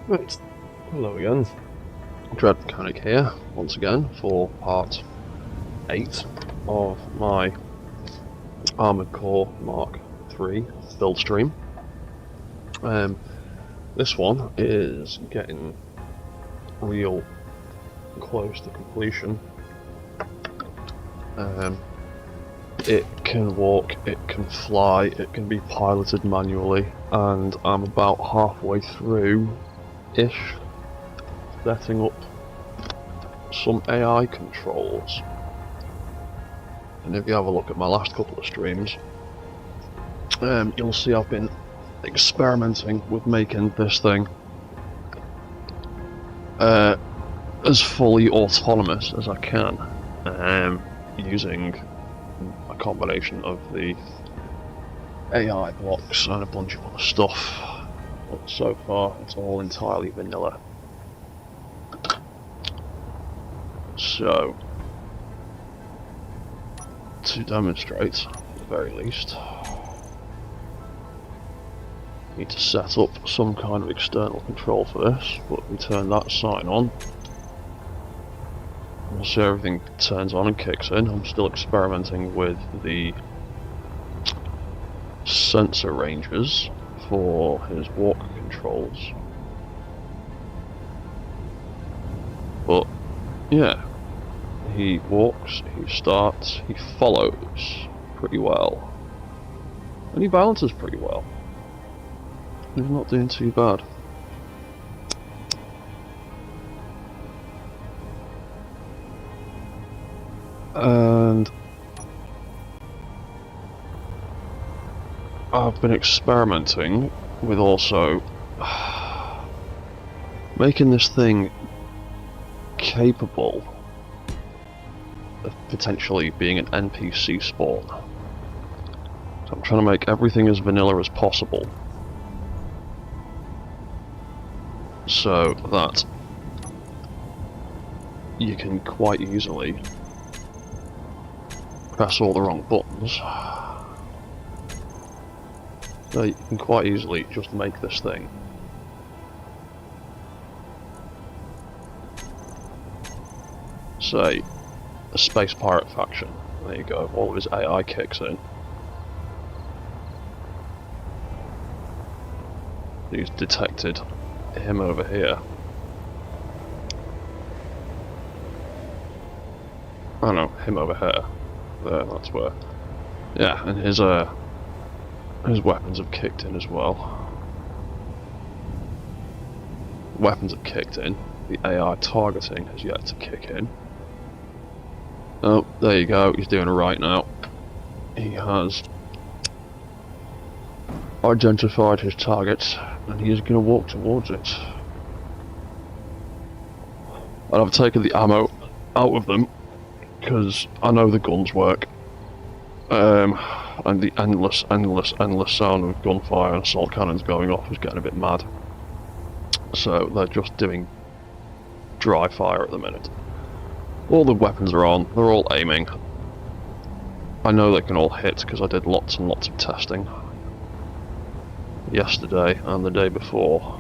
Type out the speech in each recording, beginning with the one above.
Right, hello again. Dread Mechanic here, once again, for part 8 of my Armoured Core Mark III build stream. This one is getting real close to completion. It can walk, it can fly, it can be piloted manually, and I'm about halfway through-ish setting up some AI controls. And if you have a look at my last couple of streams, you'll see I've been experimenting with making this thing as fully autonomous as I can, using a combination of the AI blocks and a bunch of other stuff. But so far, it's all entirely vanilla. So, to demonstrate, at the very least, need to set up some kind of external control for this, but we turn that sign on. We'll see everything turns on and kicks in. I'm still experimenting with the sensor ranges for his walk controls. But yeah, he walks, he starts, he follows pretty well. And he balances pretty well. He's not doing too bad. And I've been experimenting with also making this thing capable of potentially being an NPC spawn. So I'm trying to make everything as vanilla as possible, so that you can quite easily press all the wrong buttons. So you can quite easily just make this thing say a space pirate faction. There you go, all of his AI kicks in. He's detected him over here. Oh no, him over here. There, that's where. Yeah, and his weapons have kicked in as well. Weapons have kicked in. The AI targeting has yet to kick in. Oh, there you go, he's doing it right now. He has identified his target, and he is going to walk towards it. And I've taken the ammo out of them, because I know the guns work. And the endless sound of gunfire and assault cannons going off is getting a bit mad. So they're just doing dry fire at the minute. All the weapons are on, they're all aiming. I know they can all hit because I did lots and lots of testing yesterday and the day before.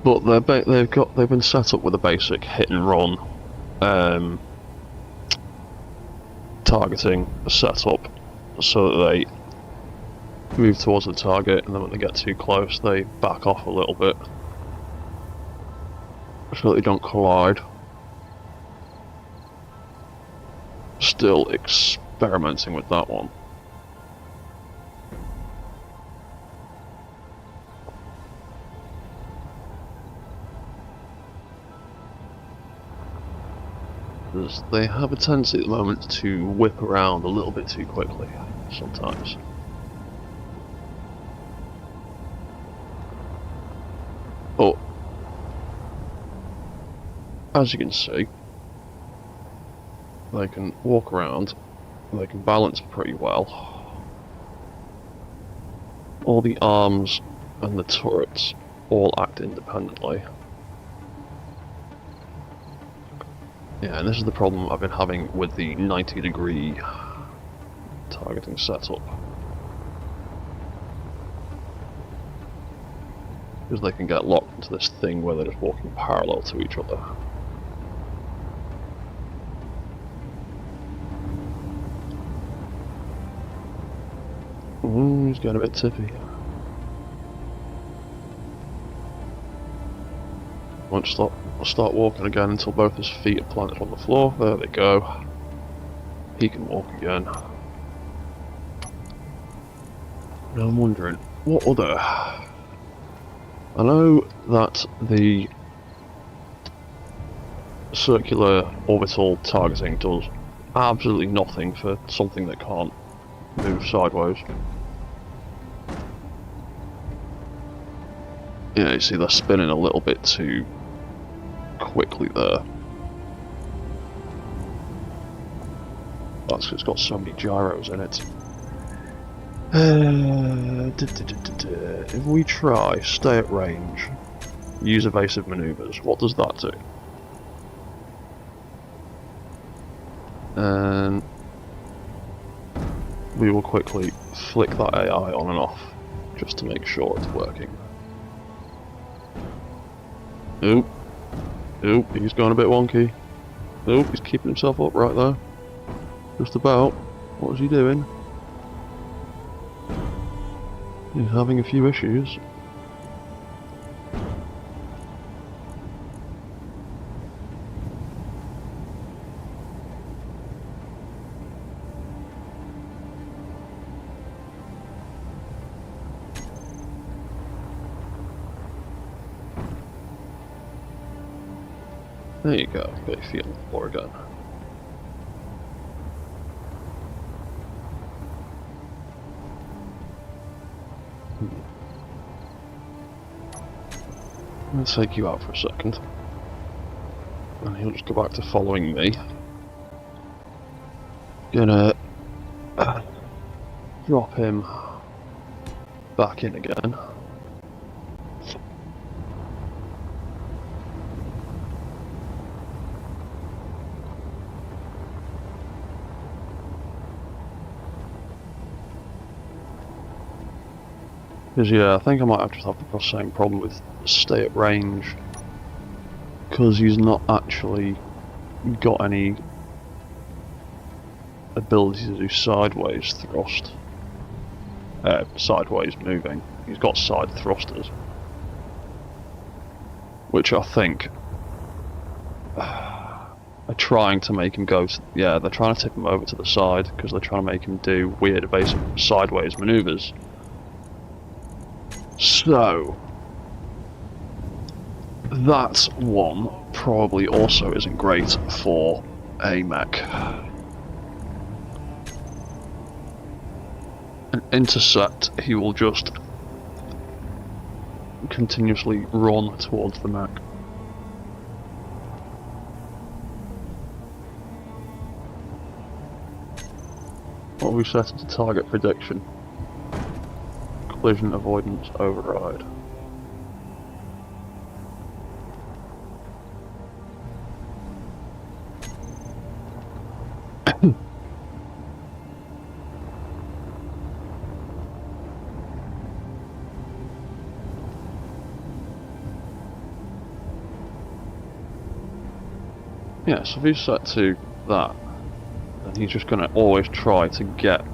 But they've been set up with a basic hit and run targeting setup, so that they move towards the target, and then when they get too close they back off a little bit so that they don't collide. Still experimenting with that one. They have a tendency at the moment to whip around a little bit too quickly, sometimes. But, as you can see, they can walk around, they can balance pretty well. All the arms and the turrets all act independently. Yeah, and this is the problem I've been having with the 90-degree targeting setup. Because they can get locked into this thing where they're just walking parallel to each other. He's getting a bit tippy. Won't start walking again until both his feet are planted on the floor. There they go. He can walk again. Now I'm wondering, what other... I know that the circular orbital targeting does absolutely nothing for something that can't move sideways. Yeah, you see they're spinning a little bit too quickly there. That's because it's got so many gyros in it. If we try stay at range, use evasive maneuvers, what does that do? And we will quickly flick that AI on and off, just to make sure it's working. Oop. Oop, he's gone a bit wonky. Oop, he's keeping himself up right there. Just about. What was he doing? He's having a few issues. There you go, get your feet on the floor again. Let's take you out for a second. And he'll just go back to following me. Gonna drop him back in again. Because yeah, I think I might have to have the same problem with stay at range. Because he's not actually got any ability to do sideways thrust. Sideways moving. He's got side thrusters. Which I think are trying to make him go to, yeah, they're trying to tip him over to the side because they're trying to make him do weird evasive sideways maneuvers. So that one probably also isn't great for a mech. An intercept, he will just continuously run towards the mech. What have we set as a target prediction? Collision avoidance override. Yeah, so if he's set to that, then he's just going to always try to get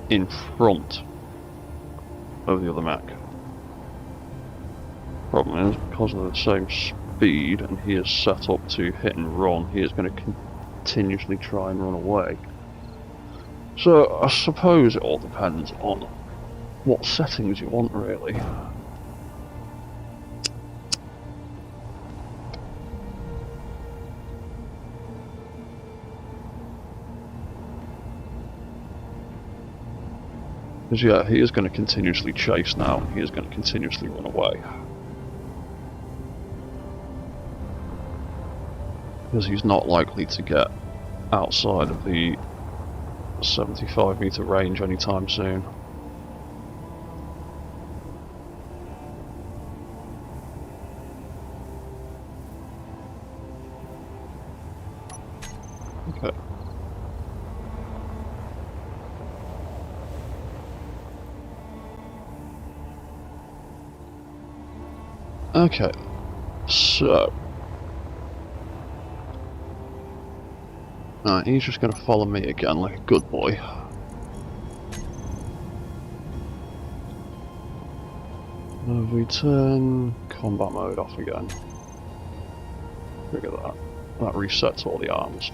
in front of the other mech. Problem is, because of the same speed and he is set up to hit and run, he is going to continuously try and run away. So I suppose it all depends on what settings you want, really. Because yeah, he is going to continuously chase now, he is going to continuously run away. Because he's not likely to get outside of the 75 meter range anytime soon. Okay. Okay, so... Alright, he's just going to follow me again like a good boy. If we turn combat mode off again. Look at that. That resets all the arms.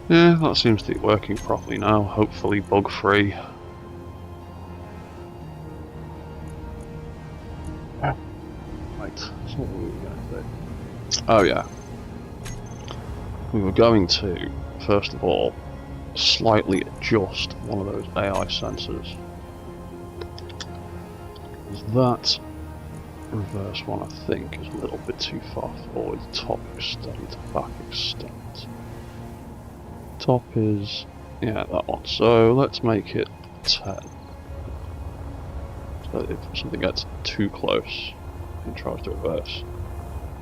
Yeah, that seems to be working properly now, hopefully bug free. Right, so what were we going to do? Oh yeah. We were going to, first of all, slightly adjust one of those AI sensors. That reverse one, I think, is a little bit too far forward. Top extent, back extent. Top is, yeah, that one. So let's make it 10. So if something gets too close, it tries to reverse.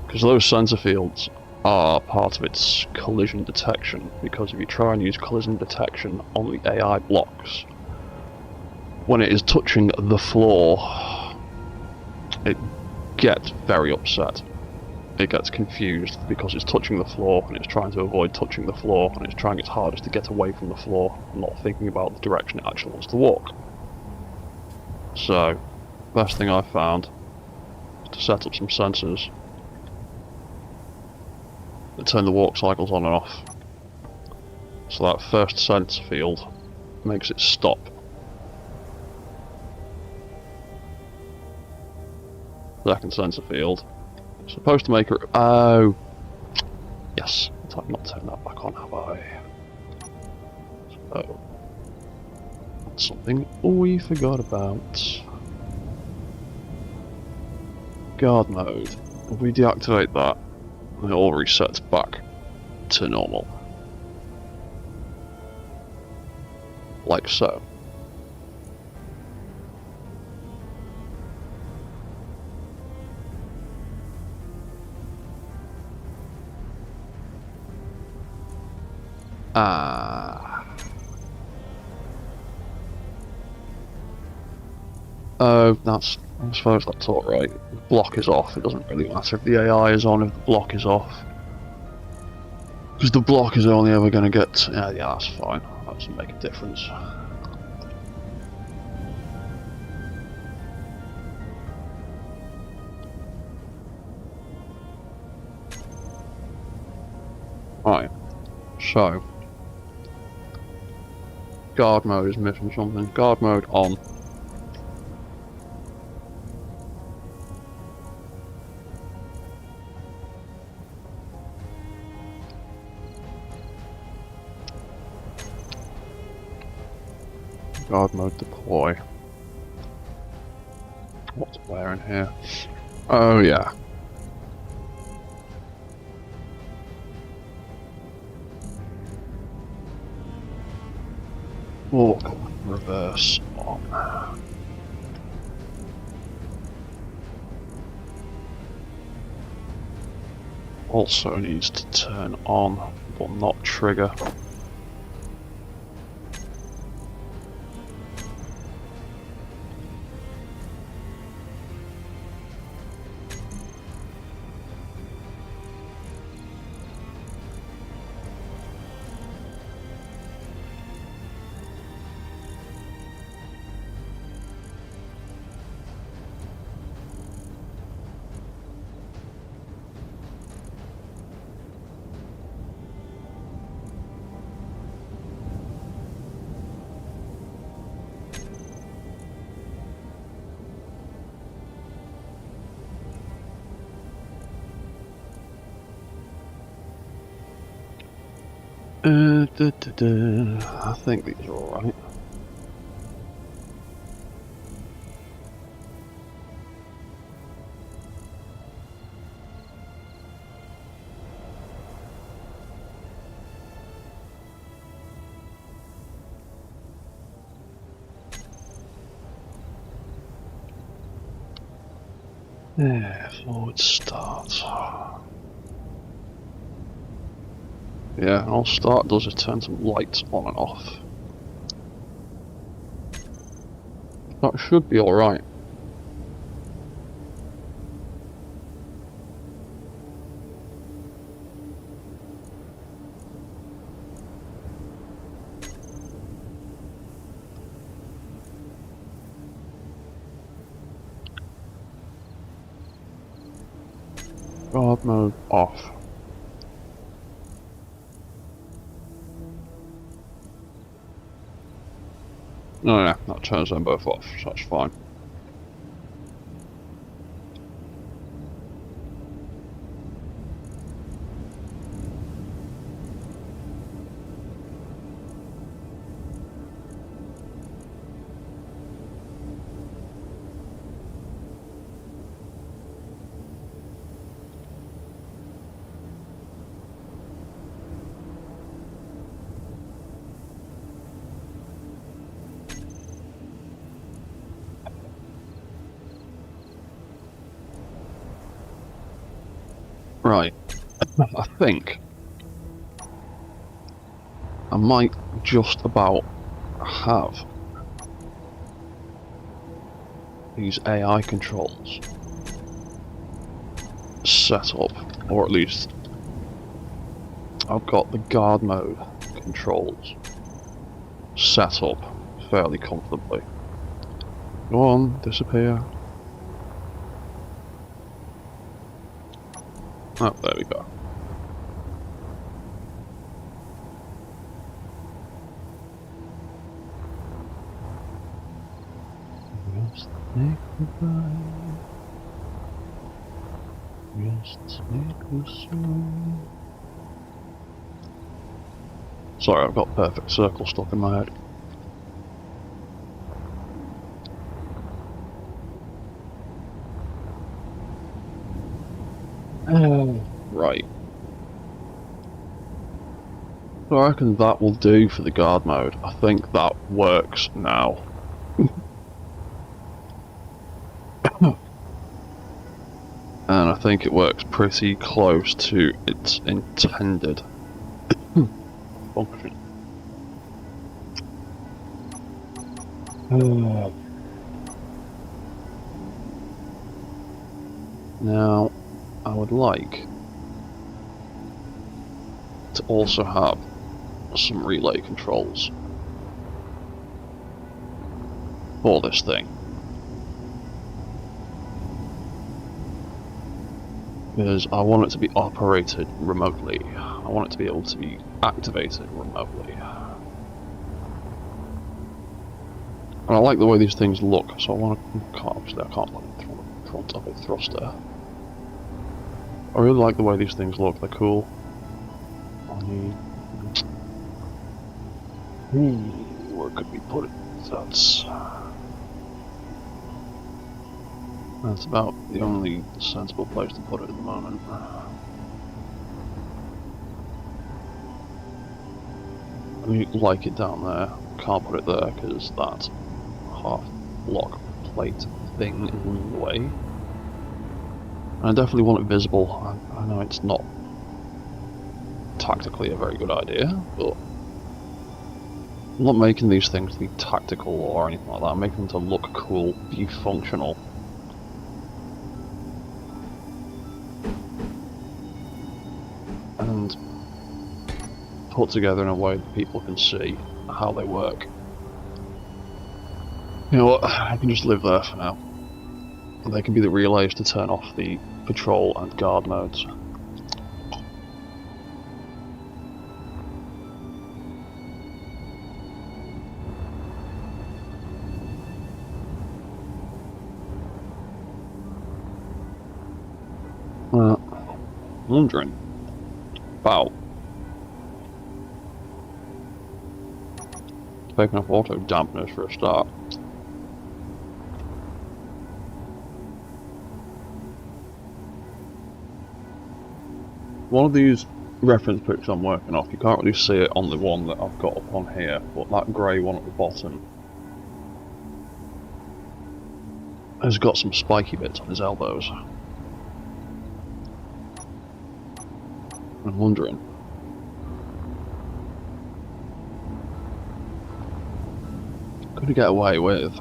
Because those sensor fields are part of its collision detection, because if you try and use collision detection on the AI blocks, when it is touching the floor, it gets very upset. It gets confused because it's touching the floor and it's trying to avoid touching the floor, and it's trying its hardest to get away from the floor and not thinking about the direction it actually wants to walk. So, best thing I've found is to set up some sensors that turn the walk cycles on and off. So that first sensor field makes it stop. Second sensor field is supposed to make it... Oh! Yes, I've not turned that back on, have I? So, that's something we forgot about. Guard mode. If we deactivate that, it all resets back to normal. Like so. Oh, that's... I suppose that's alright. The block is off, it doesn't really matter if the AI is on if the block is off. Because the block is only ever going to get... Yeah, that's fine. That doesn't make a difference. Right. So. Guard mode is missing something. Guard mode on. Guard mode deploy. What's where in here? Oh yeah. Walk reverse on. Also needs to turn on, but not trigger. I think these are alright. Yeah, forward start. Yeah, all start does is turn some lights on and off. That should be alright. Guard mode off. Oh yeah, that turns them both off, so that's fine. Right, I think I might just about have these AI controls set up, or at least I've got the guard mode controls set up fairly comfortably. Go on, disappear. Oh, there we go. Just make goodbye. Just make a song. Sorry, I've got perfect circle stuck in my head. Right. So I reckon that will do for the guard mode. I think that works now. And I think it works pretty close to its intended function. Now, I would like to also have some relay controls for this thing. Because I want it to be operated remotely. I want it to be able to be activated remotely. And I like the way these things look, so I want to... Obviously I can't put it in front of a thruster. I really like the way these things look, they're cool. Where could we put it? That's about the only sensible place to put it at the moment. I mean, like it down there. Can't put it there because that half block plate thing is in the way. And I definitely want it visible. I know it's not tactically a very good idea, but I'm not making these things to be tactical or anything like that. I'm making them to look cool, be functional. And put together in a way that people can see how they work. You know what, I can just live there for now. They can be the relays to turn off the patrol and guard modes. Wondering about taking off auto dampeners for a start. One of these reference pictures I'm working off, you can't really see it on the one that I've got up on here, but that grey one at the bottom has got some spiky bits on his elbows. I'm wondering. Could he get away with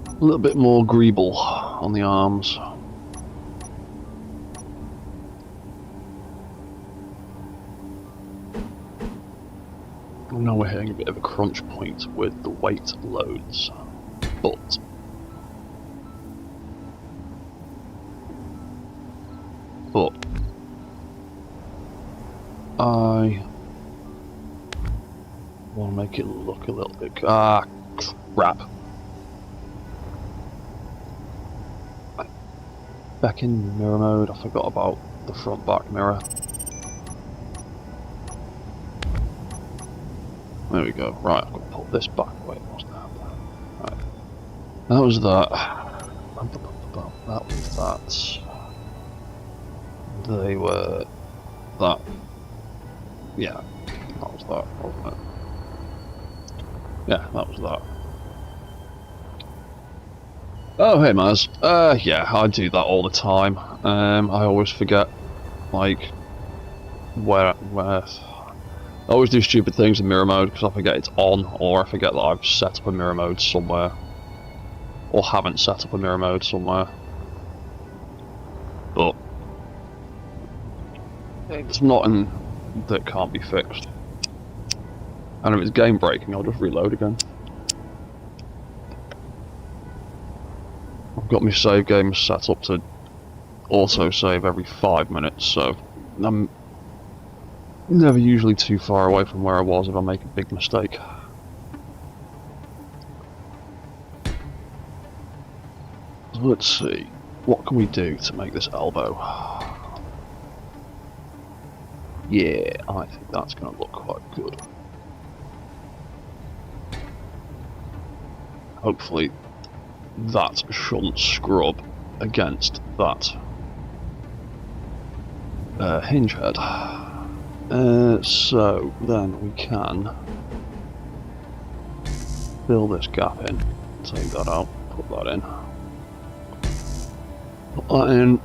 a little bit more greeble on the arms? I know we're hitting a bit of a crunch point with the weight loads, but I want to make it look a little bit... crap. Back in mirror mode, I forgot about the front back mirror. There we go. Right, I've got to put this back away. What's that? Right. That was that. That was that. They were that. Yeah, that was that, wasn't it? Yeah, that was that. Oh, hey, Maz. Yeah, I do that all the time. I always forget, like, where I always do stupid things in mirror mode because I forget it's on, or I forget that I've set up a mirror mode somewhere, or haven't set up a mirror mode somewhere. But it's nothing that can't be fixed. And if it's game breaking, I'll just reload again. I've got my save game set up to auto save every 5 minutes, so I'm never usually too far away from where I was if I make a big mistake. So let's see, what can we do to make this elbow? Yeah, I think that's going to look quite good. Hopefully that shouldn't scrub against that hinge head. So then we can fill this gap in, take that out, put that in, put that in.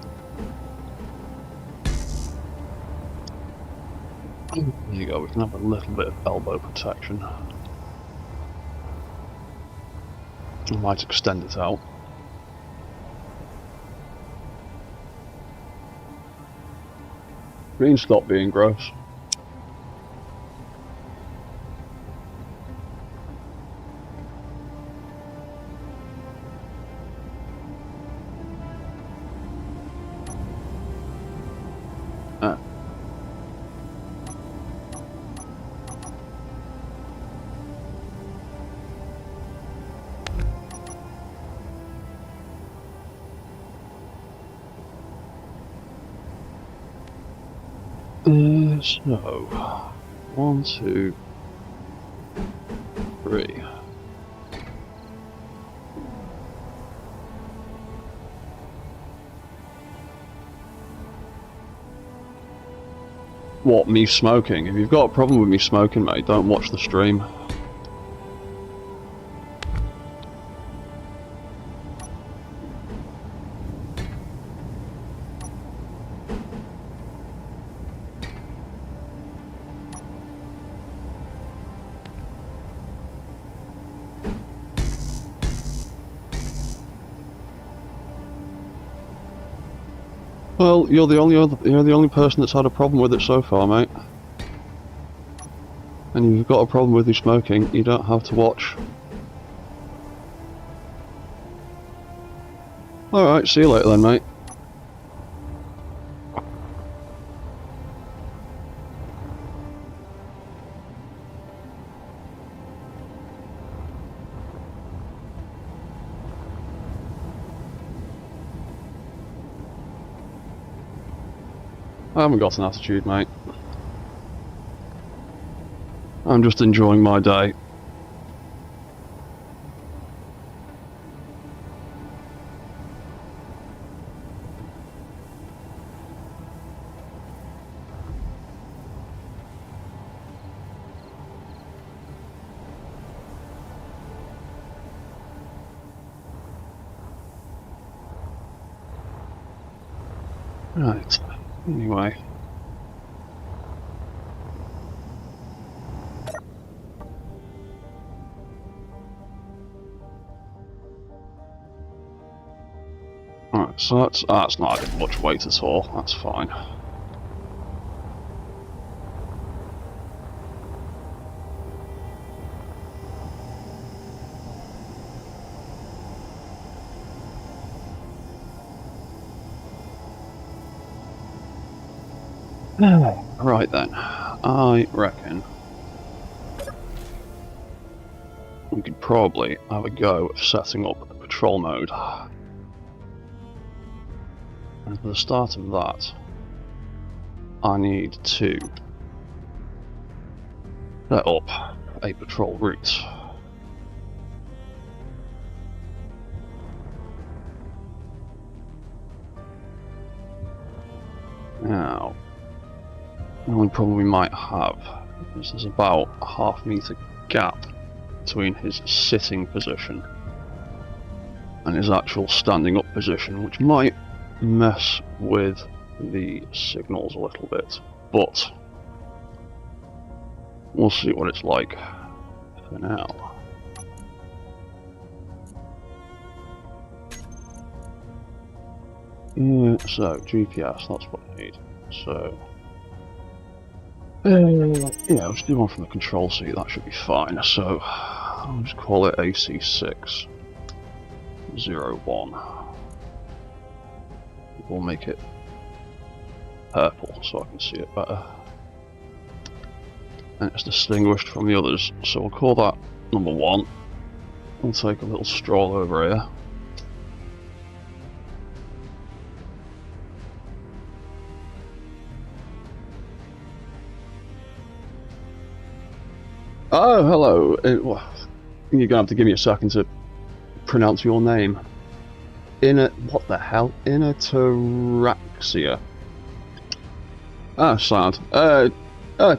There you go, we can have a little bit of elbow protection. I might extend it out. Green, stop being gross. So, 1, 2, 3. What, me smoking? If you've got a problem with me smoking, mate, don't watch the stream. Well, you're the only person that's had a problem with it so far, mate. And if you've got a problem with you smoking, you don't have to watch. Alright, see you later then, mate. I haven't got an attitude, mate. I'm just enjoying my day. Right, anyway. Alright, so that's not adding much weight at all, that's fine. Right then, I reckon we could probably have a go at setting up a patrol mode. And for the start of that, I need to set up a patrol route. Now, the only problem we might have is there's about a half-meter gap between his sitting position and his actual standing up position, which might mess with the signals a little bit, but we'll see what it's like for now. Yeah, so GPS, that's what I need. So yeah, I'll just do one from the control seat, that should be fine. So I'll just call it AC601. We'll make it purple so I can see it better. And it's distinguished from the others, so we'll call that number 1. We'll take a little stroll over here. Oh, hello. Well, you're gonna have to give me a second to pronounce your name. What the hell? Inataraxia. Ah, sad.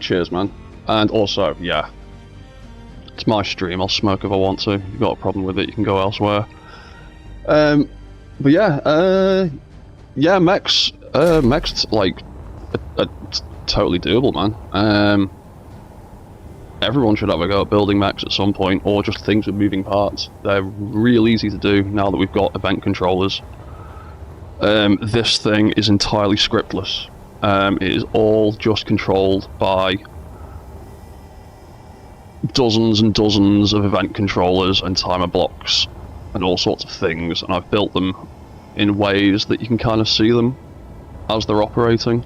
Cheers, man. And also, yeah, it's my stream. I'll smoke if I want to. If you've got a problem with it, you can go elsewhere. But yeah, yeah, mech's like a totally doable, man. Everyone should have a go at building mechs at some point, or just things with moving parts. They're real easy to do now that we've got event controllers. This thing is entirely scriptless. It is all just controlled by dozens and dozens of event controllers and timer blocks and all sorts of things, and I've built them in ways that you can kind of see them as they're operating.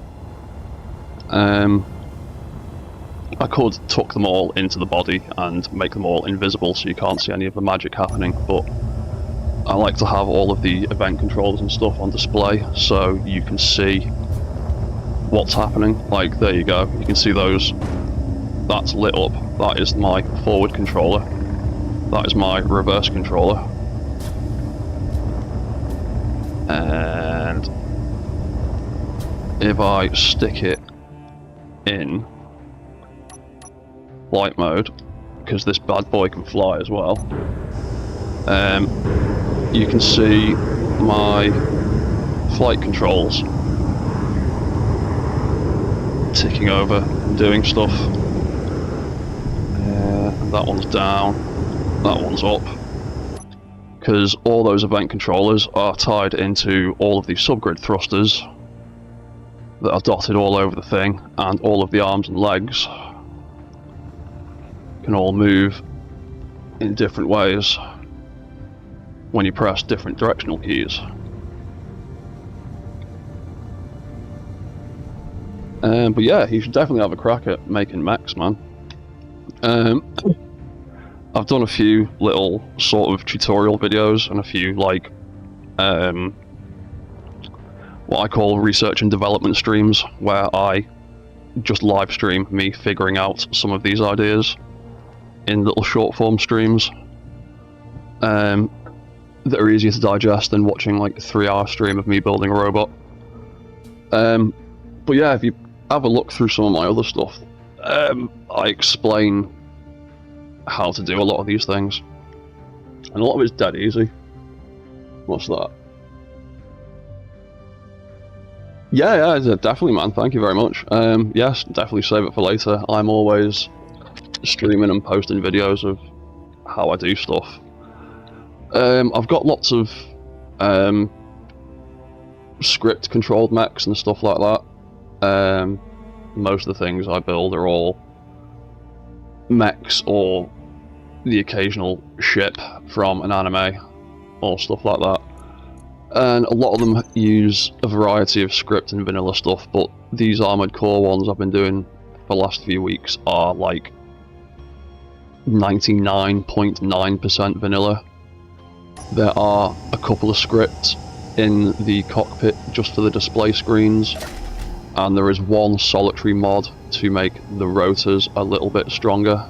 I could tuck them all into the body and make them all invisible so you can't see any of the magic happening, but I like to have all of the event controllers and stuff on display so you can see what's happening. Like, there you go, you can see those. That's lit up. That is my forward controller. That is my reverse controller. And if I stick it in flight mode, because this bad boy can fly as well, you can see my flight controls ticking over and doing stuff. That one's down, that one's up, because all those event controllers are tied into all of these subgrid thrusters that are dotted all over the thing, and all of the arms and legs can all move in different ways when you press different directional keys. But yeah, you should definitely have a crack at making mechs, man. I've done a few little sort of tutorial videos and a few like what I call research and development streams, where I just live stream me figuring out some of these ideas in little short form streams that are easier to digest than watching like a 3-hour stream of me building a robot. But yeah, if you have a look through some of my other stuff, I explain how to do a lot of these things, and a lot of it's dead easy. What's that? Yeah, definitely, man. Thank you very much. Yes, definitely save it for later. I'm always streaming and posting videos of how I do stuff. I've got lots of script controlled mechs and stuff like that. Most of the things I build are all mechs or the occasional ship from an anime or stuff like that. And a lot of them use a variety of script and vanilla stuff, but these Armored Core ones I've been doing for the last few weeks are like 99.9% vanilla. There are a couple of scripts in the cockpit just for the display screens, and there is one solitary mod to make the rotors a little bit stronger,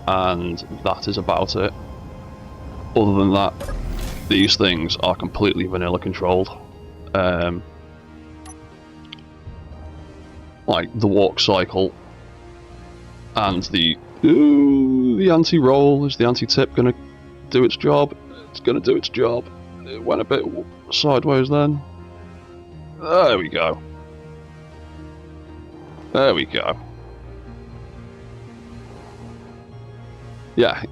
and that is about it. Other than that, these things are completely vanilla controlled. Like the walk cycle and the anti-roll. Is the anti-tip gonna do its job? It's gonna do its job. It went a bit sideways then. There we go. There we go. Yeah,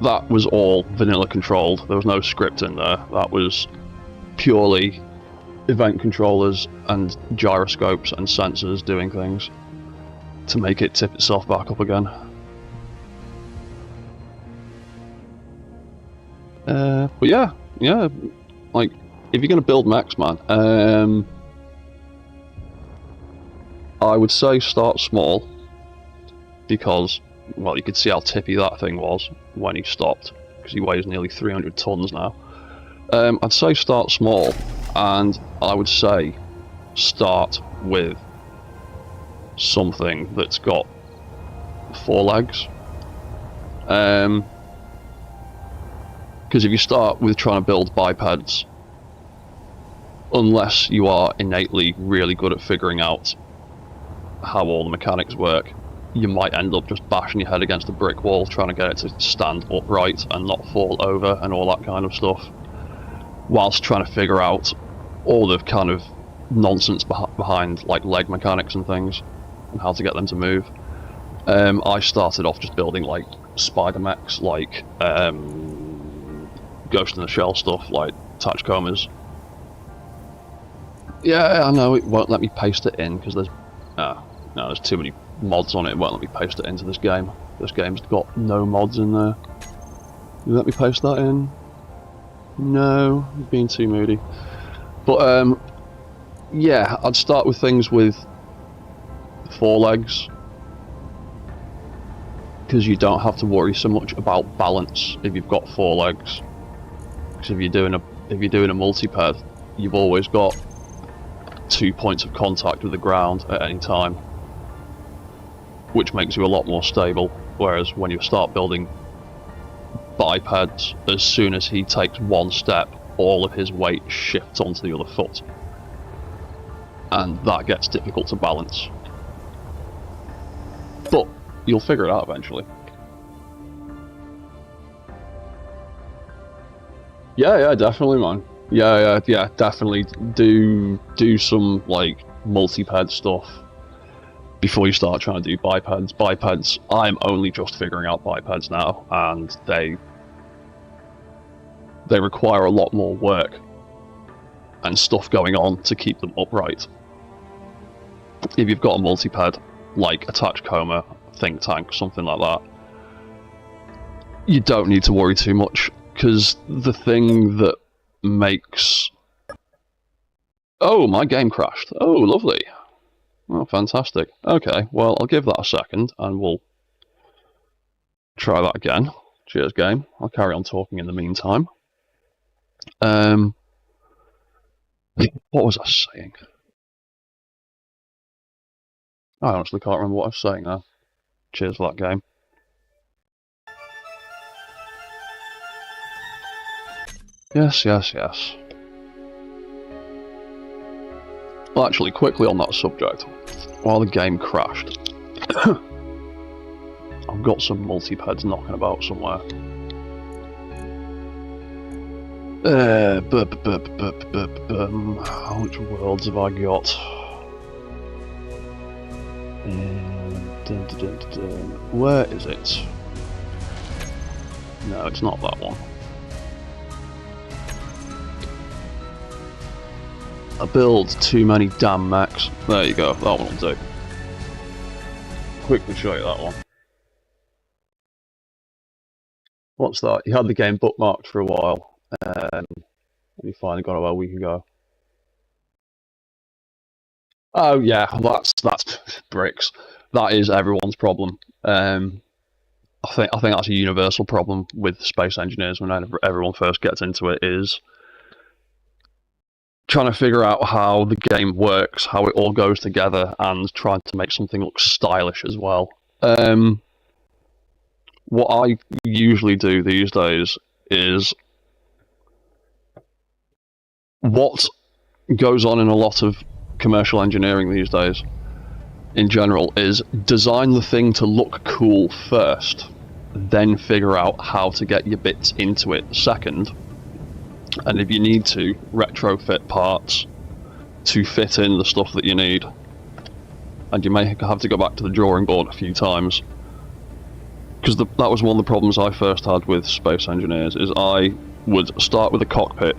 that was all vanilla controlled. There was no script in there. That was purely event controllers and gyroscopes and sensors doing things to make it tip itself back up again. But yeah, like, if you're gonna build mechs, man, I would say start small, because, well, you could see how tippy that thing was when he stopped, because he weighs nearly 300 tons now. I'd say start small, and I would say start with something that's got 4 legs. Because if you start with trying to build bipeds, unless you are innately really good at figuring out how all the mechanics work, you might end up just bashing your head against a brick wall trying to get it to stand upright and not fall over and all that kind of stuff, whilst trying to figure out all the kind of nonsense behind like leg mechanics and things and how to get them to move. I started off just building like spider mechs, like Ghost in the Shell stuff, like Tachikomas. Yeah, I know it won't let me paste it in because there's too many mods on it. It won't let me paste it into this game. This game's got no mods in there. You let me paste that in? No, you're being too moody. But yeah, I'd start with things with 4 legs, because you don't have to worry so much about balance if you've got 4 legs. Because if you're doing a multi-ped, you've always got 2 points of contact with the ground at any time, which makes you a lot more stable. Whereas when you start building bipeds, as soon as he takes 1 step, all of his weight shifts onto the other foot, and that gets difficult to balance. But you'll figure it out eventually. Yeah, definitely, man. Yeah, definitely do some like multi-ped stuff before you start trying to do bipeds. Bipeds, I'm only just figuring out bipeds now, and they require a lot more work and stuff going on to keep them upright. If you've got a multi-ped, like a Tachikoma, Think Tank, something like that, you don't need to worry too much, because the thing that makes... Oh, my game crashed. Oh, lovely. Oh, fantastic. Okay, well, I'll give that a second, and we'll try that again. Cheers, game. I'll carry on talking in the meantime. What was I saying? I honestly can't remember what I was saying now. Cheers for that, game. Yes. Well, actually, quickly on that subject, while the game crashed, I've got some multi-peds knocking about somewhere. How much worlds have I got? Dun, dun, dun, dun, dun. Where is it? No, it's not that one. I build too many damn mechs. There you go, that one will do. Quickly show you that one. What's that? You had the game bookmarked for a while, and you finally got it a week ago. Oh yeah, that's bricks. That is everyone's problem. I think that's a universal problem with space engineers when everyone first gets into it, is trying to figure out how the game works, how it all goes together, and trying to make something look stylish as well. What I usually do these days is what goes on in a lot of commercial engineering these days in general is design the thing to look cool first, then figure out how to get your bits into it second, and if you need to, retrofit parts to fit in the stuff that you need. And you may have to go back to the drawing board a few times, because that was one of the problems I first had with space engineers, is I would start with a cockpit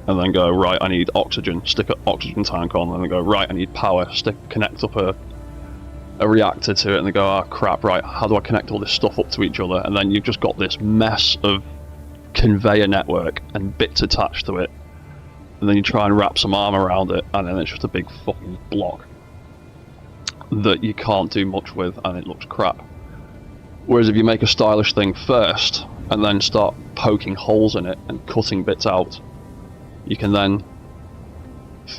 and then go, right, I need oxygen, stick an oxygen tank on, and then go, right, I need power, connect up a reactor to it, and they go, oh crap, right, how do I connect all this stuff up to each other? And then you've just got this mess of conveyor network and bits attached to it, and then you try and wrap some arm around it, and then it's just a big fucking block that you can't do much with, and it looks crap. Whereas if you make a stylish thing first, and then start poking holes in it and cutting bits out, you can then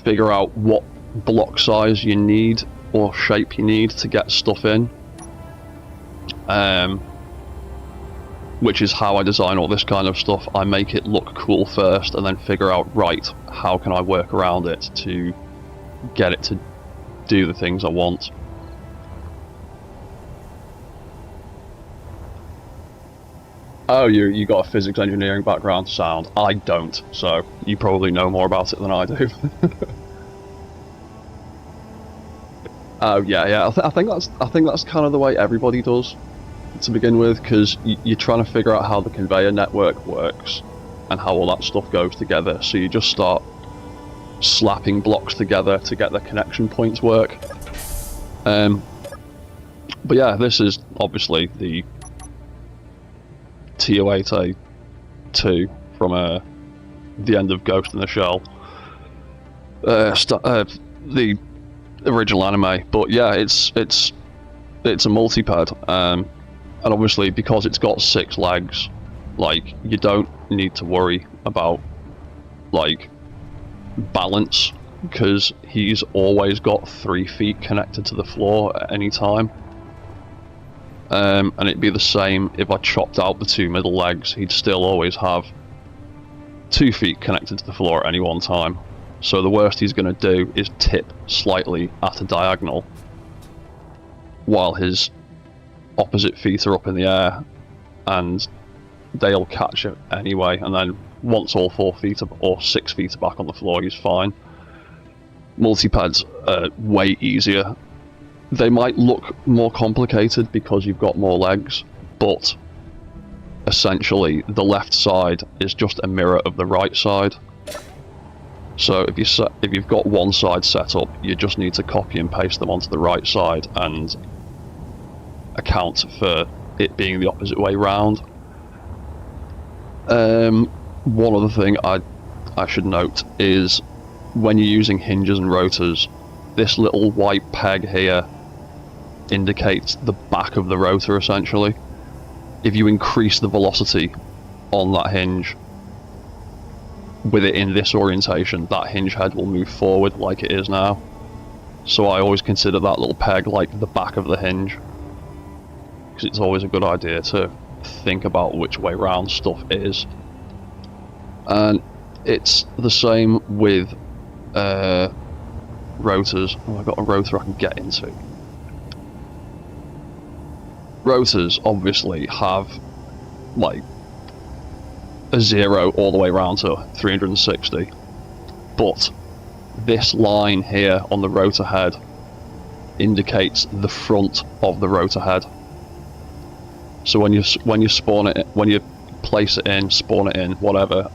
figure out what block size you need or shape you need to get stuff in, which is how I design all this kind of stuff. I make it look cool first and then figure out, right, how can I work around it to get it to do the things I want. Oh, you got a physics engineering background, sound. I don't, so you probably know more about it than I do. Oh yeah. I think that's kind of the way everybody does to begin with, because you're trying to figure out how the conveyor network works and how all that stuff goes together. So you just start slapping blocks together to get the connection points work. But yeah, this is obviously the TO-8A2 from the end of Ghost in the Shell, the original anime. But yeah, it's a multi-pad, and obviously because it's got 6 legs, like, you don't need to worry about like balance, because he's always got 3 feet connected to the floor at any time. And it'd be the same if I chopped out the 2 middle legs. He'd still always have 2 feet connected to the floor at any one time. So the worst he's going to do is tip slightly at a diagonal while his opposite feet are up in the air, and they'll catch it anyway. And then once all 4 feet or 6 feet are back on the floor, he's fine. Multipads are way easier. They might look more complicated because you've got more legs, but essentially the left side is just a mirror of the right side. So if you've got one side set up, you just need to copy and paste them onto the right side and account for it being the opposite way round. One other thing I should note is when you're using hinges and rotors, this little white peg here indicates the back of the rotor, essentially. If you increase the velocity on that hinge with it in this orientation, that hinge head will move forward like it is now. So I always consider that little peg like the back of the hinge, because it's always a good idea to think about which way round stuff is. And it's the same with rotors. Oh, I've got a rotor I can get into. Rotors obviously have like a 0 all the way around to 360, but this line here on the rotor head indicates the front of the rotor head. So when you spawn it, when you place it in, spawn it in, whatever,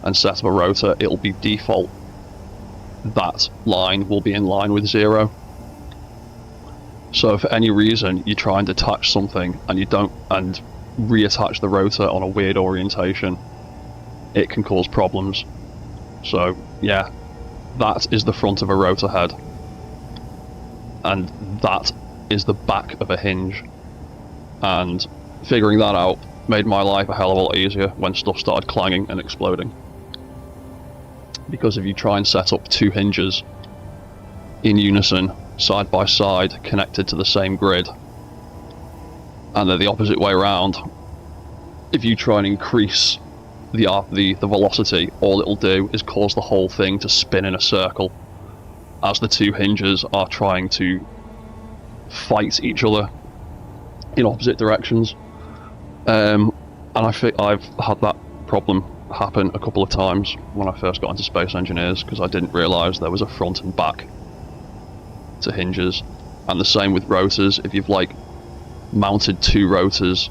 and set up a rotor, it'll be default. That line will be in line with 0. So if for any reason you try and detach something and you don't, and reattach the rotor on a weird orientation, it can cause problems. So yeah, that is the front of a rotor head, and that is the back of a hinge. And figuring that out made my life a hell of a lot easier when stuff started clanging and exploding. Because if you try and set up 2 hinges in unison, side by side, connected to the same grid, and they're the opposite way around, if you try and increase the velocity, all it'll do is cause the whole thing to spin in a circle as the 2 hinges are trying to fight each other in opposite directions. And I think I've had that problem happen a couple of times when I first got into Space Engineers, because I didn't realise there was a front and back to hinges. And the same with rotors. If you've like mounted 2 rotors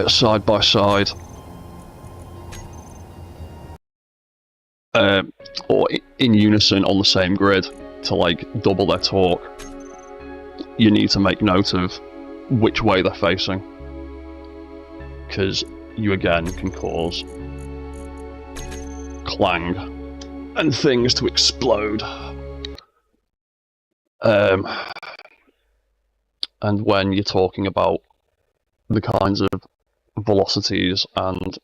side by side, or in unison on the same grid to like double their torque, you need to make note of which way they're facing, because you again can cause clang and things to explode. And when you're talking about the kinds of velocities and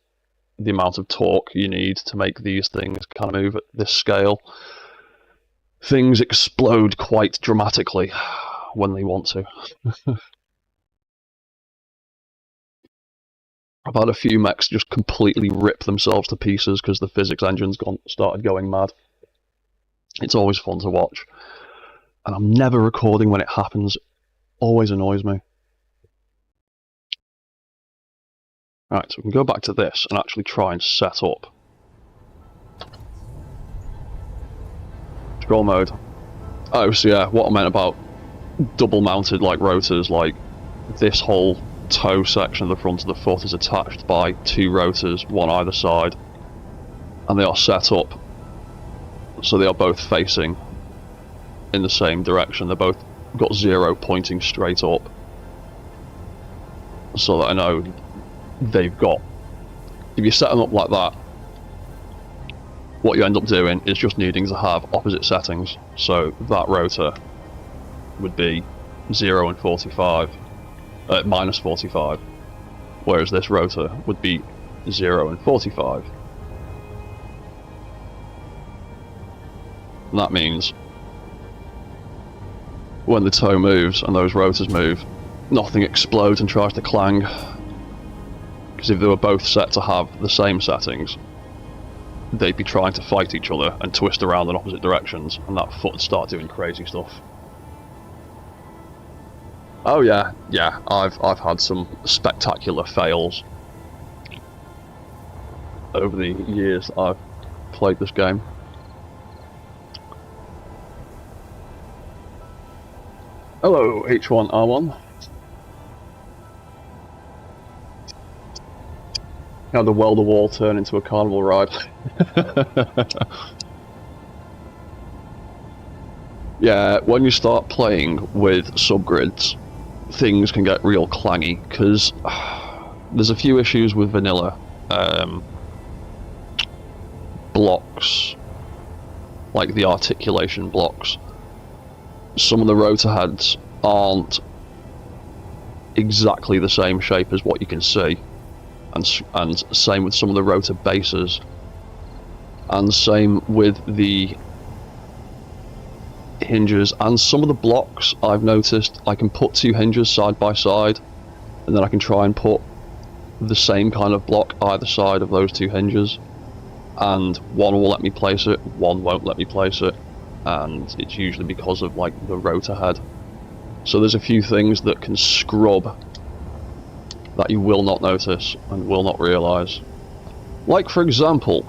the amount of torque you need to make these things kind of move at this scale, things explode quite dramatically when they want to. I've had a few mechs just completely rip themselves to pieces because the physics engine's started going mad. It's always fun to watch. And I'm never recording when it happens. Always annoys me. Right, so we can go back to this and actually try and set up scroll mode. Oh, so yeah, what I meant about double mounted like rotors, like this whole toe section of the front of the foot is attached by 2 rotors, one either side, and they are set up so they are both facing in the same direction. They're both got 0 pointing straight up, so that I know they've got, if you set them up like that, what you end up doing is just needing to have opposite settings. So that rotor would be 0 and 45, minus 45, whereas this rotor would be 0 and 45. And that means when the toe moves and those rotors move, nothing explodes and tries to clang. Because if they were both set to have the same settings, they'd be trying to fight each other and twist around in opposite directions, and that foot would start doing crazy stuff. Oh yeah, I've had some spectacular fails over the years that I've played this game. Hello, H1R1. How the Welder-Wall turn into a carnival ride. Yeah, when you start playing with subgrids, things can get real clangy, because there's a few issues with vanilla. Blocks, like the articulation blocks, some of the rotor heads aren't exactly the same shape as what you can see, and same with some of the rotor bases, and same with the hinges and some of the blocks. I've noticed I can put 2 hinges side by side, and then I can try and put the same kind of block either side of those 2 hinges, and one will let me place it, one won't let me place it, and it's usually because of like the rotor head. So there's a few things that can scrub that you will not notice and will not realise. Like for example,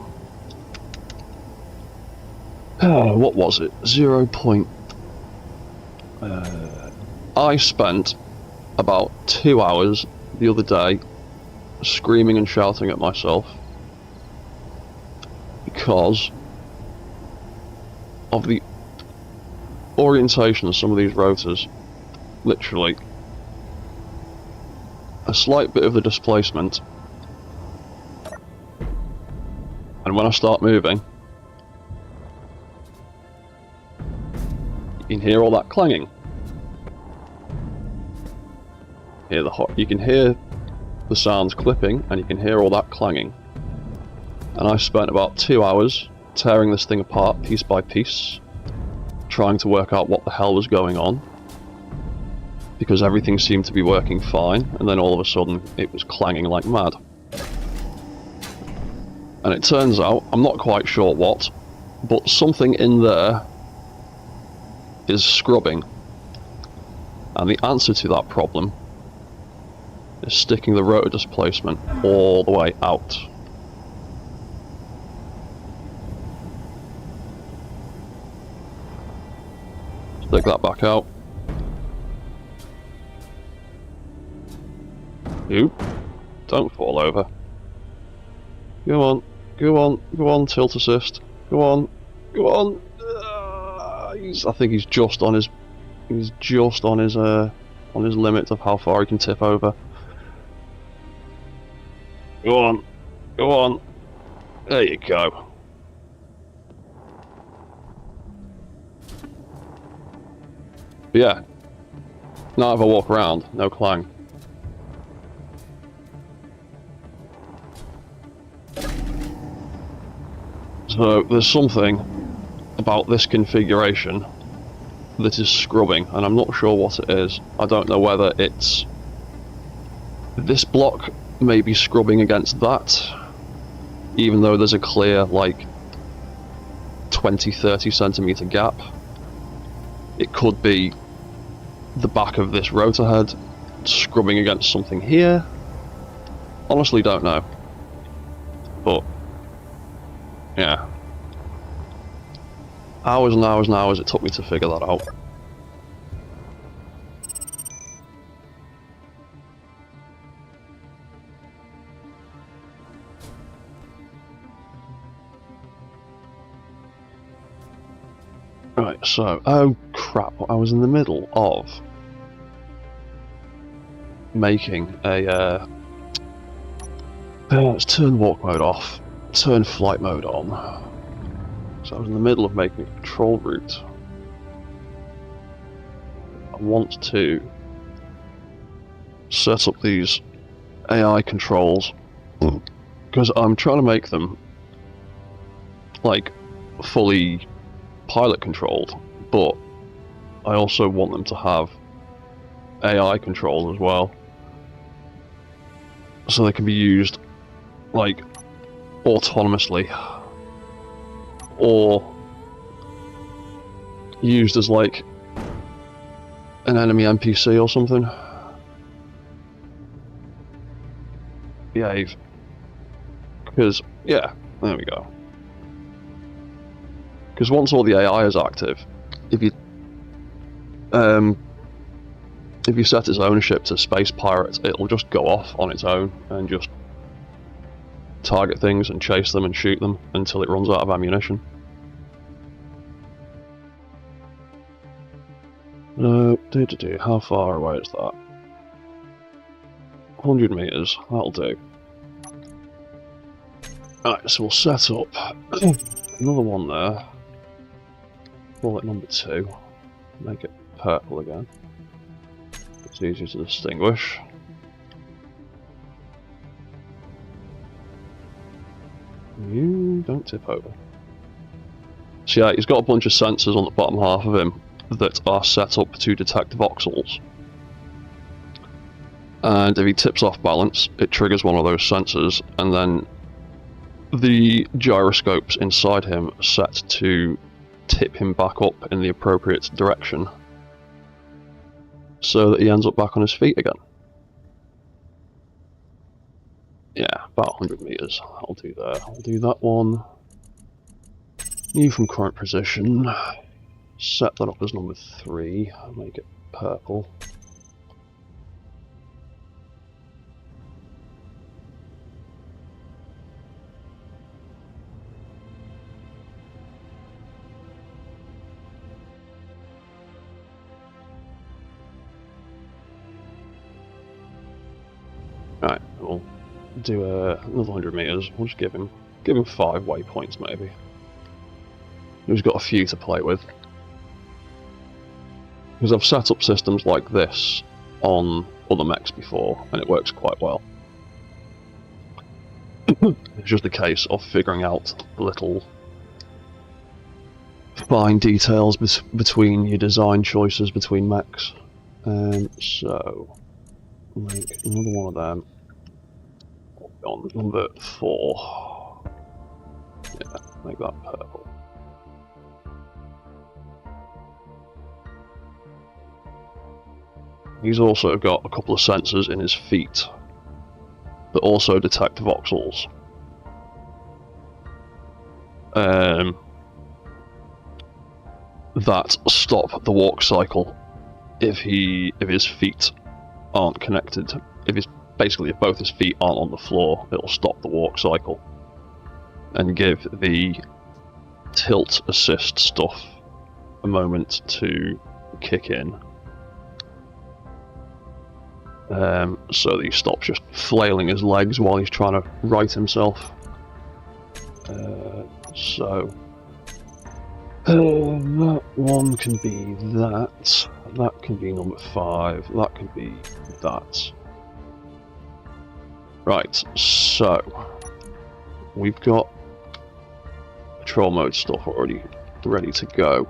what was it? 0.3 I spent about 2 hours the other day screaming and shouting at myself because of the orientation of some of these rotors. Literally, a slight bit of the displacement, and when I start moving, you can hear all that clanging. You can hear the sounds clipping, and you can hear all that clanging. And I spent about 2 hours tearing this thing apart piece by piece, trying to work out what the hell was going on, because everything seemed to be working fine, and then all of a sudden it was clanging like mad. And it turns out, I'm not quite sure what, but something in there is scrubbing. And the answer to that problem is sticking the rotor displacement all the way out. Stick that back out. You don't fall over. Go on, go on, go on, tilt assist. Go on, go on. I think he's just on his limit of how far he can tip over. Go on, go on. There you go. But yeah. Now if I walk around, no clang. So there's something about this configuration that is scrubbing, and I'm not sure what it is. I don't know whether it's this block may be scrubbing against that, even though there's a clear like 20-30 centimeter gap. It could be the back of this rotor head scrubbing against something here. Honestly don't know, but yeah, hours and hours and hours it took me to figure that out. Right, so, oh crap, I was in the middle of making a, let's turn walk mode off, turn flight mode on. So I was in the middle of making a control route. I want to set up these AI controls, because I'm trying to make them, like, fully pilot controlled, but I also want them to have AI control as well, so they can be used like autonomously or used as like an enemy NPC or something. Behave. Because yeah, there we go. Because once all the AI is active, if you set its ownership to Space Pirate, it'll just go off on its own and just target things and chase them and shoot them until it runs out of ammunition. How far away is that? 100 meters, that'll do. Alright, so we'll set up another one there. Call it number 2. Make it purple again. It's easier to distinguish. You don't tip over. So yeah, he's got a bunch of sensors on the bottom half of him that are set up to detect voxels. And if he tips off balance, it triggers one of those sensors, and then the gyroscopes inside him are set to tip him back up in the appropriate direction so that he ends up back on his feet again. Yeah, about 100 meters. I'll do that. I'll do that one. New from current position. set that up as number 3, make it purple. Right, we'll do another 100 meters. We'll just give him 5 waypoints maybe. He's got a few to play with. Because I've set up systems like this on other mechs before, and it works quite well. It's just a case of figuring out the little fine details between your design choices between mechs. So, make another one of them. On number 4. Yeah, make that purple. He's also got a couple of sensors in his feet that also detect voxels. That stop the walk cycle if his feet aren't connected. If both his feet aren't on the floor, it'll stop the walk cycle and give the tilt assist stuff a moment to kick in. So that he stops just flailing his legs while he's trying to right himself. So that one can be that. That can be number 5. That can be that. Right, so we've got patrol mode stuff already ready to go.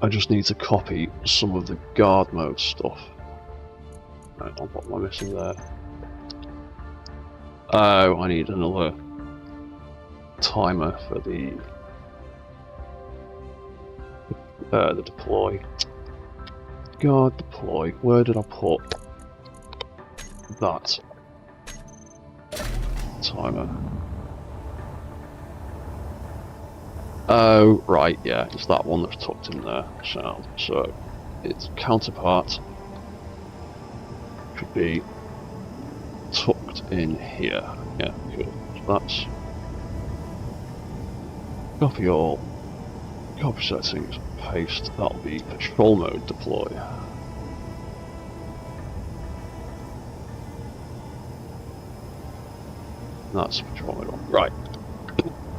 I just need to copy some of the guard mode stuff. Right, what am I missing there? Oh, I need another timer for the deploy. Guard deploy. Where did I put that timer? Oh, right, yeah, it's that one that's tucked in there. So its counterpart should be tucked in here. Yeah, cool. So that's copy all, copy settings, paste. That'll be patrol mode deploy. That's patrol mode on. Right.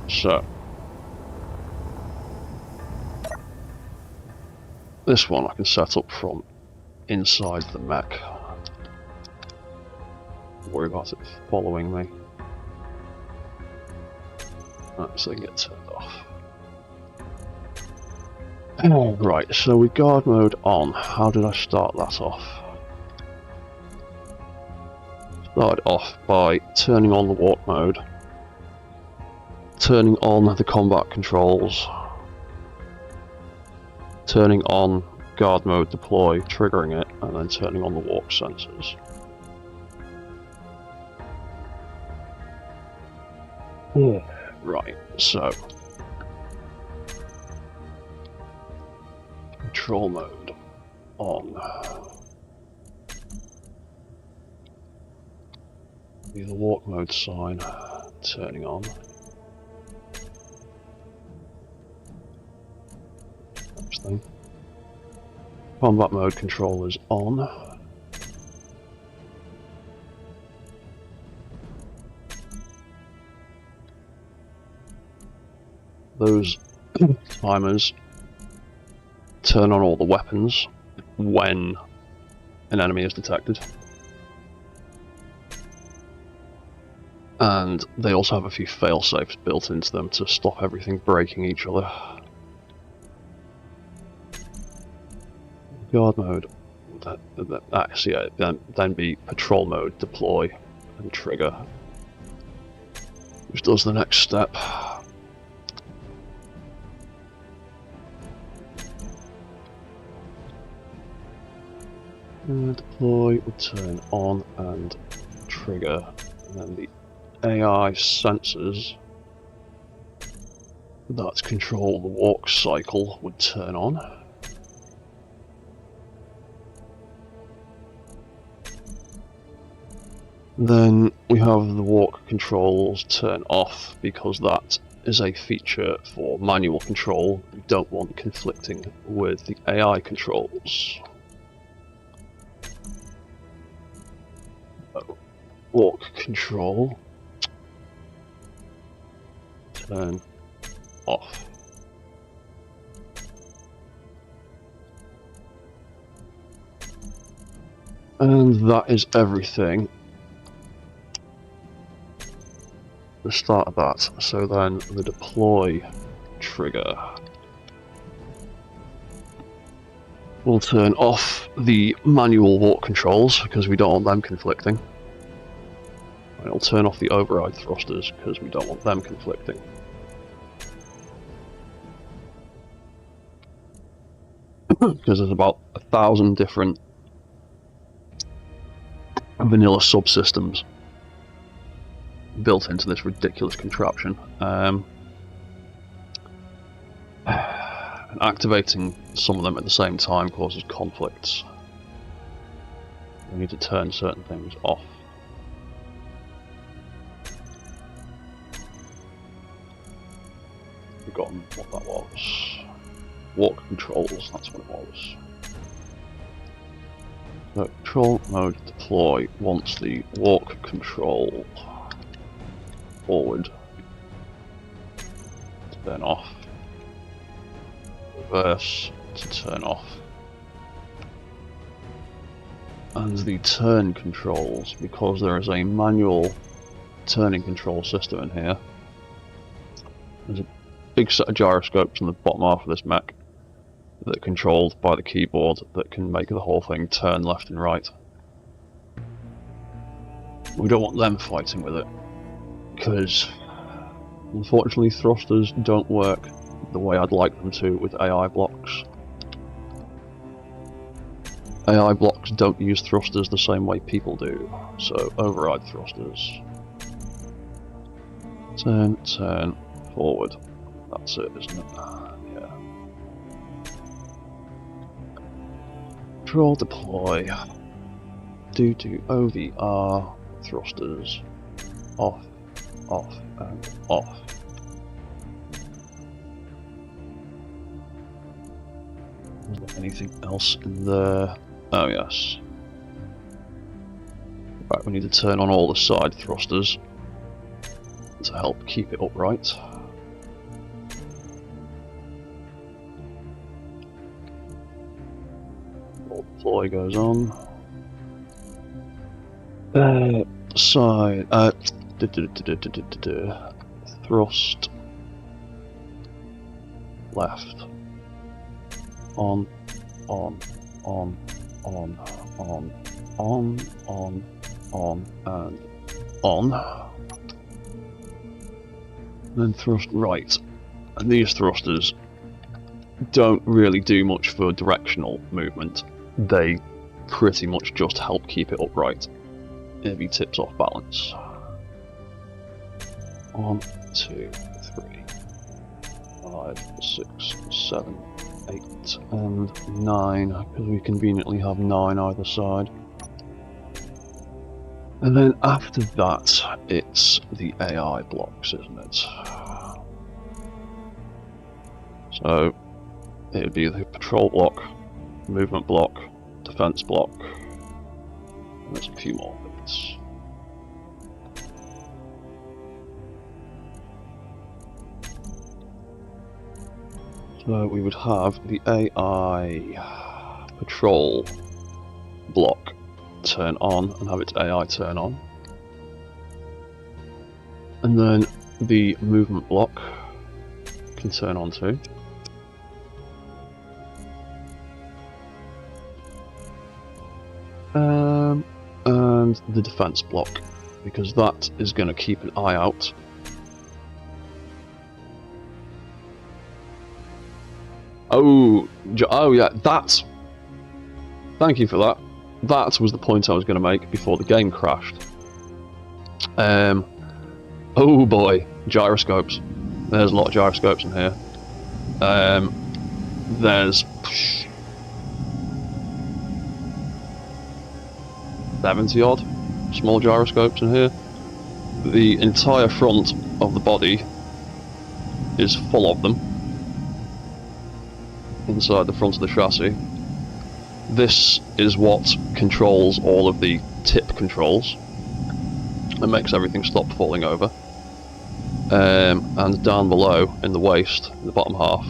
So this one I can set up from inside the mech. Don't worry about it following me. Right, so they can get turned off. Right, so with guard mode on, how did I start that off? Started off by turning on the walk mode, turning on the combat controls, turning on guard mode deploy, triggering it, and then turning on the walk sensors. Right, so control mode on. The walk mode sign turning on. Next thing. Combat mode controllers on. Those timers turn on all the weapons when an enemy is detected. And they also have a few fail-safes built into them to stop everything breaking each other. Guard mode, then be patrol mode, deploy, and trigger, which does the next step. Deploy will turn on and trigger, and then the AI sensors that control the walk cycle would turn on. Then we have the walk controls turn off because that is a feature for manual control. We don't want conflicting with the AI controls. So, walk control turn off. And that is everything. The start of that. So then the deploy trigger will turn off the manual walk controls because we don't want them conflicting. And it'll turn off the override thrusters because we don't want them conflicting. Because there's about 1,000 different vanilla subsystems built into this ridiculous contraption. And activating some of them at the same time causes conflicts. We need to turn certain things off. Forgotten what that was. Walk controls, that's what it was. So control mode deploy wants the walk control forward to turn off, reverse to turn off, and the turn controls, because there is a manual turning control system in here. There's a big set of gyroscopes in the bottom half of this mech that are controlled by the keyboard that can make the whole thing turn left and right. We don't want them fighting with it, because unfortunately thrusters don't work the way I'd like them to with AI blocks. AI blocks don't use thrusters the same way people do, so override thrusters. Turn, turn, forward. That's it, isn't it? Yeah. Control deploy. Do OVR thrusters off, off, and off. Is there anything else in there? Oh yes. Right, we need to turn on all the side thrusters to help keep it upright. Deploy goes on. Side. Thrust. Left. On. On. On. On. On. On. On. And on. Then thrust right. And these thrusters don't really do much for directional movement. They pretty much just help keep it upright if he tips off balance. 1, 2, 3, 5, 6, 7, 8, and 9, because we conveniently have 9 either side. And then after that, it's the AI blocks, isn't it? So it would be the patrol block, movement block, defense block, and there's a few more bits. So we would have the AI patrol block turn on and have its AI turn on. And then the movement block can turn on too. And the defense block, because that is going to keep an eye out. Oh yeah, that. Thank you for that. That was the point I was going to make before the game crashed. Oh boy, gyroscopes. There's a lot of gyroscopes in here. There's 70 odd small gyroscopes in here. The entire front of the body is full of them inside the front of the chassis. This is what controls all of the tip controls and makes everything stop falling over. And down below in the waist, in the bottom half,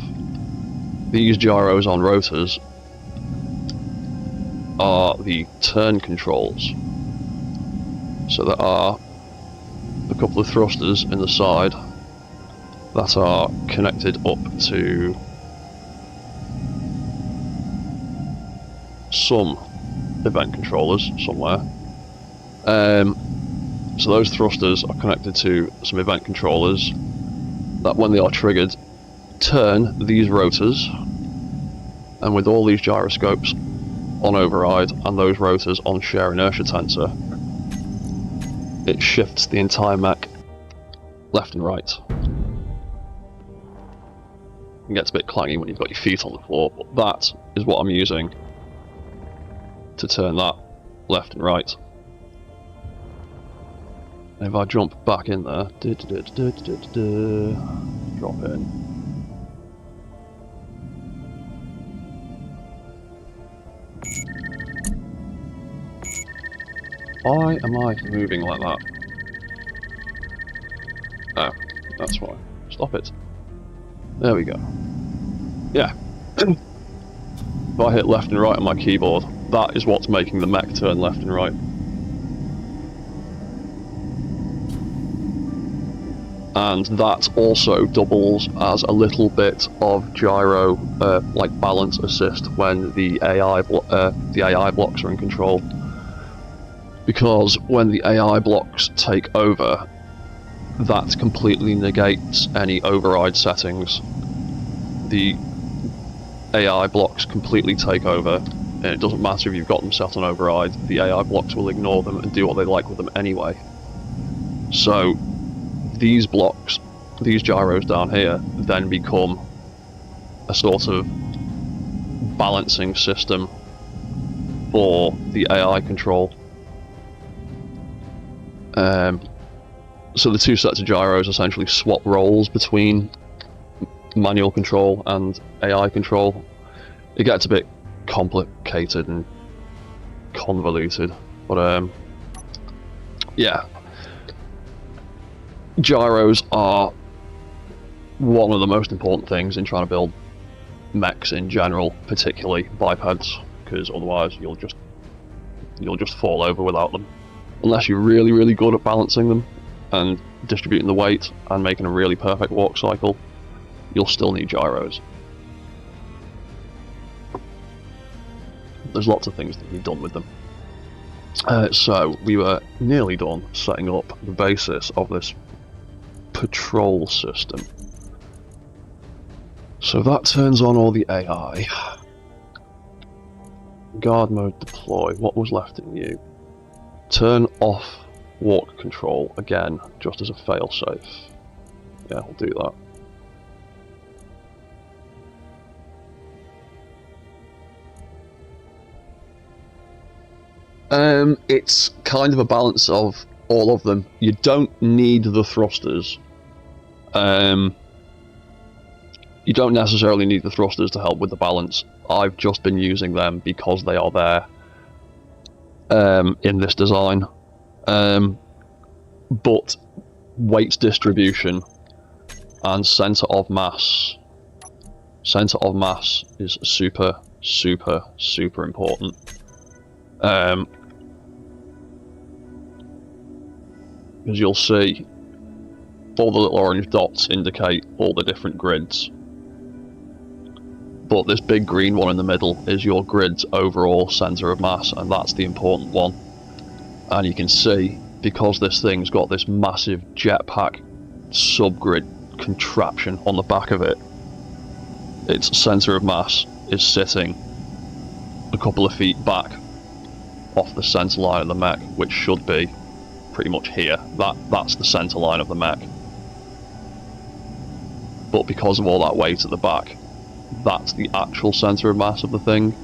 these gyros on rotors are the turn controls. So there are a couple of thrusters in the side that are connected up to some event controllers somewhere. So those thrusters are connected to some event controllers that, when they are triggered, turn these rotors, and with all these gyroscopes on override and those rotors on share inertia tensor, it shifts the entire mech left and right. It gets a bit clangy when you've got your feet on the floor, but that is what I'm using to turn that left and right. And if I jump back in there, drop in. Why am I moving like that? Oh, that's why. Stop it. There we go. Yeah. If I hit left and right on my keyboard, that is what's making the mech turn left and right. And that also doubles as a little bit of gyro, like balance assist when the AI blocks are in control. Because when the AI blocks take over, that completely negates any override settings. The AI blocks completely take over, and it doesn't matter if you've got them set on override, the AI blocks will ignore them and do what they like with them anyway. So these blocks, these gyros down here, then become a sort of balancing system for the AI control. So the two sets of gyros essentially swap roles between manual control and AI control. It gets a bit complicated and convoluted, but yeah. Gyros are one of the most important things in trying to build mechs in general, particularly bipeds, because otherwise you'll just fall over without them. Unless you're really, really good at balancing them and distributing the weight and making a really perfect walk cycle, you'll still need gyros. There's lots of things that can be done with them. So we were nearly done setting up the basis of this patrol system. So that turns on all the AI. Guard mode deploy. What was left in you? Turn off walk control again, just as a failsafe. Yeah, we'll do that. It's kind of a balance of all of them. You don't need the thrusters. You don't necessarily need the thrusters to help with the balance. I've just been using them because they are there in this design. But weight distribution and center of mass is super, super, super important. As you'll see, all the little orange dots indicate all the different grids. But this big green one in the middle is your grid's overall centre of mass, and that's the important one. And you can see, because this thing's got this massive jetpack subgrid contraption on the back of it, its centre of mass is sitting a couple of feet back off the centre line of the mech, which should be pretty much here. That's the centre line of the mech. but because of all that weight at the back, that's the actual centre of mass of the thing,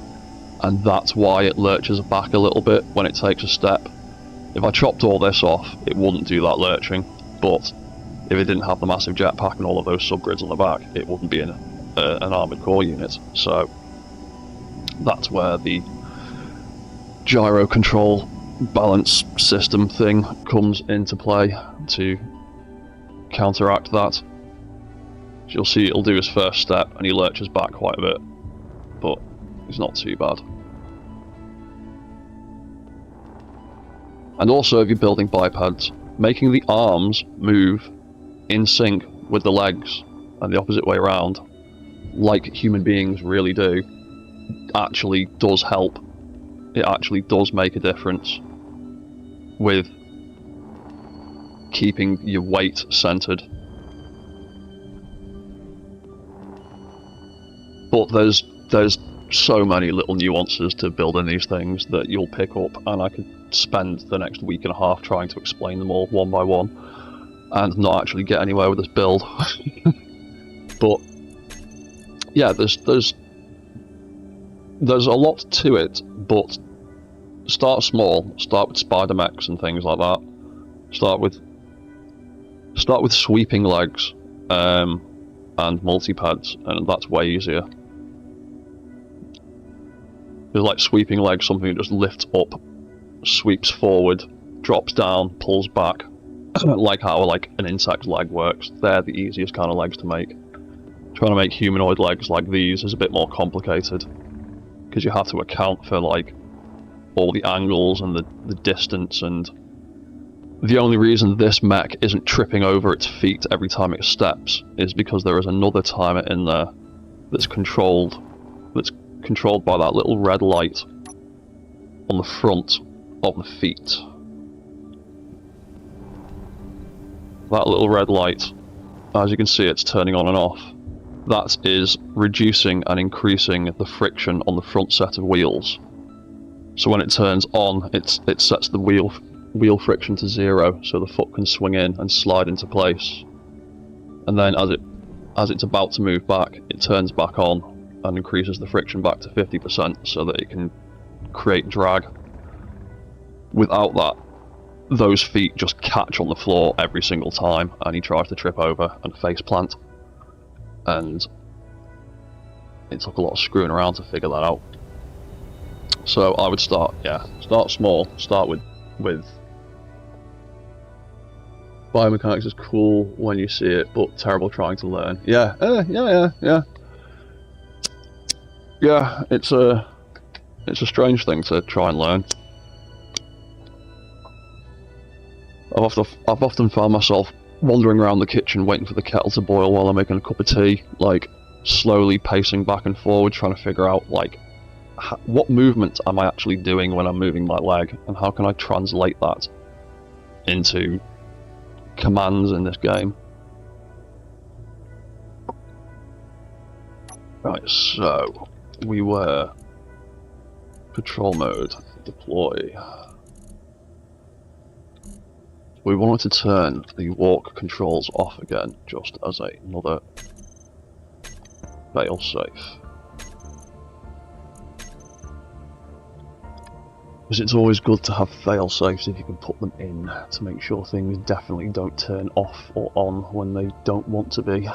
and that's why it lurches back a little bit when it takes a step. If I chopped all this off, it wouldn't do that lurching, but if it didn't have the massive jetpack and all of those subgrids on the back, it wouldn't be an armoured core unit. So that's where the gyro control balance system thing comes into play to counteract that. You'll see it'll do his first step and he lurches back quite a bit, but he's not too bad. And also, if you're building bipeds, making the arms move in sync with the legs and the opposite way around, like human beings really do, actually does help. It actually does make a difference with keeping your weight centered. But there's so many little nuances to building these things that you'll pick up, and I could spend the next week and a half trying to explain them all one by one and not actually get anywhere with this build. But yeah, there's a lot to it, but start small. Start with spider mechs and things like that. Start with sweeping legs and multi-pads, and that's way easier. There's like sweeping legs, something that just lifts up, sweeps forward, drops down, pulls back, like how like an insect's leg works. They're the easiest kind of legs to make. Trying to make humanoid legs like these is a bit more complicated, because you have to account for like all the angles and the distance, and the only reason this mech isn't tripping over its feet every time it steps is because there is another timer in there that's controlled by that little red light on the front of the feet. That little red light, as you can see, it's turning on and off. That is reducing and increasing the friction on the front set of wheels. So when it turns on, it sets the wheel friction to 0, so the foot can swing in and slide into place. And then as it's about to move back, it turns back on and increases the friction back to 50% so that it can create drag. Without that, those feet just catch on the floor every single time and he tries to trip over and face plant. And it took a lot of screwing around to figure that out. So I would start small. Start with biomechanics is cool when you see it, but terrible trying to learn. Yeah, it's a strange thing to try and learn. I've often found myself wandering around the kitchen waiting for the kettle to boil while I'm making a cup of tea, like slowly pacing back and forward, trying to figure out like what movement am I actually doing when I'm moving my leg, and how can I translate that into commands in this game. Right, so we were patrol mode, deploy. We wanted to turn the walk controls off again, just as another fail-safe. Because it's always good to have fail-safes if you can put them in to make sure things definitely don't turn off or on when they don't want to be.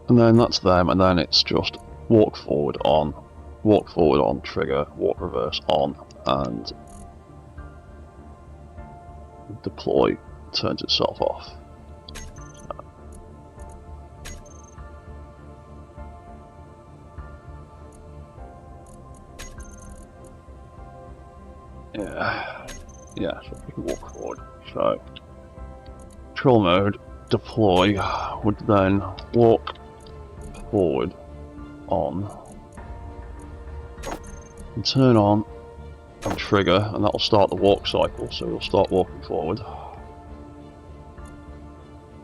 And then that's them, and then it's just walk forward on, trigger, walk reverse on, and deploy turns itself off. Yeah, so we can walk forward. So, control mode, deploy, would then walk forward on, and turn on, and trigger, and that'll start the walk cycle, so we'll start walking forward.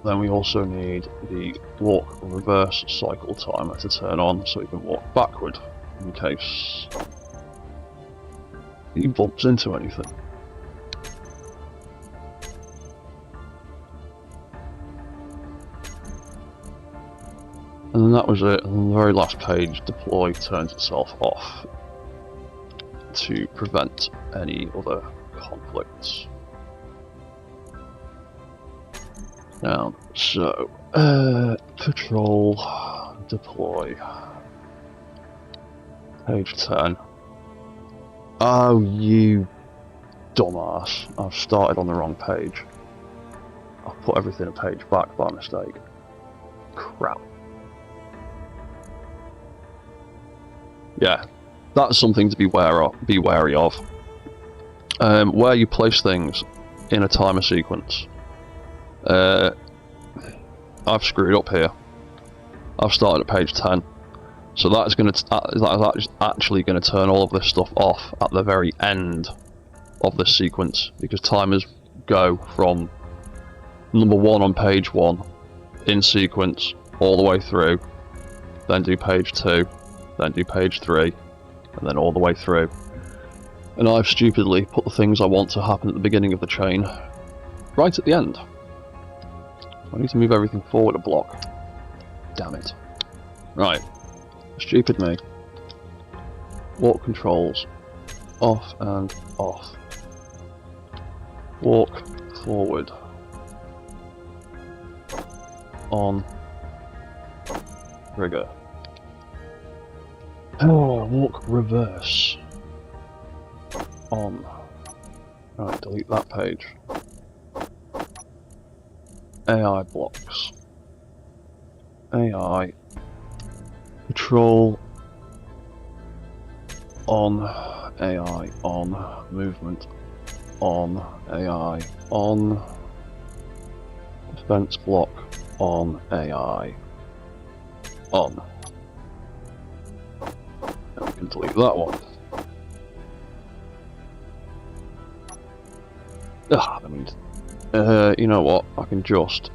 Then we also need the walk reverse cycle timer to turn on, so we can walk backward, in case he bumps into anything. And then that was it, and on the very last page, deploy turns itself off to prevent any other conflicts. Now, so, patrol, deploy, page 10. Oh, you dumbass, I've started on the wrong page. I've put everything a page back by mistake. Crap. Yeah, that's something to be wary of. Where you place things in a timer sequence. I've screwed up here. I've started at page 10, so that is actually going to turn all of this stuff off at the very end of this sequence, because timers go from number 1 on page 1 in sequence all the way through, then do page 2, then do page 3, and then all the way through. And I've stupidly put the things I want to happen at the beginning of the chain right at the end. I need to move everything forward a block. Damn it. Right. Stupid me. Walk controls. Off and off. Walk forward. On. Trigger. Oh, walk reverse. On. Right, delete that page. AI blocks. AI. Control. On. AI. On. Movement. On. AI. On. Defense block. On. AI. On. And we can delete that one. Ah, I mean, you know what? I can just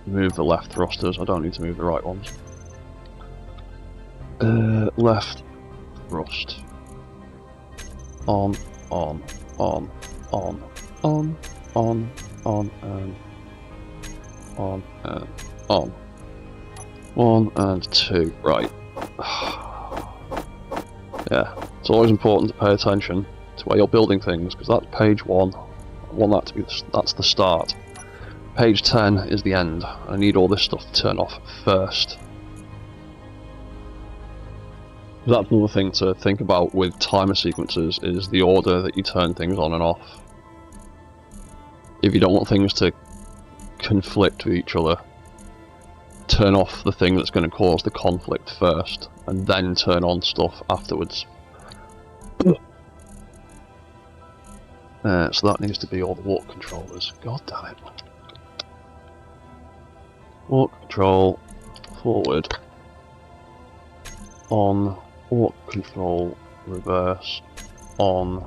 move the left thrusters. I don't need to move the right ones. Left thrust. On, and on, and on. 1 and 2. Right. Yeah, it's always important to pay attention to where you're building things, because that's page 1. I want that to be that's the start. Page 10 is the end. I need all this stuff to turn off first. That's another thing to think about with timer sequences, is the order that you turn things on and off. If you don't want things to conflict with each other, turn off the thing that's going to cause the conflict first, and then turn on stuff afterwards. So that needs to be all the walk controllers. God damn it. Walk control, forward, on, walk control, reverse, on,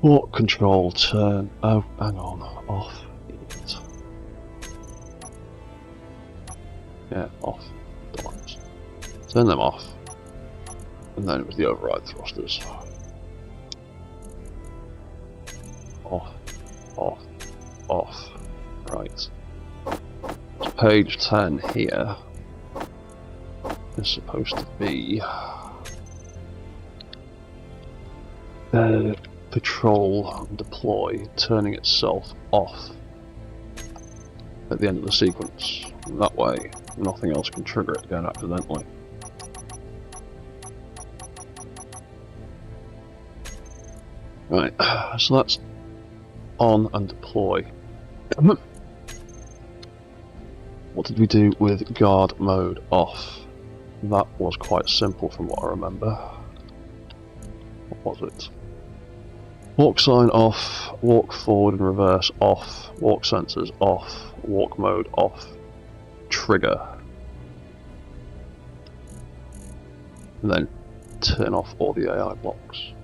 walk control, turn, oh, hang on, off, idiot. Yeah, off, doors. Turn them off, and then it was the override thrusters. Off, off, off, right. Page 10 here is supposed to be patrol and deploy, turning itself off at the end of the sequence. That way nothing else can trigger it again accidentally. Right, so that's on and deploy. What did we do with guard mode off? That was quite simple from what I remember. What was it? Walk sign off, walk forward and reverse off, walk sensors off, walk mode off, trigger. And then turn off all the AI blocks.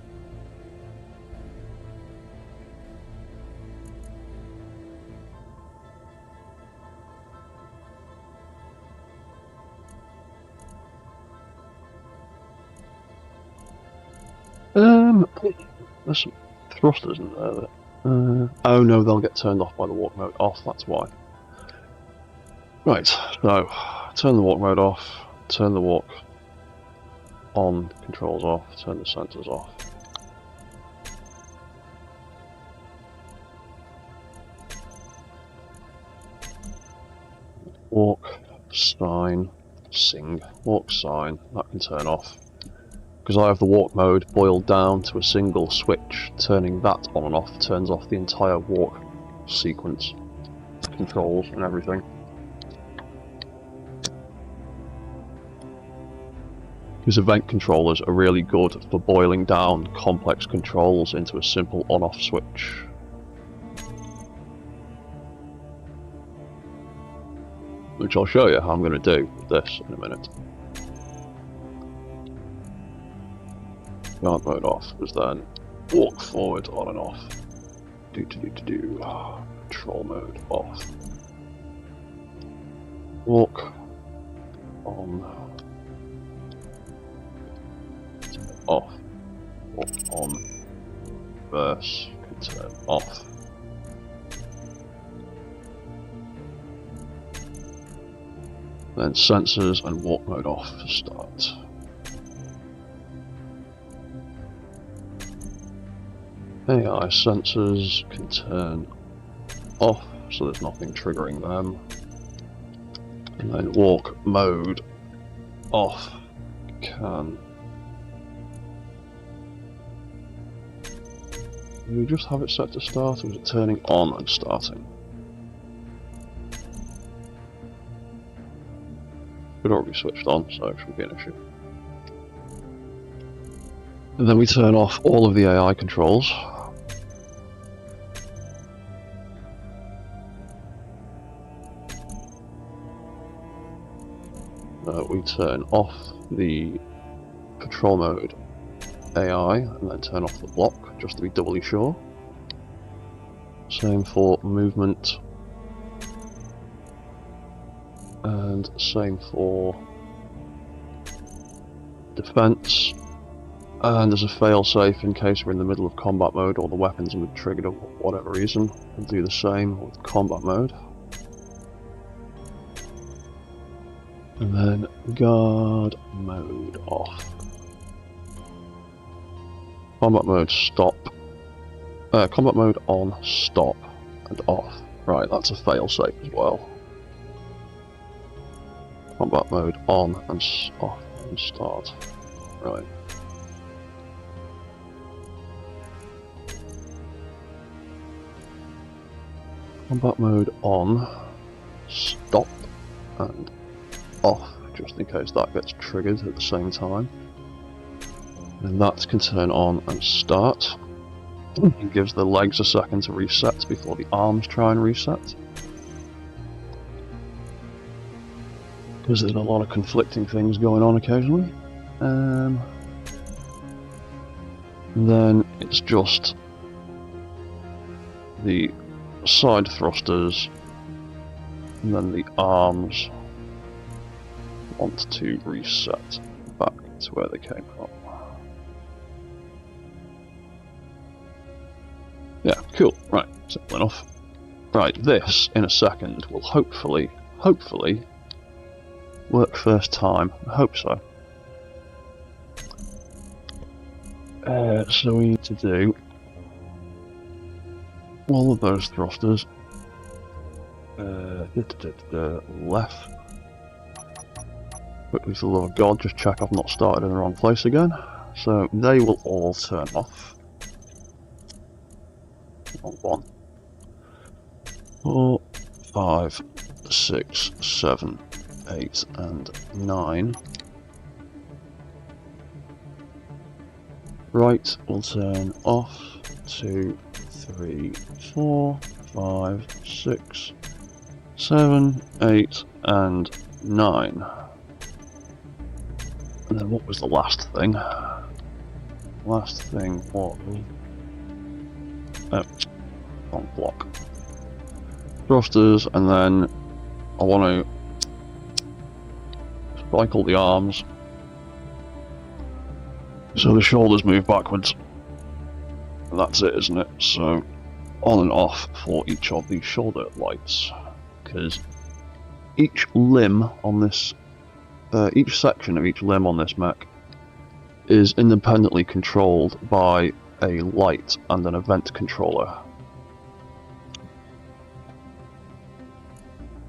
There's some thrusters in there that, oh no, they'll get turned off by the walk mode off, that's why. Right, so, turn the walk mode off, turn the walk on controls off, turn the sensors off. Walk, sign, sing, walk, sign, that can turn off. Because I have the walk mode boiled down to a single switch, turning that on and off turns off the entire walk sequence, controls and everything. Because event controllers are really good for boiling down complex controls into a simple on-off switch. Which I'll show you how I'm going to do with this in a minute. Guard mode off was then walk forward on and off. Control mode off. Walk on. Off. Walk on. Reverse. Can turn off. Then sensors and walk mode off to start. AI sensors can turn off, so there's nothing triggering them. And then walk mode off can... Do we just have it set to start, or is it turning on and starting? It already switched on, so it shouldn't be an issue. And then we turn off all of the AI controls. We turn off the control mode AI and then turn off the block, just to be doubly sure. Same for movement. And same for defense. And there's a fail-safe in case we're in the middle of combat mode or the weapons have been triggered or whatever reason. We'll do the same with combat mode. And then guard mode off. Combat mode stop. Combat mode on, stop, and off. Right, that's a fail-safe as well. Combat mode on and off and start. Right. Combat mode on, stop, and off, just in case that gets triggered at the same time. And that can turn on and start. It gives the legs a second to reset before the arms try and reset. Because there's a lot of conflicting things going on occasionally. Then it's just the side thrusters, and then the arms want to reset back to where they came from. Yeah, cool. Right, simple enough. Right, this in a second will hopefully work first time. I hope so. So we need to do all of those thrusters. Left. Quickly, for the love of God, just check I've not started in the wrong place again. So they will all turn off. On 1, 4, 5, 6, 7, 8, and 9. Right will turn off. 2, 3, 4, 5, 6, 7, 8, and 9. And then what was the last thing? Last thing was... wrong block. Thrusters, and then I want to cycle the arms so the shoulders move backwards. And that's it, isn't it? So on and off for each of the shoulder lights, because each limb on this, each section of each limb on this mech is independently controlled by a light and an event controller.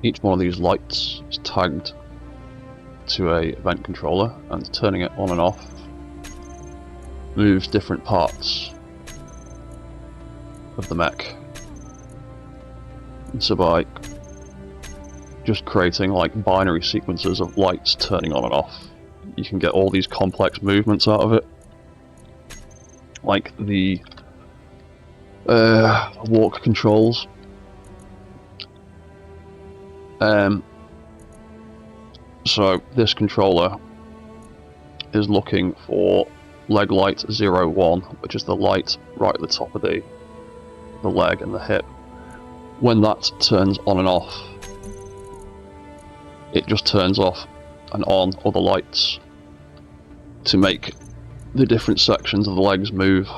Each one of these lights is tagged to a event controller, and turning it on and off moves different parts of the mech. And so by just creating like binary sequences of lights turning on and off, you can get all these complex movements out of it, like the walk controls. So this controller is looking for leg light 01, which is the light right at the top of the leg and the hip. When that turns on and off, it just turns off and on other lights to make the different sections of the legs move.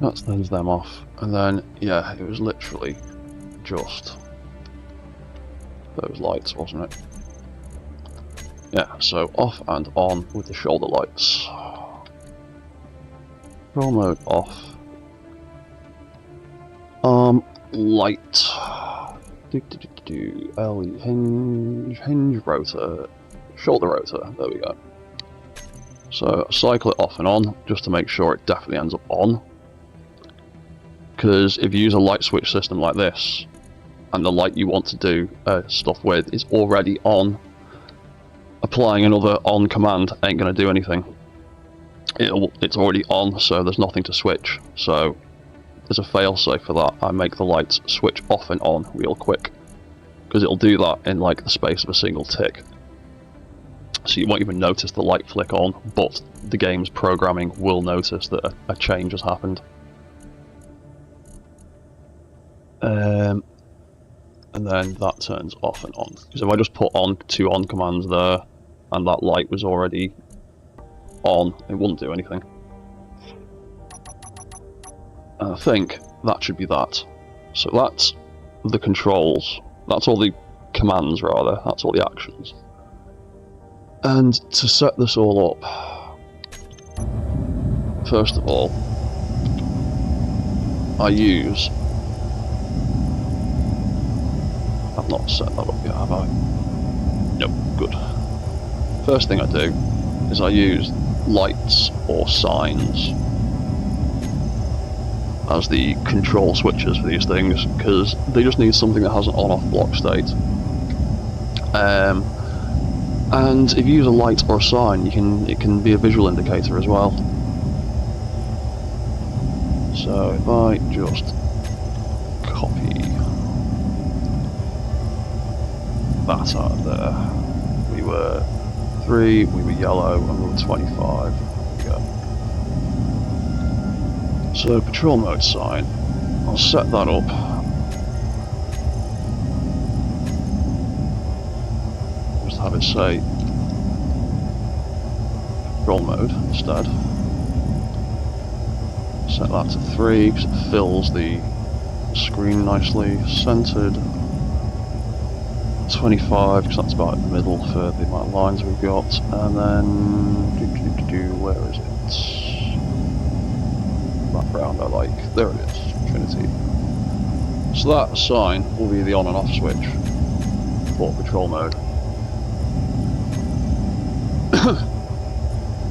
That turns them off, and then, yeah, it was literally just those lights, wasn't it? Yeah, so off and on with the shoulder lights. Control mode off. Arm light. LE hinge rotor, shoulder rotor. There we go. So cycle it off and on just to make sure it definitely ends up on. Because if you use a light switch system like this, and the light you want to do stuff with is already on, applying another on command ain't going to do anything. It's already on, so there's nothing to switch. So there's a failsafe for that. I make the lights switch off and on real quick, because it'll do that in like the space of a single tick. So you won't even notice the light flick on, but the game's programming will notice that a change has happened. And then that turns off and on. Because if I just put on 2 on commands there, and that light was already on, it wouldn't do anything. And I think that should be that. So that's the controls. That's all the commands, rather. That's all the actions. And to set this all up, first of all, I use... I've not set that up yet, have I? Nope, good. First thing I do is I use lights or signs as the control switches for these things, because they just need something that has an on-off block state. And if you use a light or a sign, it can be a visual indicator as well. So if I just copy that out of there, we were 3, we were yellow, and we were 25. There we go. So patrol mode sign, I'll set that up. Just have it say patrol mode instead. Set that to 3 because it fills the screen nicely. Centered 25 because that's about in the middle for the amount of lines we've got. And then where is it? Background I like. There it is. Trinity. So that sign will be the on and off switch for patrol mode.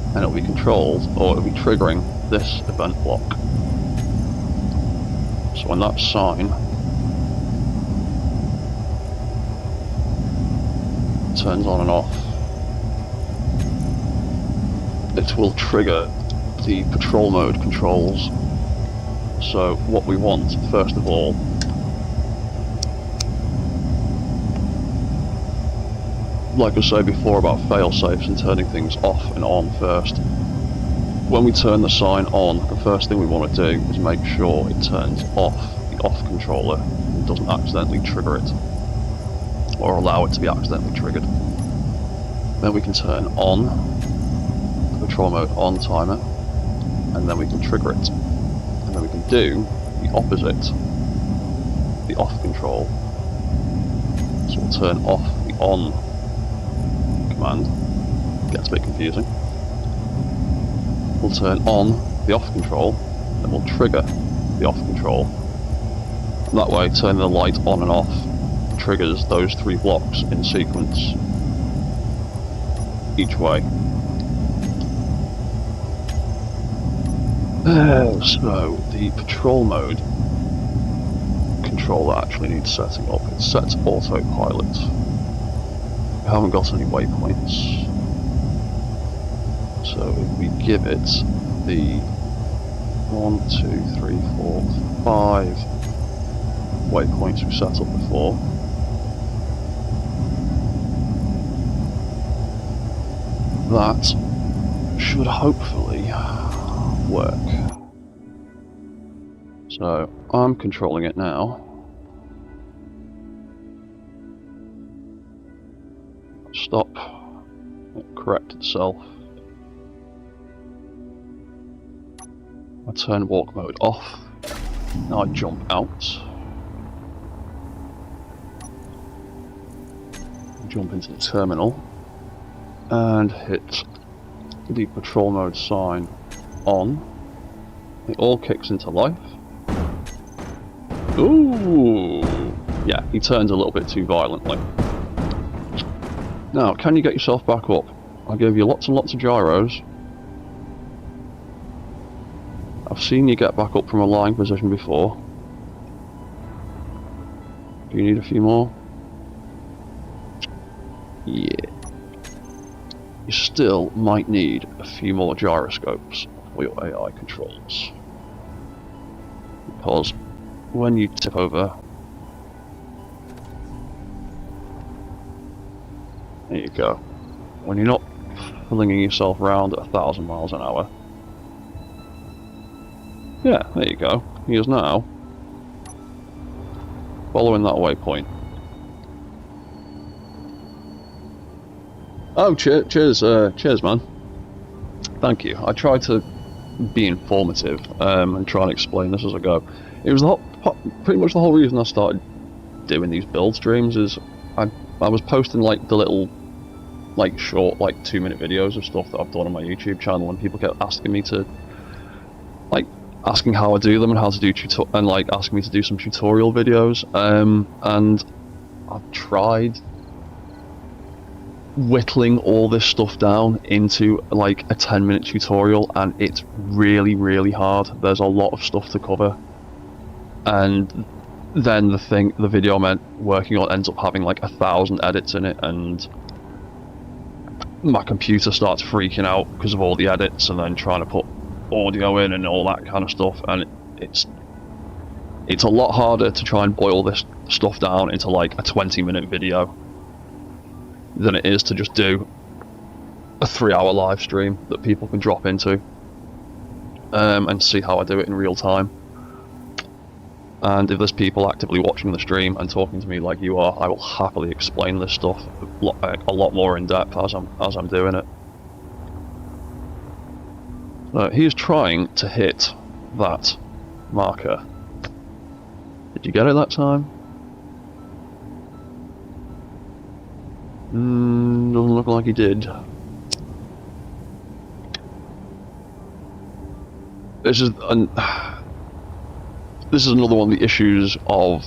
And it'll be controlled, or it'll be triggering this event block. So when that sign turns on and off, it will trigger the patrol mode controls. So what we want, first of all, like I said before about fail-safes and turning things off and on first. When we turn the sign on, the first thing we want to do is make sure it turns off the off controller and doesn't accidentally trigger it, or allow it to be accidentally triggered. Then we can turn on the patrol mode on timer, and then we can trigger it. then we can do the opposite, the off control. So we'll turn off the on command. Gets a bit confusing. We'll turn on the off control, and we'll trigger the off control. And that way, turning the light on and off triggers those 3 blocks in sequence each way. So the patrol mode controller actually needs setting up. It's set to autopilot. We haven't got any waypoints. So if we give it the 1, 2, 3, 4, 5 waypoints we set up before, that should hopefully work. So I'm controlling it now. Stop. Correct itself. I turn walk mode off. Now I jump out. Jump into the terminal and hit the patrol mode sign on. It all kicks into life. Ooh! Yeah, he turns a little bit too violently. Now, can you get yourself back up? I gave you lots and lots of gyros. I've seen you get back up from a lying position before. Do you need a few more? Yeah. You still might need a few more gyroscopes for your AI controls. Because when you tip over, there you go. When you're not flinging yourself around at 1,000 miles an hour. Yeah, there you go. He is now following that waypoint. Oh, cheers, man. Thank you. I tried to be informative and try and explain this as I go. It was pretty much the whole reason I started doing these build streams. Is I was posting like the little, like short, like 2-minute videos of stuff that I've done on my YouTube channel, and people kept asking me to, like, asking how I do them and how to do and like asking me to do some tutorial videos. And I've tried whittling all this stuff down into like a 10-minute tutorial, and it's really, really hard. There's a lot of stuff to cover, and then the video I'm working on ends up having like 1,000 edits in it, and my computer starts freaking out because of all the edits, and then trying to put audio in and all that kind of stuff, and it's a lot harder to try and boil this stuff down into like a 20-minute video than it is to just do a 3-hour live stream that people can drop into and see how I do it in real time. And if there's people actively watching the stream and talking to me like you are, I will happily explain this stuff a lot more in depth as I'm doing it. He is trying to hit that marker. Did you get it that time? Doesn't look like he did. This is another one of the issues of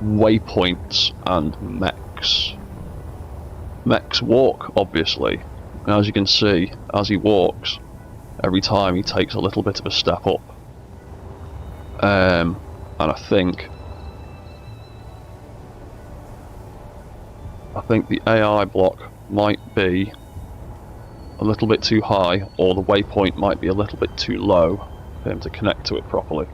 waypoints and mechs. Mechs walk, obviously. And as you can see, as he walks, every time he takes a little bit of a step up. And I think the AI block might be a little bit too high, or the waypoint might be a little bit too low for him to connect to it properly.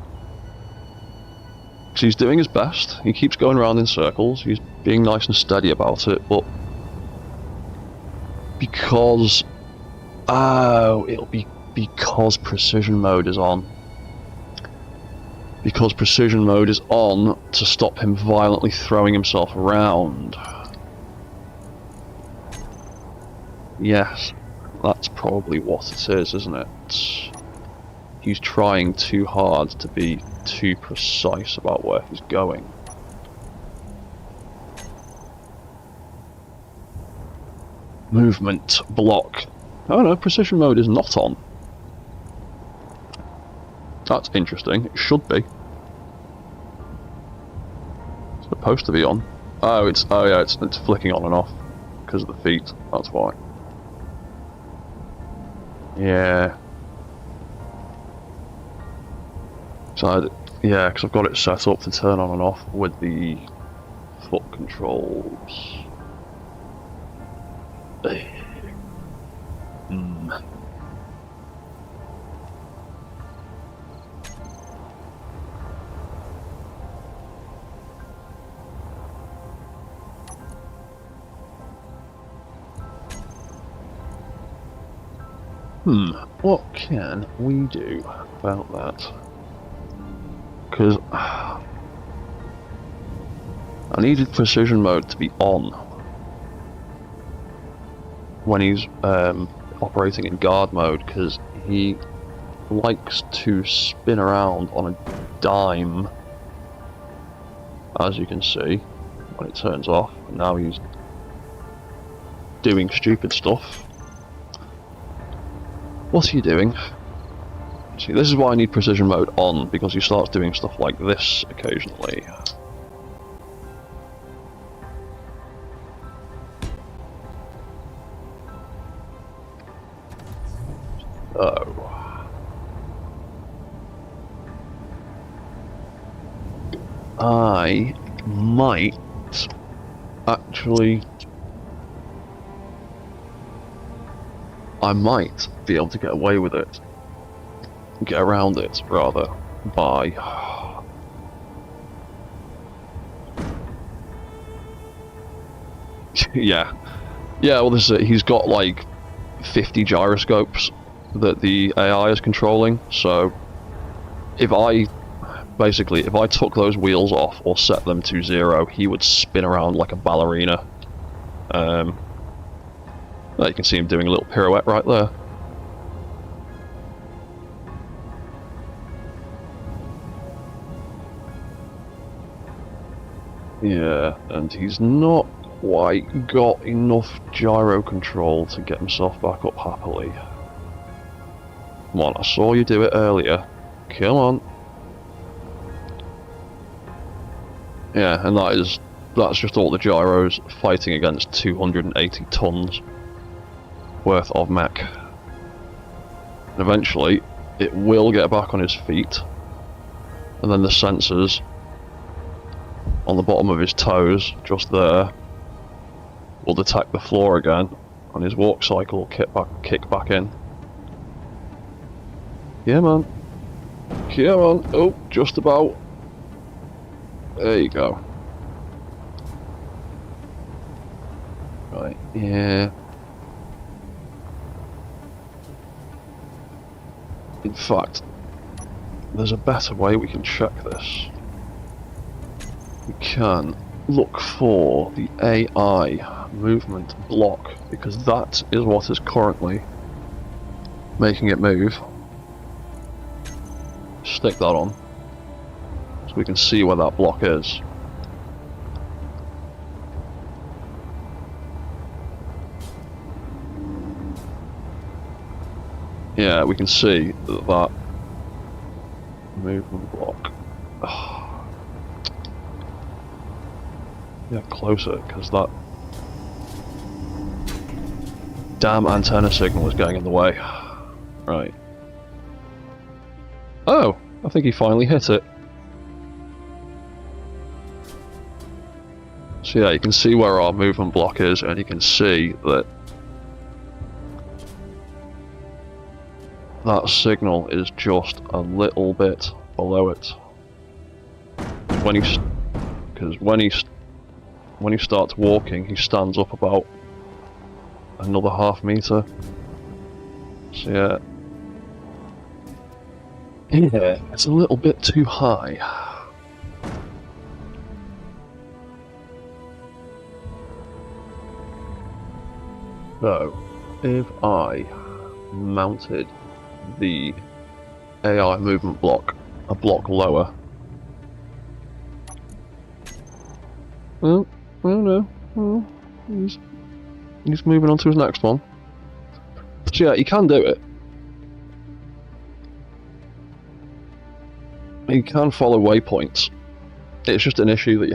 So he's doing his best. He keeps going around in circles. He's being nice and steady about it, but because it'll be because precision mode is on. Because precision mode is on to stop him violently throwing himself around. Yes, that's probably what it is, isn't it? he's trying too hard to be too precise about where he's going. Movement block. Oh no, precision mode is not on. That's interesting. It should be. It's supposed to be on. Oh, it's flicking on and off because of the feet. That's why. Yeah. So yeah, because I've got it set up to turn on and off with the foot controls. What can we do about that? Because I needed precision mode to be on when he's operating in guard mode, because he likes to spin around on a dime, as you can see when it turns off. And now he's doing stupid stuff. What are you doing? See, this is why I need precision mode on, because he starts doing stuff like this occasionally. Oh. I might actually... I might be able to get away with it. Get around it, rather, by... yeah. Yeah, well, this is it. He's got, like, 50 gyroscopes that the AI is controlling, so... if I took those wheels off or set them to 0, he would spin around like a ballerina. You can see him doing a little pirouette right there. Yeah, and he's not quite got enough gyro control to get himself back up happily. Come on, I saw you do it earlier. Come on. Yeah, and that's just all the gyros fighting against 280 tons worth of mech. And eventually, it will get back on his feet, and then the sensors on the bottom of his toes, just there, will detect the floor again, and his walk cycle will kick back in. Yeah, man. Come on. Oh, just about. There you go. Right, yeah. In fact, there's a better way we can check this. We can look for the AI movement block, because that is what is currently making it move. Stick that on, so we can see where that block is. Yeah, we can see that movement block. Yeah, closer, because that damn antenna signal is getting in the way. Right. Oh, I think he finally hit it. So yeah, you can see where our movement block is, and you can see that that signal is just a little bit below it. Because when he starts walking, he stands up about another half meter. So yeah. Yeah, it's a little bit too high. So, if I mounted the AI movement block a block lower. Oh, no. Oh, he's moving on to his next one. So yeah, he can do it. He can follow waypoints. It's just an issue that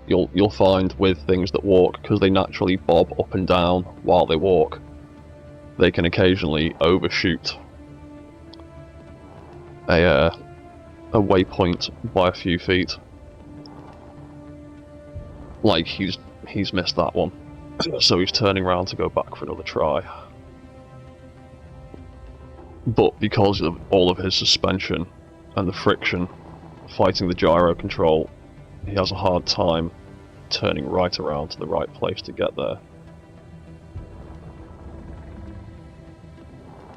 you'll find with things that walk, because they naturally bob up and down while they walk. They can occasionally overshoot a waypoint by a few feet. Like he's missed that one, so he's turning around to go back for another try. But because of all of his suspension and the friction fighting the gyro control, he has a hard time turning right around to the right place to get there.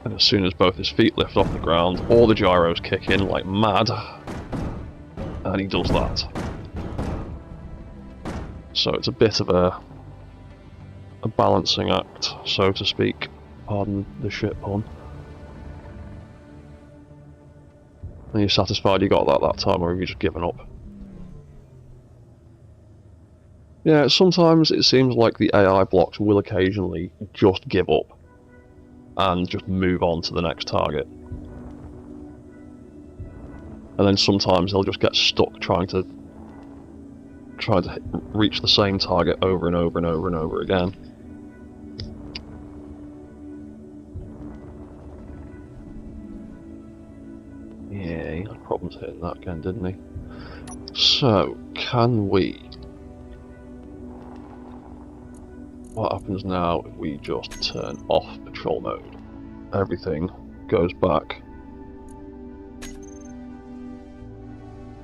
And as soon as both his feet lift off the ground, all the gyros kick in like mad, and he does that. So it's a bit of a balancing act, so to speak. Pardon the shit pun. Are you satisfied you got that time, or have you just given up? Yeah, sometimes it seems like the AI blocks will occasionally just give up and just move on to the next target. And then sometimes they'll just get stuck trying to reach the same target over and over and over and over again. Yeah, he had problems hitting that again, didn't he? So, can we... What happens now if we just turn off patrol mode? Everything goes back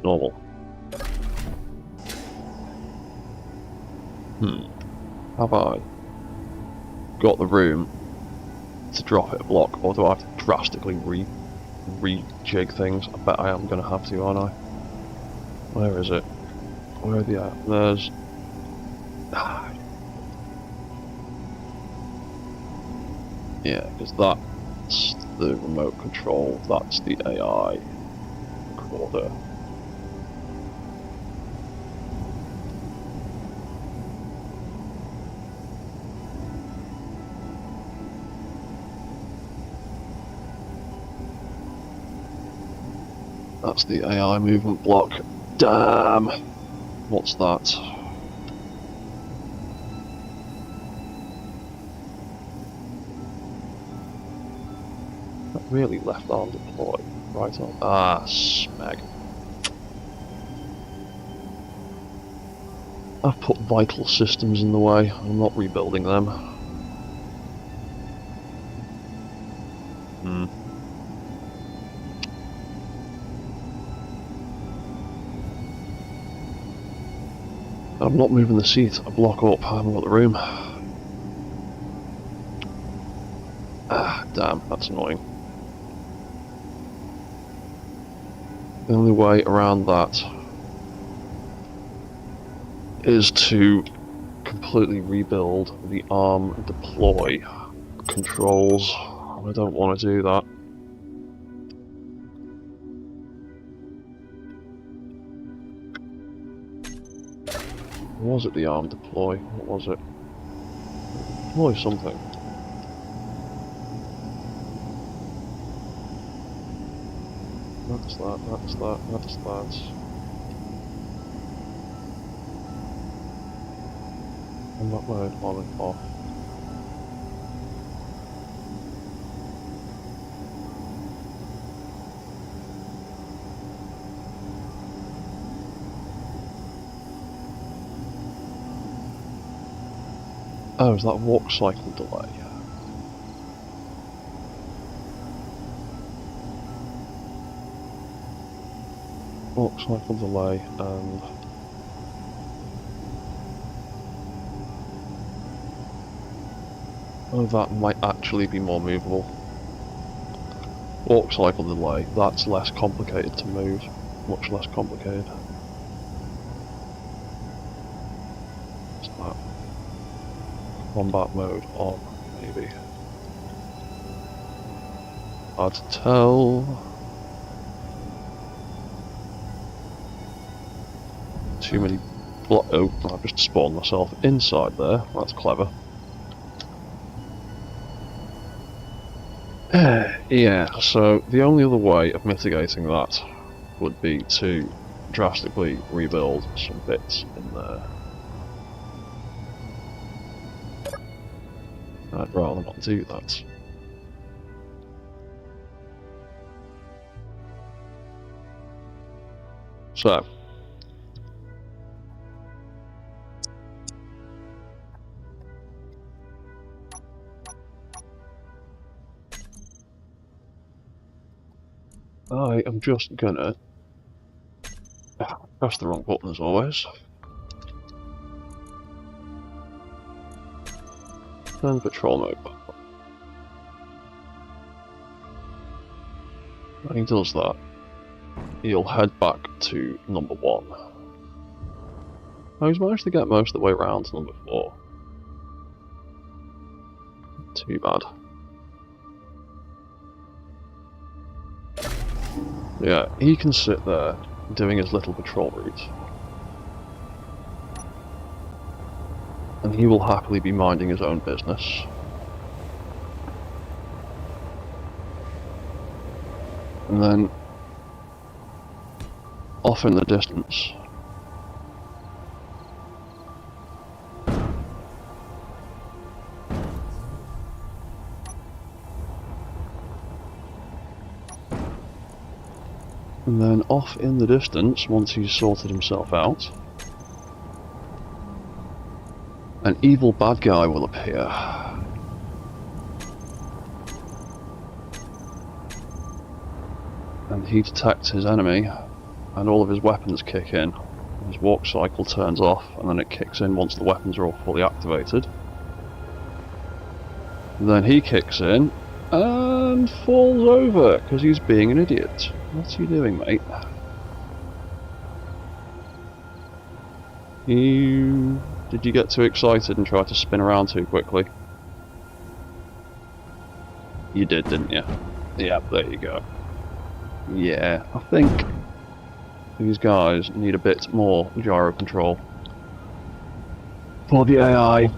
normal. Have I got the room to drop it a block, or do I have to drastically rejig things? I bet I am going to have to, aren't I? Where is it? Where are they at? There's... Yeah, because that's the remote control, that's the AI recorder. That's the AI movement block. Damn! What's that? That really left arm deploy. Right arm. Ah, smeg. I've put vital systems in the way. I'm not rebuilding them. I'm not moving the seat. I block up. I haven't got the room. Ah, damn. That's annoying. The only way around that is to completely rebuild the arm deploy controls. I don't want to do that. Was it the arm deploy? What was it? Deploy something. That's that, that's that, that's that. Combat mode on and off. Oh, is that walk cycle delay? Walk cycle delay and... Oh, that might actually be more movable. Walk cycle delay, that's less complicated to move. Much less complicated. What's that? Combat mode on, maybe. Hard to tell. too many... Oh, I've just spawned myself inside there. That's clever. Yeah, so the only other way of mitigating that would be to drastically rebuild some bits in there. I'd rather not do that. So, I am just gonna press the wrong button as always. Turn patrol mode back on. When he does that, he'll head back to number 1. Oh, he's managed to get most of the way around to number 4. Too bad. Yeah, he can sit there doing his little patrol route. And he will happily be minding his own business. And then, off in the distance, and then off in the distance, once he's sorted himself out, an evil bad guy will appear. And he detects his enemy, and all of his weapons kick in. His walk cycle turns off, and then it kicks in once the weapons are all fully activated. And then he kicks in, and falls over, because he's being an idiot. What's he doing, mate? Did you get too excited and try to spin around too quickly? You did, didn't you? Yeah, there you go. Yeah, I think these guys need a bit more gyro control for the AI.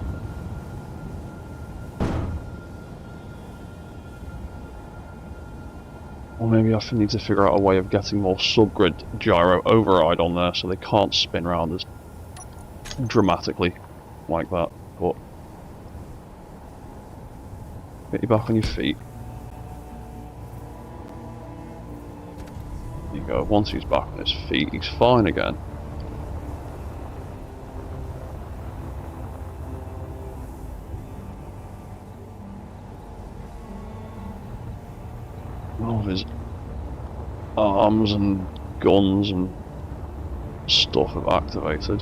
Or maybe I need to figure out a way of getting more subgrid gyro override on there so they can't spin around as dramatically like that. But get you back on your feet. There you go. Once he's back on his feet, he's fine again. All of his arms and guns and stuff have activated.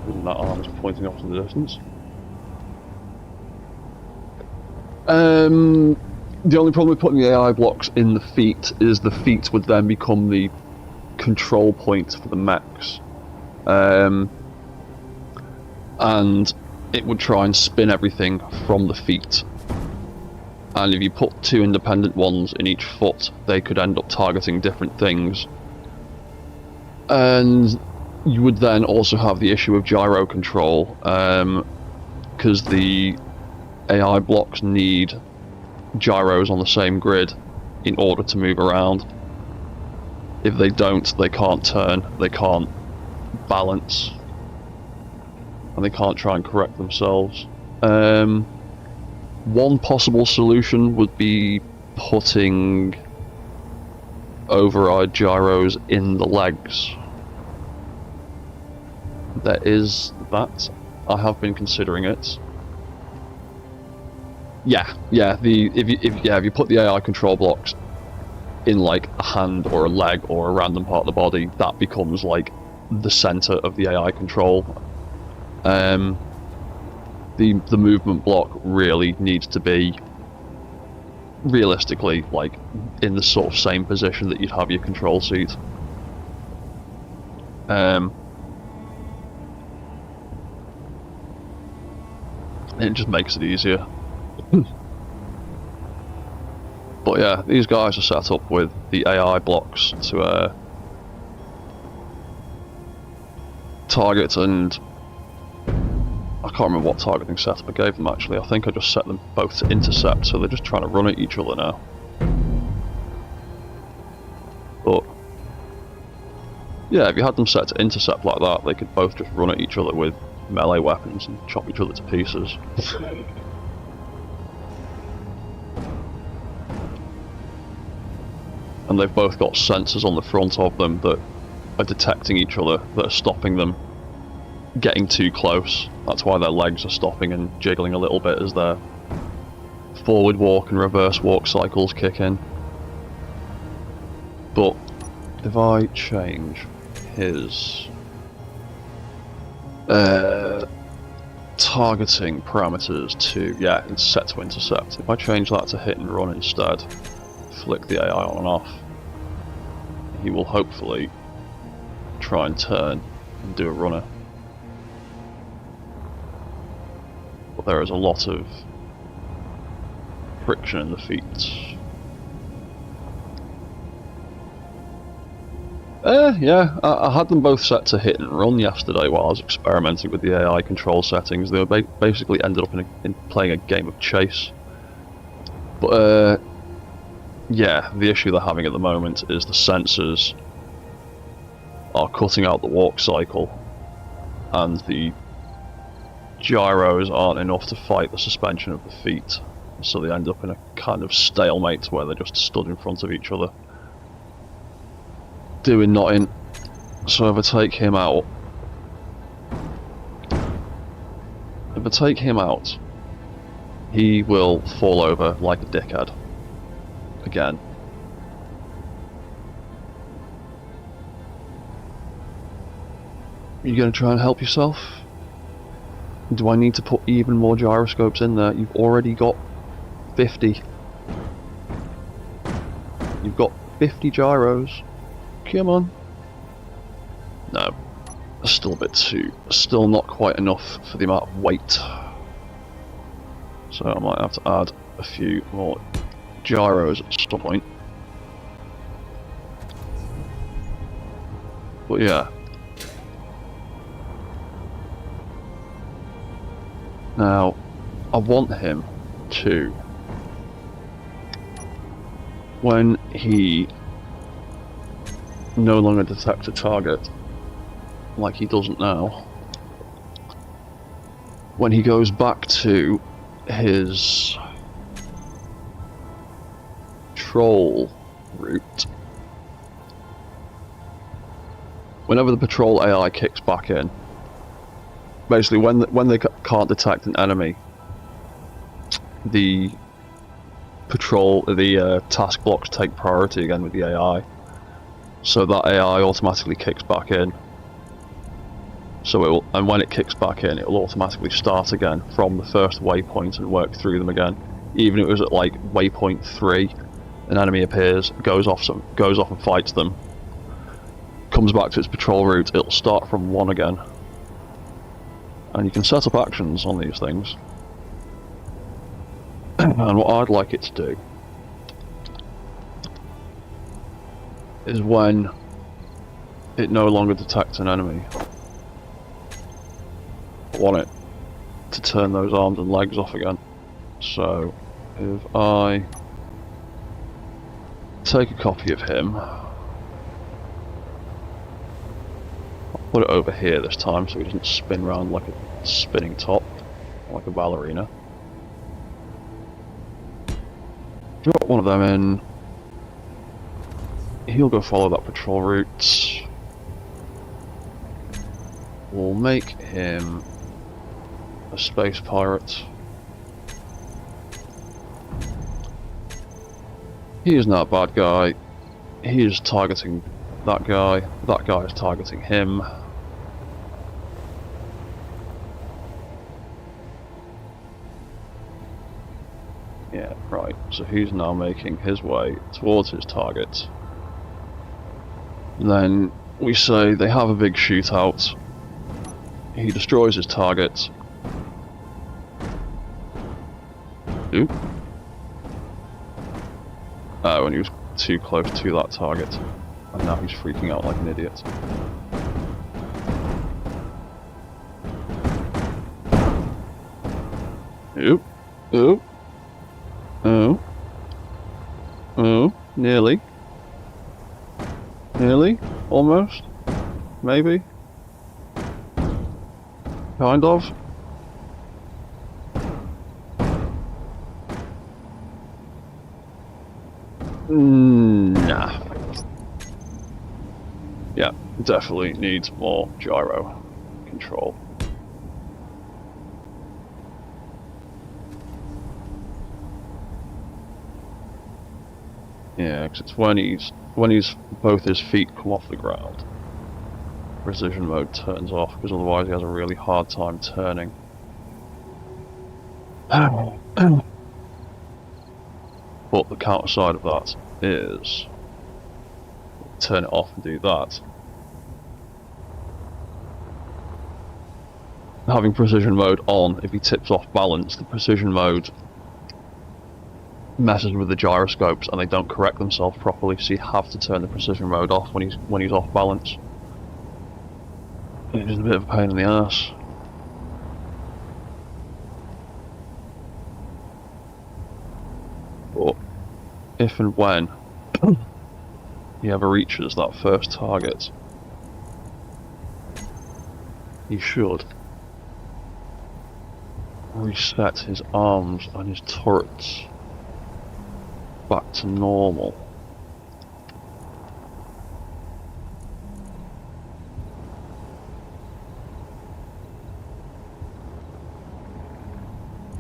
And that arm's pointing off in the distance. The only problem with putting the AI blocks in the feet is the feet would then become the control point for the mechs. And it would try and spin everything from the feet. And if you put 2 independent ones in each foot, they could end up targeting different things. And you would then also have the issue of gyro control, because the AI blocks need gyros on the same grid in order to move around. If they don't, they can't turn, they can't balance, and they can't try and correct themselves. One possible solution would be putting override gyros in the legs. There is that. I have been considering it. Yeah. If you put the AI control blocks in like a hand or a leg or a random part of the body, that becomes like the center of the AI control. The movement block really needs to be realistically like in the sort of same position that you'd have your control seat. It just makes it easier. But yeah, these guys are set up with the AI blocks to target, and I can't remember what targeting setup I gave them actually. I think I just set them both to intercept, so they're just trying to run at each other now. But yeah, if you had them set to intercept like that, they could both just run at each other with melee weapons and chop each other to pieces. And they've both got sensors on the front of them that are detecting each other, that are stopping them getting too close. That's why their legs are stopping and jiggling a little bit as their forward walk and reverse walk cycles kick in. But if I change his targeting parameters to, yeah, it's set to intercept. If I change that to hit and run instead, flick the AI on and off, he will hopefully try and turn and do a runner. But there is a lot of friction in the feet. Yeah, I had them both set to hit and run yesterday while I was experimenting with the AI control settings. They were basically ended up in playing a game of chase. But yeah, the issue they're having at the moment is the sensors are cutting out the walk cycle, and the gyros aren't enough to fight the suspension of the feet, so they end up in a kind of stalemate where they're just stood in front of each other, doing nothing. So if I take him out, he will fall over like a dickhead again. You gonna try and help yourself? Do I need to put even more gyroscopes in there? You've already got 50. You've got 50 gyros. Come on. No. Still a bit still not quite enough for the amount of weight. So I might have to add a few more gyros at some point. But yeah. Now, I want him to, when he no longer detects a target, like he doesn't now, when he goes back to his patrol route, whenever the patrol AI kicks back in, basically when they can't detect an enemy, the task blocks take priority again with the AI, so that AI automatically kicks back in. So and when it kicks back in, it will automatically start again from the first waypoint and work through them again. Even if it was at like waypoint 3, an enemy appears, goes off and fights them, comes back to its patrol route, it'll start from 1 again. And you can set up actions on these things. And what I'd like it to do is when it no longer detects an enemy, I want it to turn those arms and legs off again. So if I take a copy of him, I'll put it over here this time so he doesn't spin around like a spinning top, like a ballerina. Drop one of them in. He'll go follow that patrol route. We'll make him a space pirate. He is not a bad guy. He is targeting that guy. That guy is targeting him. Yeah, right. So he's now making his way towards his target. Then we say they have a big shootout. He destroys his target. Oop. Oh, and he was too close to that target. And now he's freaking out like an idiot. Oop. Oop. Oh. Oh. Nearly. Nearly. Almost. Maybe. Kind of. Nah. Yeah, definitely needs more gyro control. Yeah, because it's when he's both his feet come off the ground, precision mode turns off, because otherwise he has a really hard time turning. But the counter side of that is turn it off and do that. Having precision mode on, if he tips off balance, the precision mode messes with the gyroscopes and they don't correct themselves properly, so you have to turn the precision mode off when he's off balance. It is a bit of a pain in the ass. But if and when he ever reaches that first target, he should reset his arms and his turrets back to normal.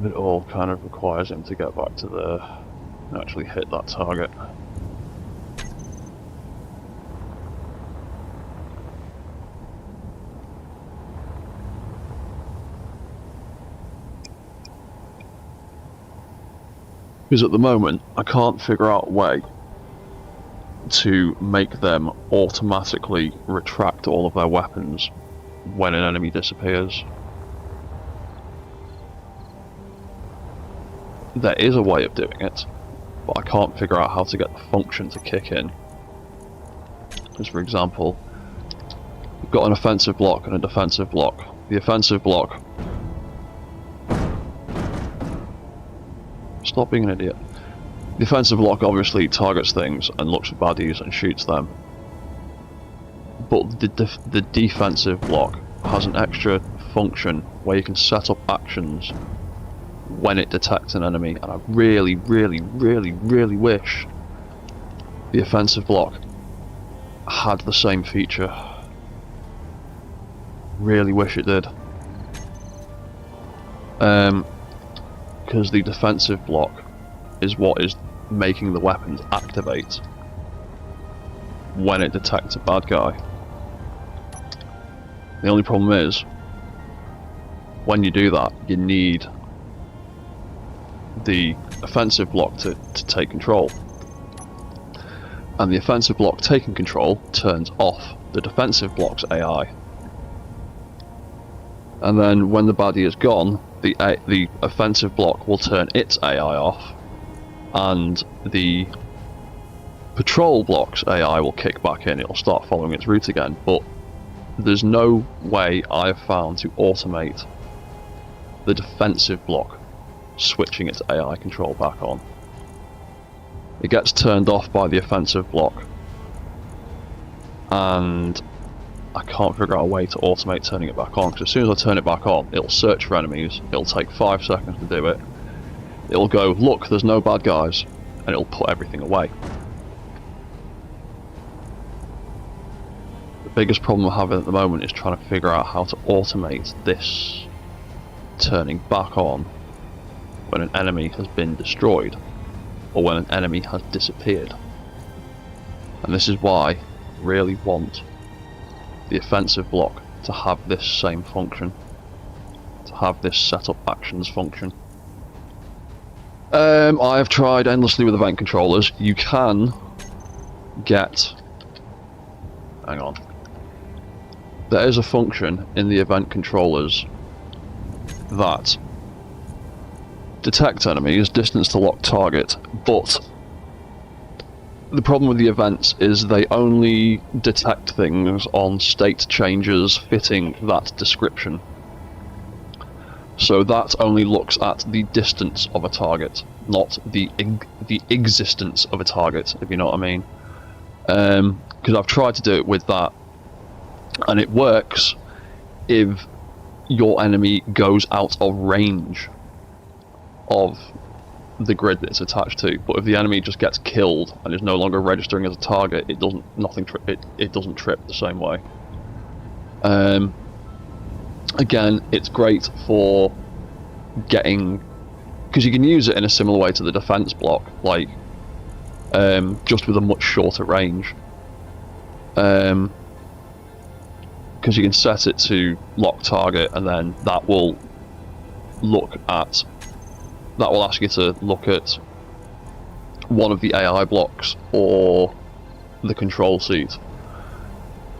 It all kind of requires him to get back to there and actually hit that target. Because at the moment, I can't figure out a way to make them automatically retract all of their weapons when an enemy disappears. There is a way of doing it, but I can't figure out how to get the function to kick in. Because, for example, you've got an offensive block and a defensive block. The offensive block... Stop being an idiot. The offensive block obviously targets things and looks for baddies and shoots them. But the defensive block has an extra function where you can set up actions when it detects an enemy, and I really, really, really, really wish the offensive block had the same feature. Really wish it did. Because the defensive block is what is making the weapons activate when it detects a bad guy. The only problem is, when you do that, you need the offensive block to take control. And the offensive block taking control turns off the defensive block's AI. And then when the baddie is gone, the offensive block will turn its AI off, and the patrol block's AI will kick back in. It'll start following its route again, but there's no way I've found to automate the defensive block switching its AI control back on. It gets turned off by the offensive block, and I can't figure out a way to automate turning it back on, because as soon as I turn it back on, it'll search for enemies, it'll take 5 seconds to do it, it'll go, look, there's no bad guys, and it'll put everything away. The biggest problem I'm having at the moment is trying to figure out how to automate this turning back on when an enemy has been destroyed, or when an enemy has disappeared. And this is why I really want the offensive block to have this same function, to have this setup actions function. I have tried endlessly with event controllers. You can get... hang on. There is a function in the event controllers that detect enemies, distance to lock target, but the problem with the events is they only detect things on state changes fitting that description. So that only looks at the distance of a target, not the existence of a target, if you know what I mean. Because I've tried to do it with that, and it works if your enemy goes out of range of the grid that it's attached to. But if the enemy just gets killed and is no longer registering as a target, it doesn't trip the same way. Again, it's great for getting, because you can use it in a similar way to the defense block, like just with a much shorter range. Because you can set it to lock target, and then that will ask you to look at one of the AI blocks or the control seat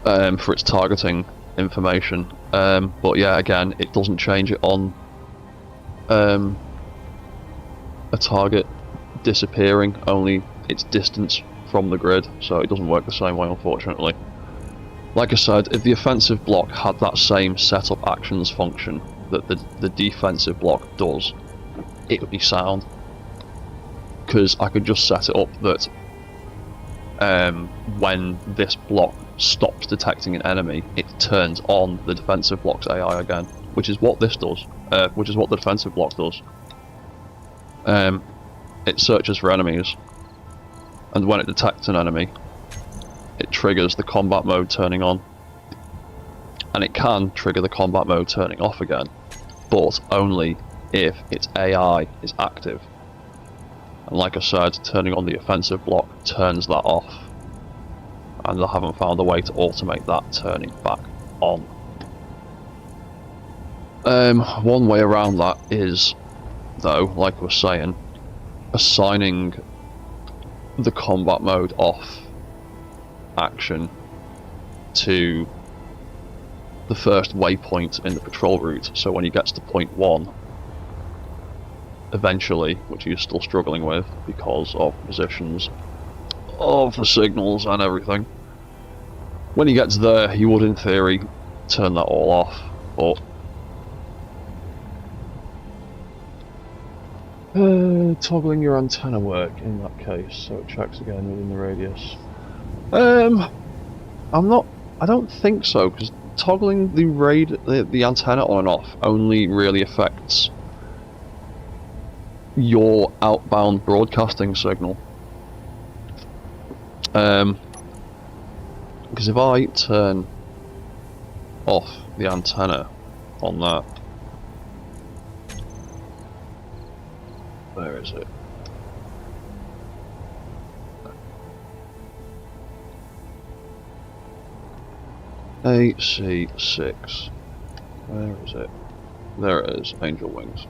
for its targeting information. But yeah, again, it doesn't change it on a target disappearing, only its distance from the grid, so it doesn't work the same way, unfortunately. Like I said, if the offensive block had that same setup actions function that the defensive block does, it would be sound. Because I could just set it up that when this block stops detecting an enemy, it turns on the defensive block's AI again, which is what this does, which is what the defensive block does. It searches for enemies, and when it detects an enemy, it triggers the combat mode turning on. And it can trigger the combat mode turning off again, but only if its AI is active. And like I said, turning on the offensive block turns that off, and I haven't found a way to automate that turning back on. One way around that is, though, like I was saying, assigning the combat mode off action to the first waypoint in the patrol route. So when he gets to point 1, eventually, which he's still struggling with because of positions of the signals and everything, when he gets there, he would in theory turn that all off, but toggling your antenna work in that case, so it checks again within the radius. I don't think so, because toggling the antenna on and off only really affects your outbound broadcasting signal. Because if I turn off the antenna on that, where is it? AC6. Where is it? There it is, Angel Wings.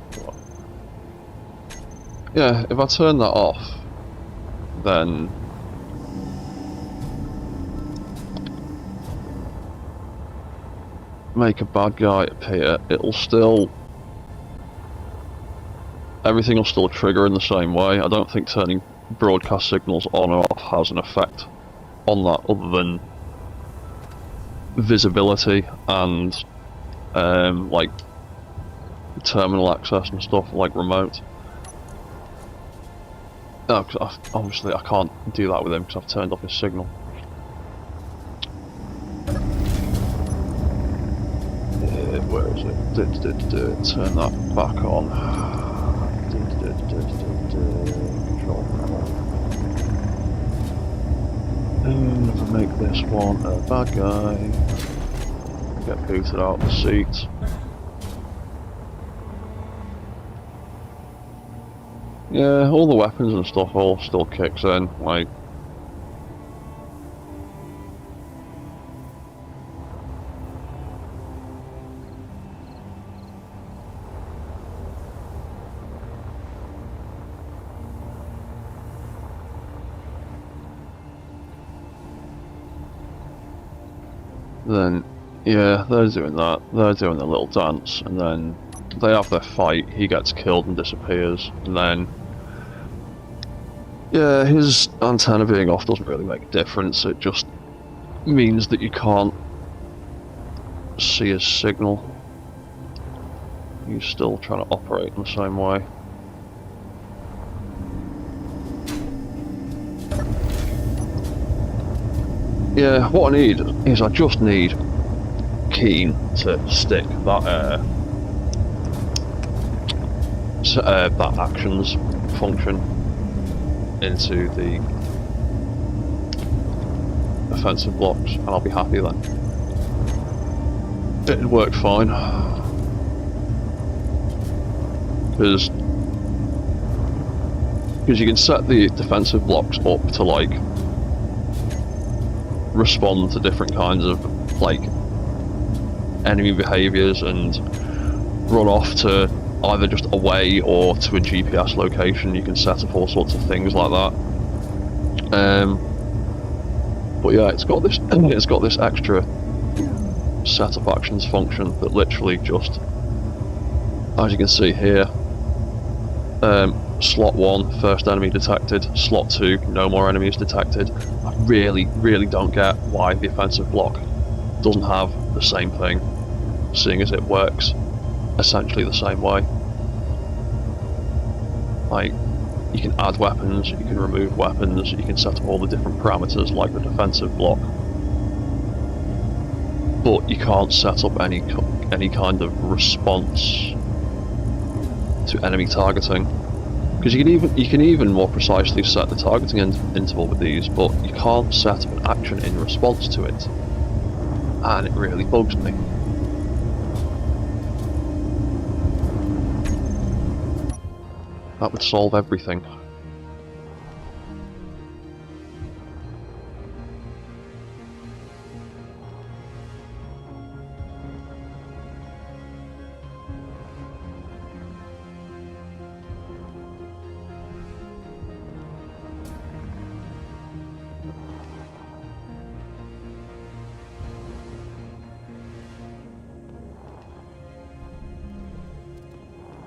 Yeah, if I turn that off, then make a bad guy appear, it'll still, everything will still trigger in the same way. I don't think turning broadcast signals on or off has an effect on that other than visibility and like terminal access and stuff, like remote. No, cause obviously I can't do that with him because I've turned off his signal. Where is it? Turn that back on. Control panel. And if I make this one a bad guy, get booted out of the seat. Yeah, all the weapons and stuff all still kicks in, like. Then, yeah, they're doing that. They're doing their little dance, and then they have their fight. He gets killed and disappears, and then yeah, his antenna being off doesn't really make a difference. It just means that you can't see his signal. he's still trying to operate in the same way. Yeah, what I need is I just need Keen to stick that that actions function into the offensive blocks, and I'll be happy then. It'd work fine, because you can set the defensive blocks up to like respond to different kinds of like enemy behaviours and run off to either just away or to a GPS location. You can set up all sorts of things like that. But yeah, it's got this extra setup actions function that literally just, as you can see here, slot 1, first enemy detected, slot 2, no more enemies detected. I really don't get why the offensive block doesn't have the same thing, seeing as it works essentially the same way. Like, you can add weapons, you can remove weapons, you can set up all the different parameters like the defensive block, but you can't set up any kind of response to enemy targeting. Because you can even more precisely set the targeting interval with these, but you can't set up an action in response to it, and it really bugs me. That would solve everything.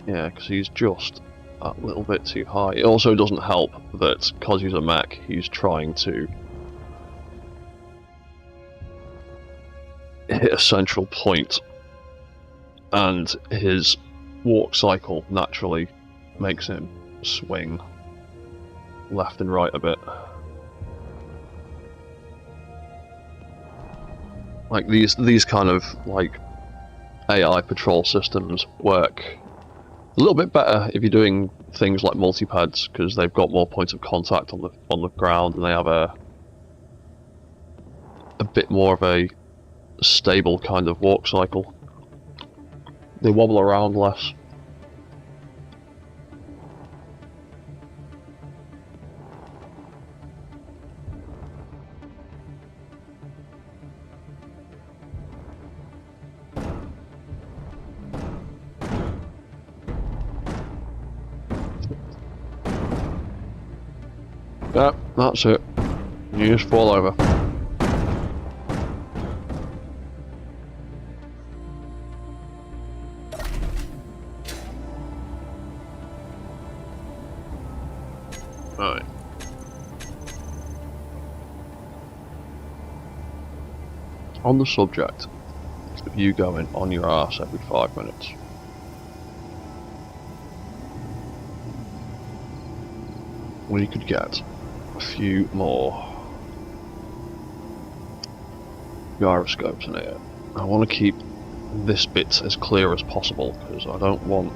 Yeah, because he's just a little bit too high. It also doesn't help that, because he's a mech, he's trying to hit a central point, and his walk cycle naturally makes him swing left and right a bit. Like these kind of like AI patrol systems work a little bit better if you're doing things like multipads, because they've got more points of contact on the ground, and they have a bit more of a stable kind of walk cycle. They wobble around less. Yeah, that's it. You just fall over. Right. On the subject of you going on your arse every 5 minutes, we could get a few more gyroscopes in here. I want to keep this bit as clear as possible, because I don't want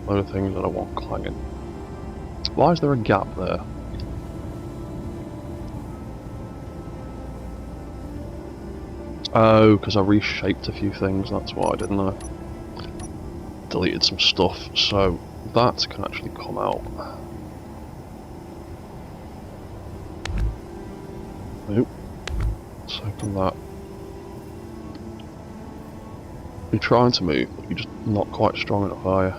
other things that I want clanging. Why is there a gap there? Oh, because I reshaped a few things, that's why, didn't I? Deleted some stuff, so that can actually come out. Nope. So can that. You're trying to move, but you're just not quite strong enough, are you?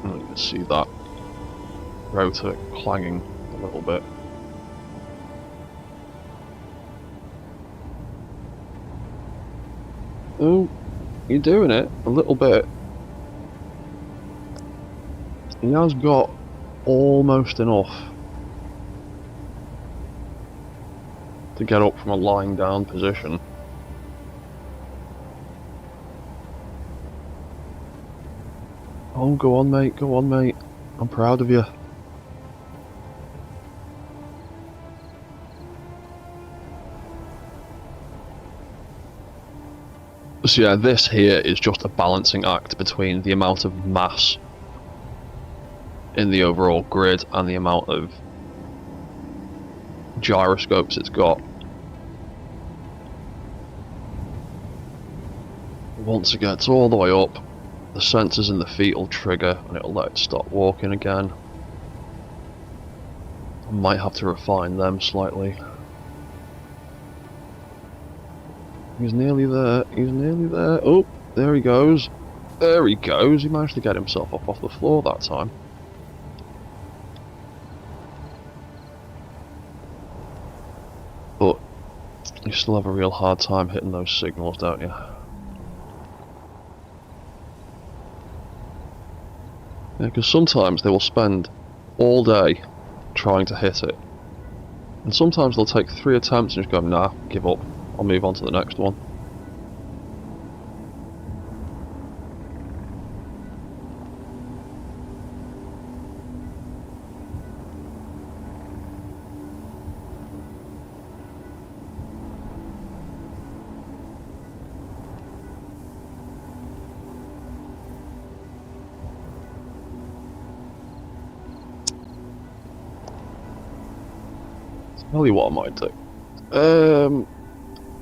And you can see that rotor clanging a little bit. Oh, you're doing it a little bit. He has got almost enough to get up from a lying down position. Oh, go on, mate. Go on, mate. I'm proud of you. So yeah, this here is just a balancing act between the amount of mass in the overall grid and the amount of gyroscopes it's got. Once it gets all the way up, the sensors in the feet will trigger and it'll let it stop walking again. I might have to refine them slightly. He's nearly there, he's nearly there. Oh, there he goes. There he goes. He managed to get himself up off the floor that time. But you still have a real hard time hitting those signals, don't you? Yeah, because sometimes they will spend all day trying to hit it. And sometimes they'll take 3 attempts and just go, nah, give up. I'll move on to the next one. Tell you what I might do.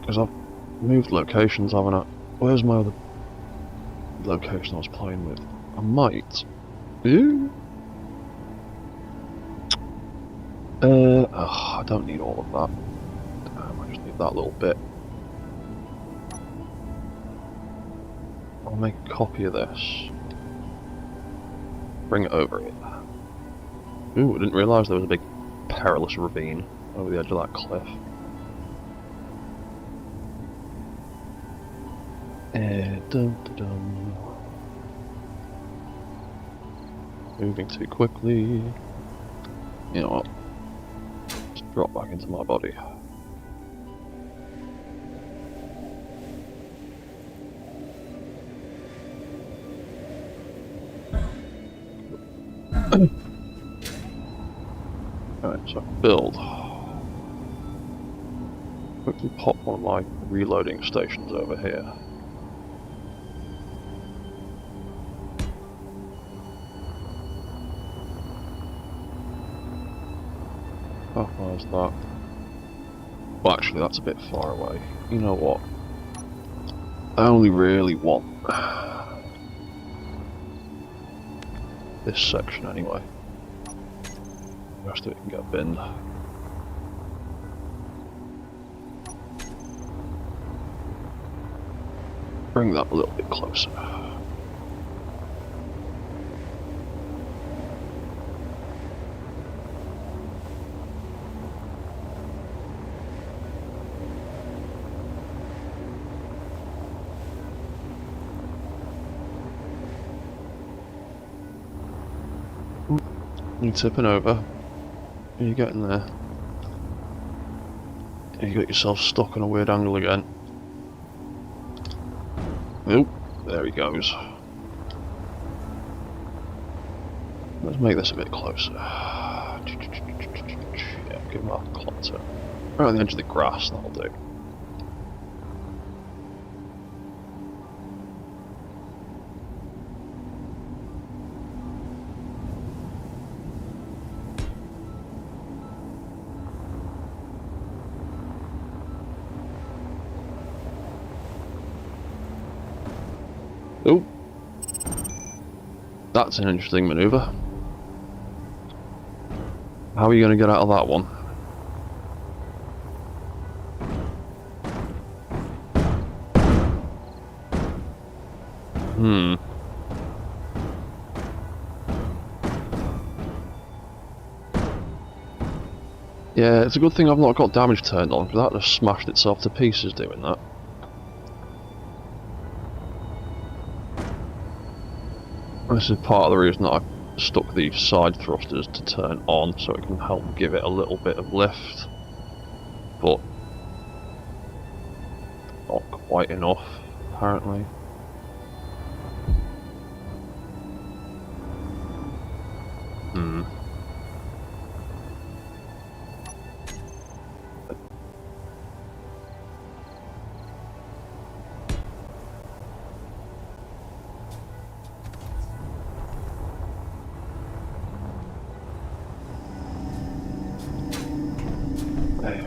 Because I've moved locations, haven't I? Where's my other location I was playing with? I might. I don't need all of that. I just need that little bit. I'll make a copy of this. Bring it over here. Ooh, I didn't realise there was a big perilous ravine over the edge of that cliff. Dun, dun, dun. Moving too quickly. You know what? Just drop back into my body. Alright, so build. Quickly pop one of my reloading stations over here. How far is that? Well, actually, that's a bit far away. You know what? I only really want this section anyway. The rest of it can get binned. Bring that a little bit closer. You're tipping over. You're getting there. You got yourself stuck on a weird angle again. Oop, there he goes. Let's make this a bit closer. Yeah, give him a clutter. Right on the edge of the grass, that'll do. Oh, that's an interesting manoeuvre. How are you going to get out of that one? Yeah, it's a good thing I've not got damage turned on, because that just smashed itself to pieces doing that. This is part of the reason that I stuck these side thrusters to turn on, so it can help give it a little bit of lift. But quite enough, apparently.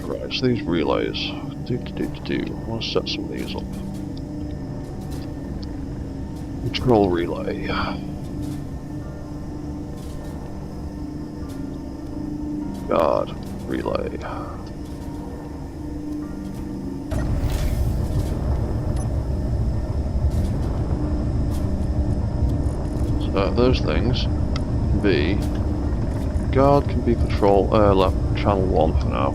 Right, so these relays. I want to set some of these up. Control relay. Guard relay. So those things can be guard can be patrol channel 1 for now.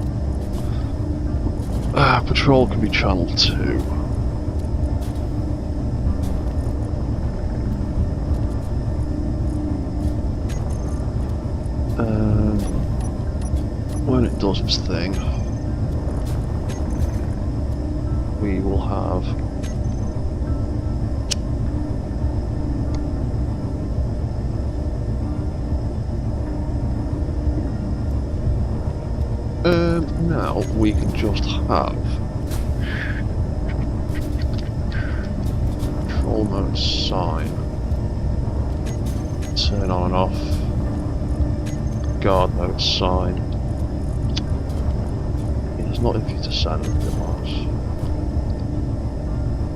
Patrol can be channel 2. When it does its thing, we will have now we can just have control mode sign, turn on and off, guard mode sign. It's not easy to send device.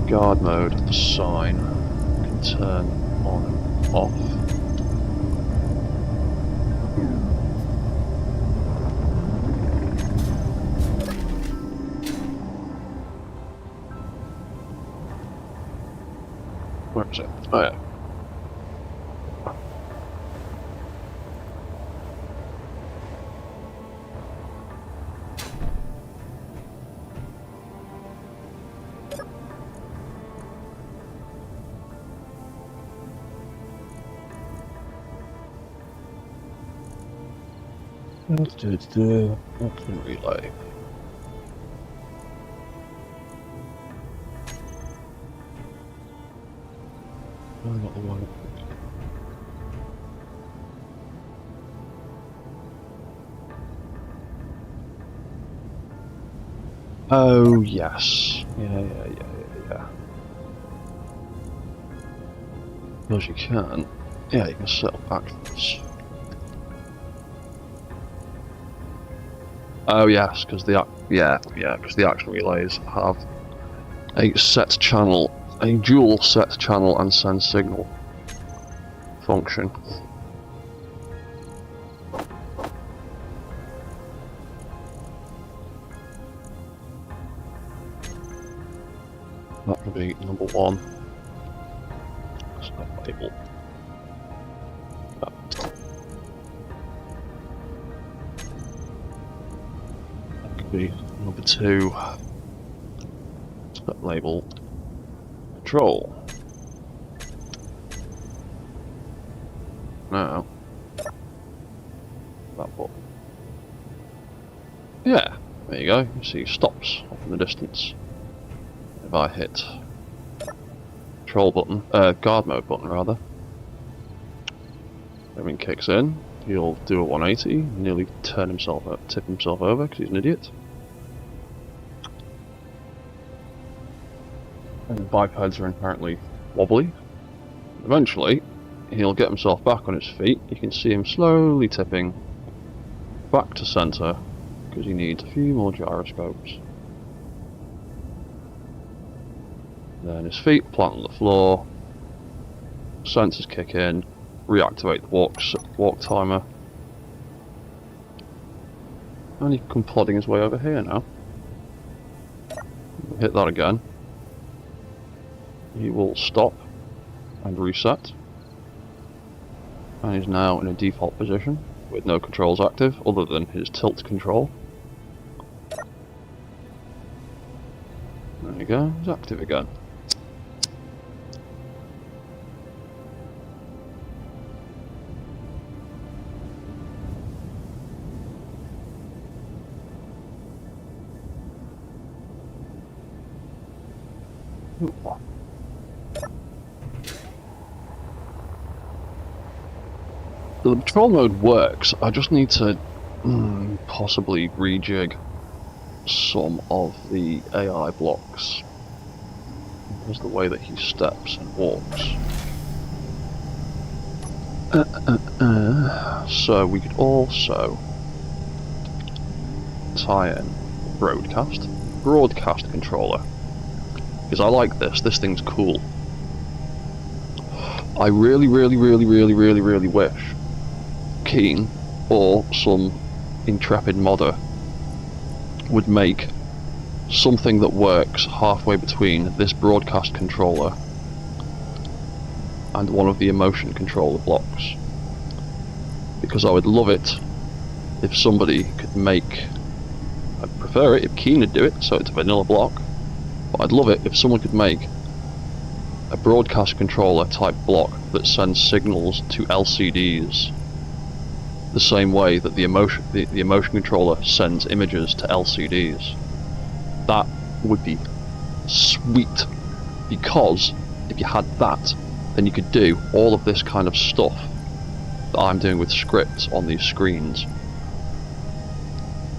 Guard mode sign can turn on and off. Where is it? Oh yeah. Let's do relay. Oh, not the one. Oh yes. Yeah. Because you can. Yeah, you can set up actions. Oh yes, because the action relays have a dual set channel and send signal function. That would be number 1. Set label. That could be number 2. Set label control. Now that button. Yeah, there you go. You see stops off in the distance. If I hit control button, guard mode button rather, everything kicks in. He'll do a 180, nearly tip himself over because he's an idiot. And bipeds are inherently wobbly. Eventually, he'll get himself back on his feet. You can see him slowly tipping back to center because he needs a few more gyroscopes. Then his feet plant on the floor, sensors kick in, reactivate the walk timer, and he can come plodding his way over here now. Hit that again. He will stop and reset, and he's now in a default position with no controls active other than his tilt control. There you go, he's active again. The patrol mode works, I just need to possibly rejig some of the AI blocks. Because the way that he steps and walks. So we could also tie in broadcast controller. Because I like this thing's cool. I really wish Keen or some intrepid modder would make something that works halfway between this broadcast controller and one of the emotion controller blocks, because I would love it if somebody could make, I'd prefer it if Keen would do it so it's a vanilla block, but I'd love it if someone could make a broadcast controller type block that sends signals to LCDs the same way that the emotion controller sends images to LCDs. That would be sweet, because if you had that, then you could do all of this kind of stuff that I'm doing with scripts on these screens,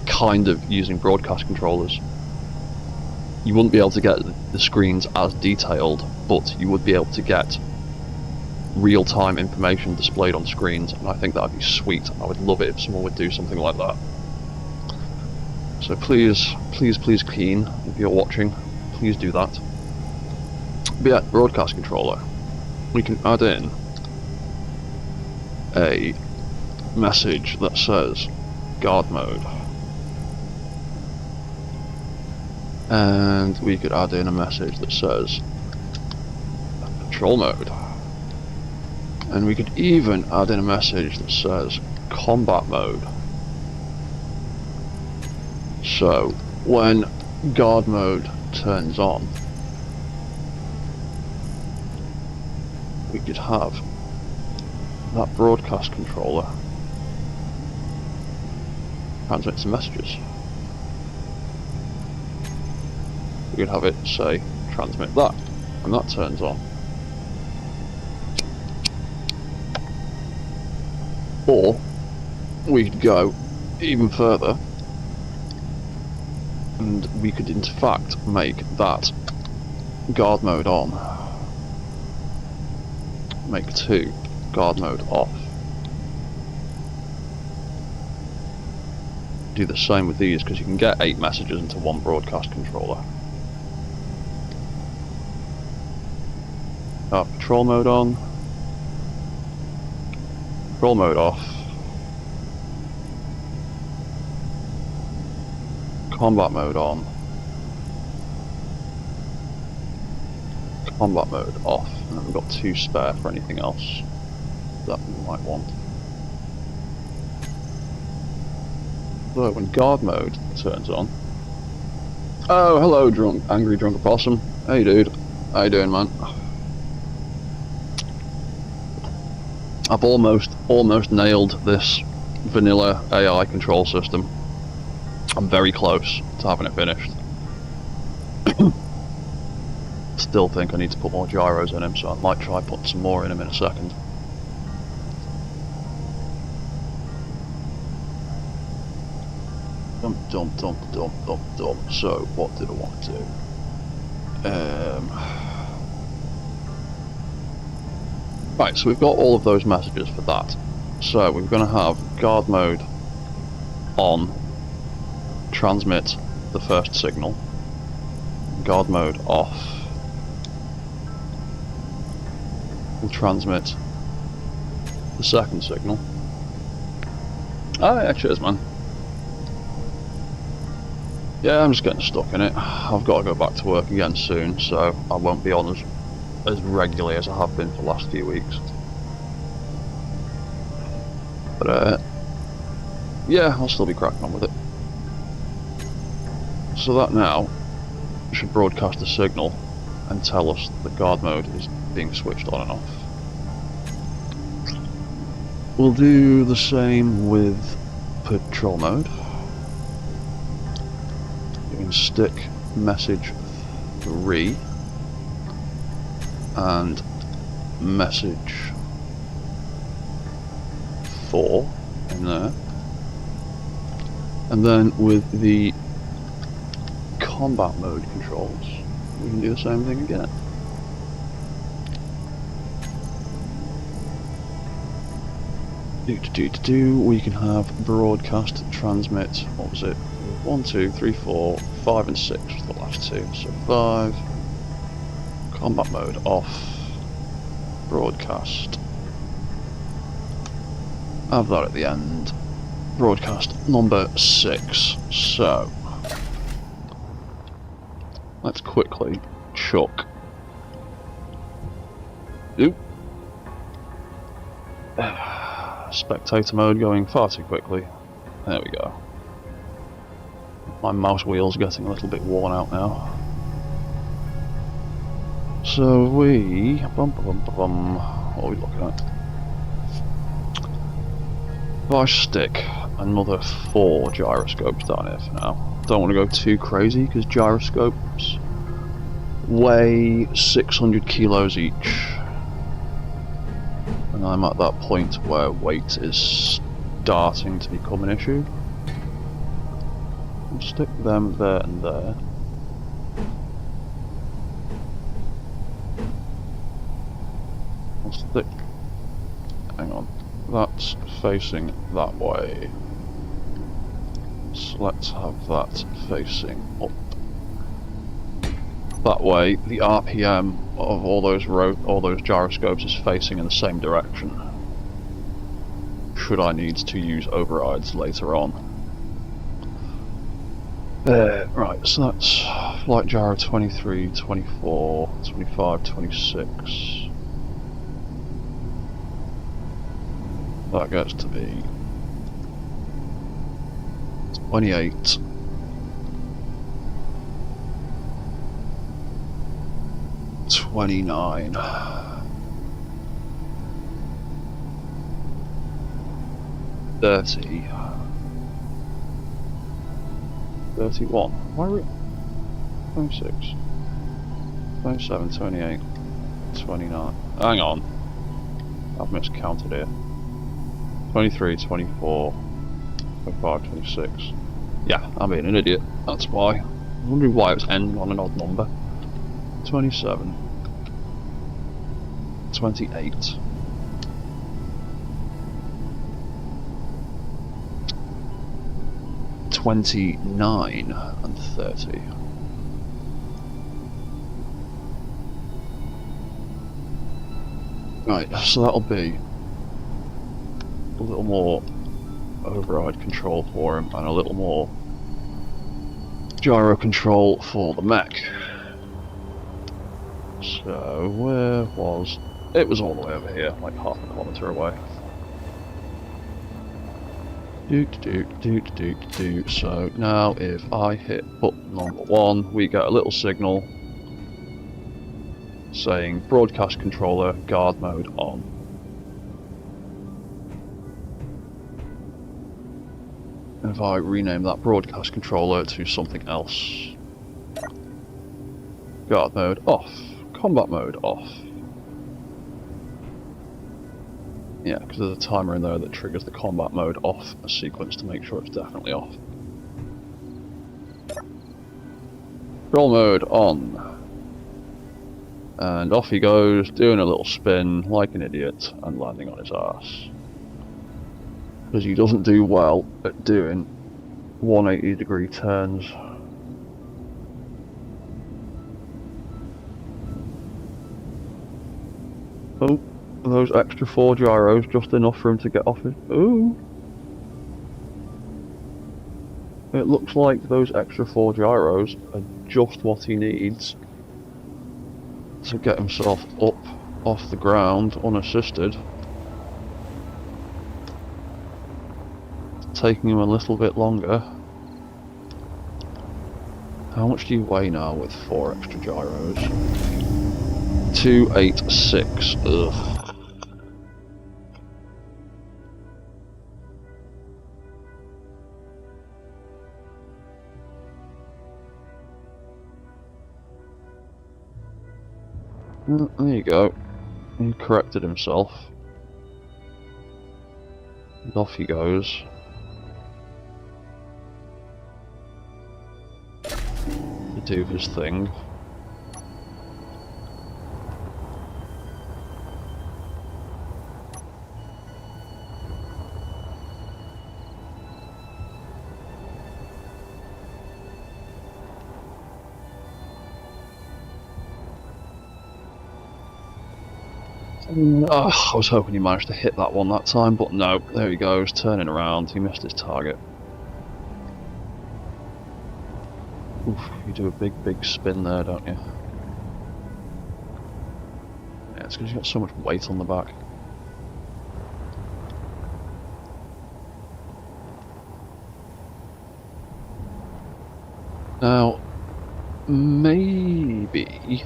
kind of using broadcast controllers. You wouldn't be able to get the screens as detailed, but you would be able to get real-time information displayed on screens, and I think that would be sweet. I would love it if someone would do something like that. So please Keen, if you're watching, please do that. But yeah, broadcast controller. We can add in a message that says guard mode. And we could add in a message that says patrol mode. And we could even add in a message that says combat mode. So when guard mode turns on, we could have that broadcast controller transmit some messages. We could have it say transmit that, and that turns on. Or we could go even further, and we could in fact make that guard mode on, make 2 guard mode off. Do the same with these, because you can get 8 messages into one broadcast controller. Patrol mode on, patrol mode off, combat mode on, combat mode off, and then we've got 2 spare for anything else that we might want. So when guard mode turns on, oh hello angry drunk opossum, hey dude, how you doing man? I've almost nailed this vanilla AI control system. I'm very close to having it finished. Still think I need to put more gyros in him, so I might try putting some more in him in a second. So what did I want to do? Right, so we've got all of those messages for that. So we're going to have guard mode on, transmit the first signal, guard mode off, will transmit the second signal. Oh yeah, cheers man. Yeah, I'm just getting stuck in it. I've got to go back to work again soon, so I won't be on as regularly as I have been for the last few weeks. But yeah, I'll still be cracking on with it. So that now should broadcast a signal and tell us that guard mode is being switched on and off. We'll do the same with patrol mode. You can stick message 3 and message 4 in there. And then with the combat mode controls, we can do the same thing again. We can have broadcast, transmit, what was it? 1, 2, 3, 4, 5 and 6 was the last two. So 5, combat mode off, broadcast. Have that at the end. Broadcast number 6. So let's quickly chuck. Oop. Spectator mode going far too quickly. There we go. My mouse wheel's getting a little bit worn out now. So we... what are we looking at? If I stick another 4 gyroscopes down here for now. Don't want to go too crazy because gyroscopes weigh 600 kilos each. And I'm at that point where weight is starting to become an issue. I'll stick them there and there. I'll stick... hang on. That's facing that way. So let's have that facing up. That way, the RPM of all those gyroscopes is facing in the same direction. Should I need to use overrides later on. Right, so that's flight gyro 23, 24, 25, 26. That gets to be 28. 29. 30. 31. Why are we... 26. 27, 28, 29. Hang on. I've miscounted here. 23, 24, 25, 26. Yeah, I'm being an idiot. That's why. I'm wondering why it was ending on an odd number. 27. 28. 29 and 30. Right, so that'll be a little more override control for him and a little more gyro control for the mech. So where was... it was all the way over here, like half a kilometre away. So now if I hit button number 1, we get a little signal saying broadcast controller guard mode on. And if I rename that broadcast controller to something else, guard mode off, combat mode off. Yeah, because there's a timer in there that triggers the combat mode off a sequence to make sure it's definitely off. Roll mode on. And off he goes, doing a little spin like an idiot and landing on his ass. Because he doesn't do well at doing 180-degree turns. Oh. Those extra 4 gyros, just enough for him to get off it. Ooh! It looks like those extra 4 gyros are just what he needs to get himself up off the ground unassisted. It's taking him a little bit longer. How much do you weigh now with 4 extra gyros? 286. Ugh. There you go. He corrected himself. And off he goes. To do his thing. I was hoping he managed to hit that one that time, but no, there he goes, turning around, he missed his target. Oof, you do a big spin there, don't you? Yeah, it's because you've got so much weight on the back. Now, maybe...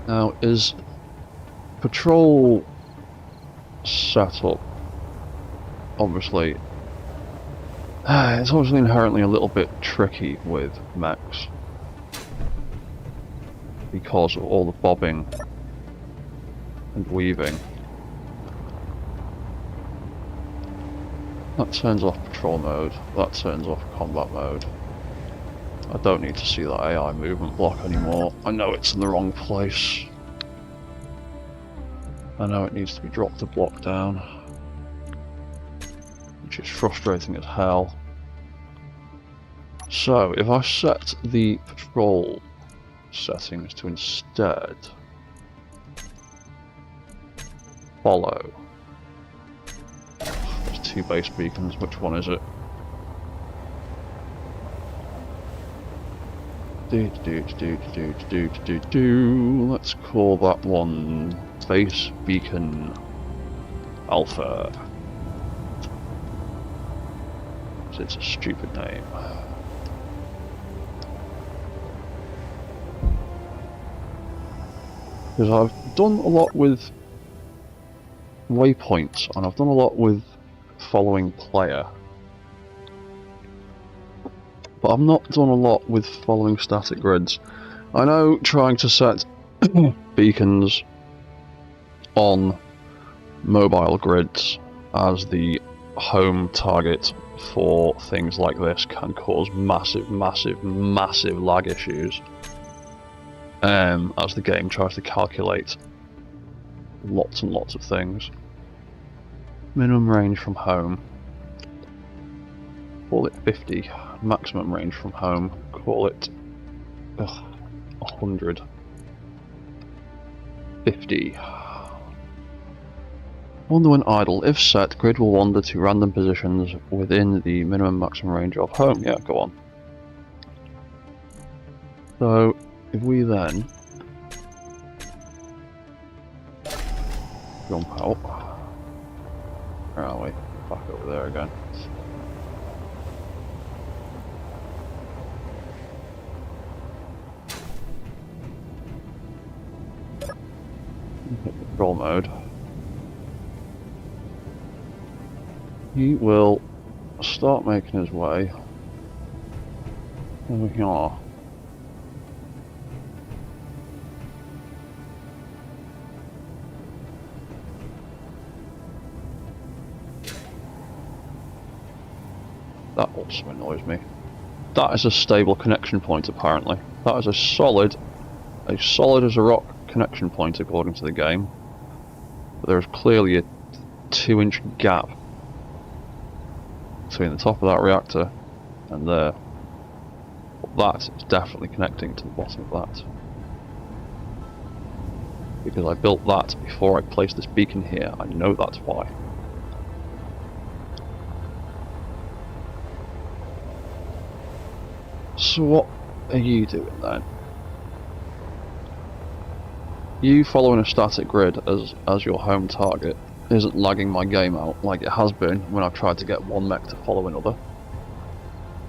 Now, is patrol setup obviously it's obviously inherently a little bit tricky with mechs because of all the bobbing and weaving. That turns off patrol mode, that turns off combat mode. I don't need to see that AI movement block anymore. I know it's in the wrong place. I know it needs to be dropped to block down. Which is frustrating as hell. So, if I set the patrol settings to instead follow. There's 2 base beacons, which one is it? Let's call that one Base Beacon Alpha. It's a stupid name. Because I've done a lot with waypoints, and I've done a lot with following player. But I've not done a lot with following static grids. I know trying to set beacons on mobile grids as the home target for things like this can cause massive lag issues as the game tries to calculate lots and lots of things. Minimum range from home, call it 50. Maximum range from home, call it 100. 50. Wander when idle. If set, grid will wander to random positions within the minimum maximum range of home. Yeah, go on. So, if we then jump out, where are we? Back over there again. Hit control mode. He will start making his way over here. That also annoys me. That is a stable connection point apparently. That is a solid as a rock connection point according to the game. But there is clearly a 2-inch gap between the top of that reactor and there. But that is definitely connecting to the bottom of that. Because I built that before I placed this beacon here, I know that's why. So what are you doing then? You following a static grid as your home target isn't lagging my game out like it has been when I've tried to get one mech to follow another.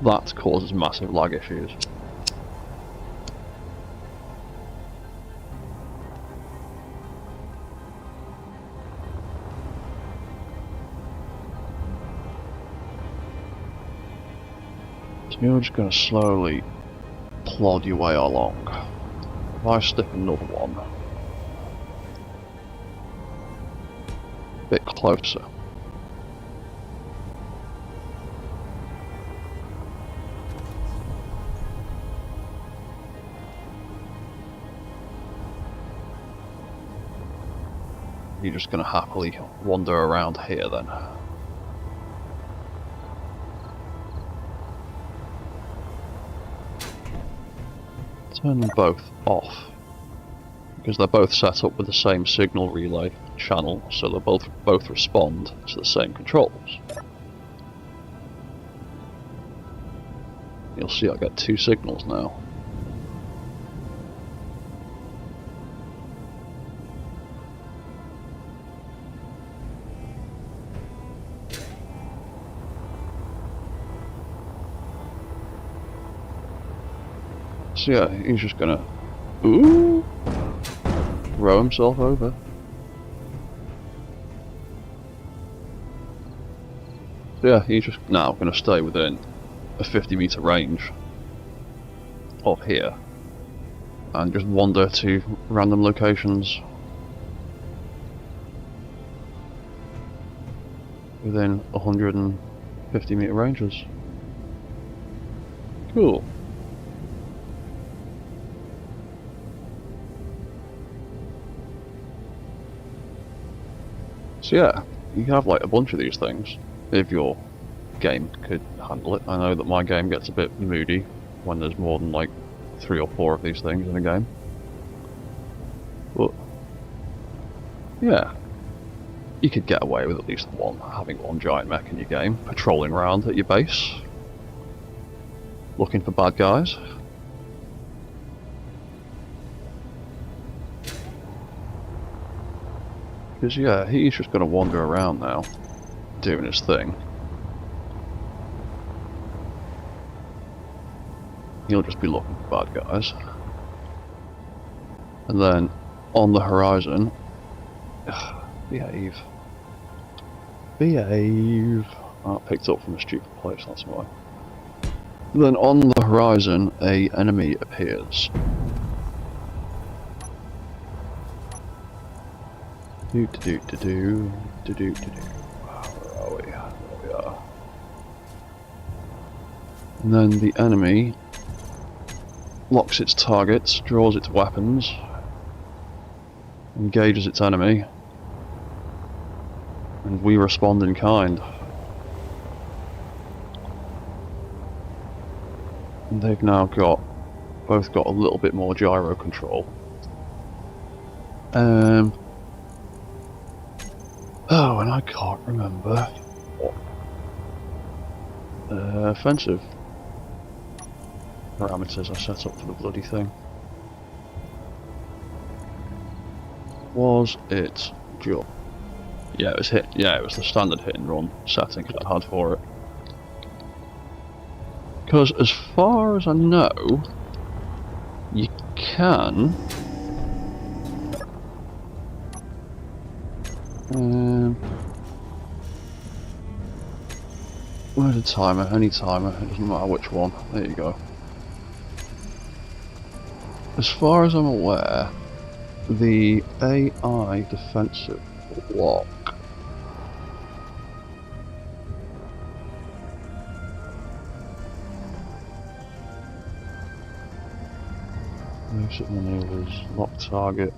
That causes massive lag issues. So you're just going to slowly plod your way along. if I stick another one a bit closer. You're just going to happily wander around here then. Turn them both off, because they're both set up with the same signal relay channel, so they both respond to the same controls. You'll see I get two signals now. So yeah, he's just gonna row himself over. So yeah, he's just now gonna stay within a 50-meter range of here and just wander to random locations within 150-meter ranges. Cool. So yeah, you have like a bunch of these things, if your game could handle it. I know that my game gets a bit moody when there's more than like 3 or 4 of these things in a game. But yeah, you could get away with at least having one giant mech in your game, patrolling around at your base, looking for bad guys. Because yeah, he's just going to wander around now, doing his thing. He'll just be looking for bad guys. And then, on the horizon... behave. Behave! Oh, picked up from a stupid place, that's why. Then on the horizon, an enemy appears. Where are we? There we are. And then the enemy locks its targets, draws its weapons, engages its enemy, and we respond in kind. And they've now both got a little bit more gyro control. Oh, and I can't remember what offensive parameters I set up for the bloody thing. Was it just... Yeah, it was hit. Yeah, it was the standard hit and run setting that I had for it. Because as far as I know, you can... where's the timer? Any timer, it doesn't matter which one. There you go. As far as I'm aware, the AI defensive block motion maneuvers, lock target.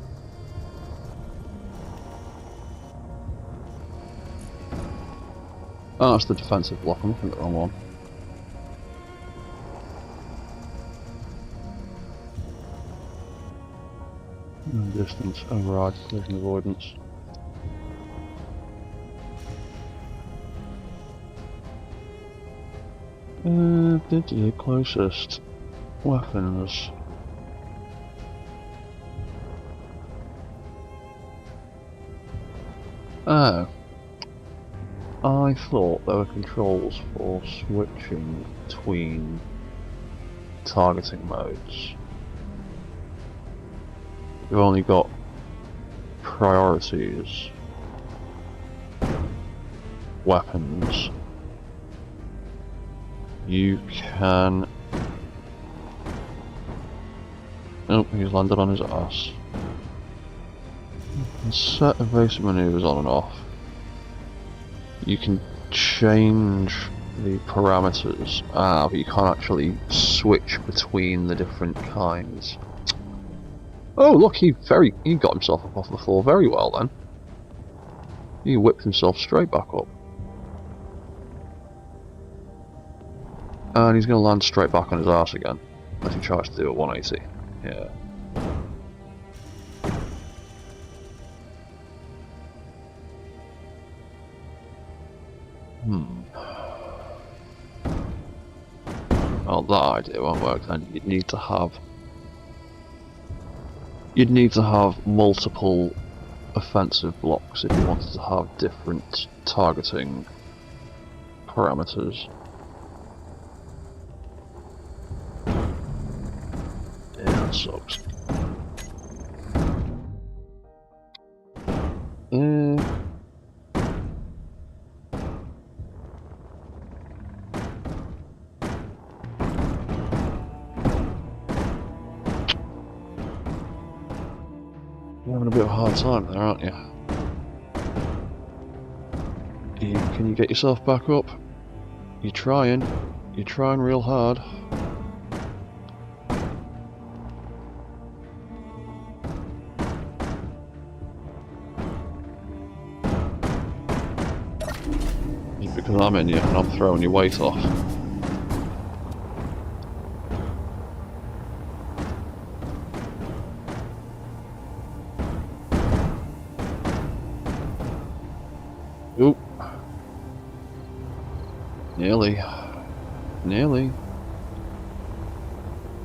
Oh, that's the defensive block, I'm looking at the wrong one. Distance, override, collision avoidance. The closest weapons. Oh. I thought there were controls for switching between targeting modes. You've only got priorities, weapons. You can Oh, he's landed on his ass. You can set evasive maneuvers on and off. You can change the parameters. But you can't actually switch between the different kinds. Oh, look, he got himself up off the floor very well then. He whipped himself straight back up. And he's going to land straight back on his arse again, as he tries to do a 180. Yeah. Well, that idea won't work then. You'd need to have multiple offensive blocks if you wanted to have different targeting parameters. Yeah, that sucks. You're having a bit of a hard time there, aren't you? Can you get yourself back up? You're trying real hard. Because I'm in you and I'm throwing your weight off. Oop. Nearly.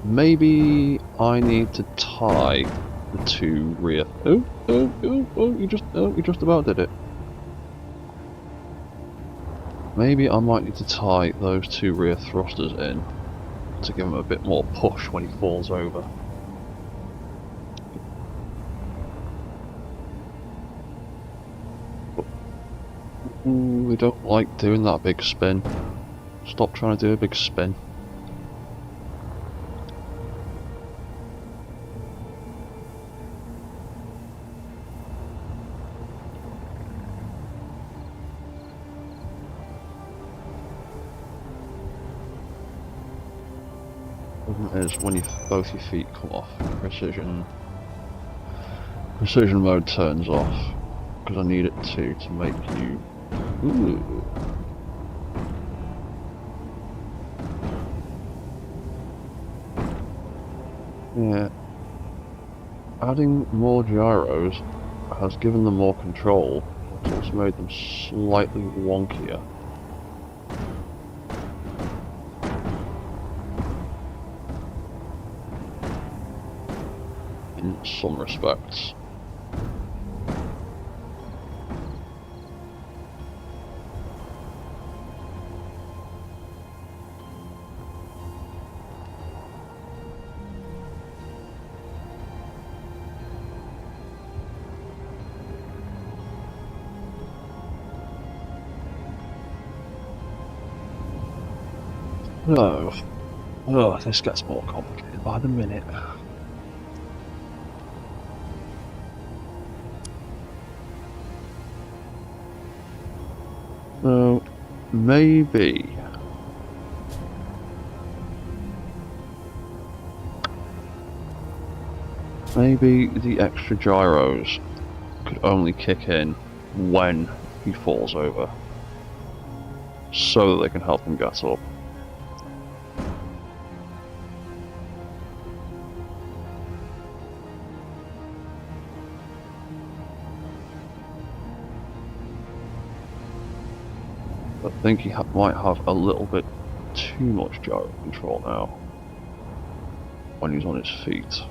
Maybe I need to tie the two rear. Oh! You just about did it. Maybe I might need to tie those two rear thrusters in to give him a bit more push when he falls over. We don't like doing that big spin. Stop trying to do a big spin. Is when both your feet come off. Precision mode turns off because I need it to make you. Ooh. Yeah. Adding more gyros has given them more control. It's also made them slightly wonkier. In some respects. Oh, this gets more complicated by the minute. So, maybe the extra gyros could only kick in when he falls over, so that they can help him get up. I think he might have a little bit too much gyro control now when he's on his feet.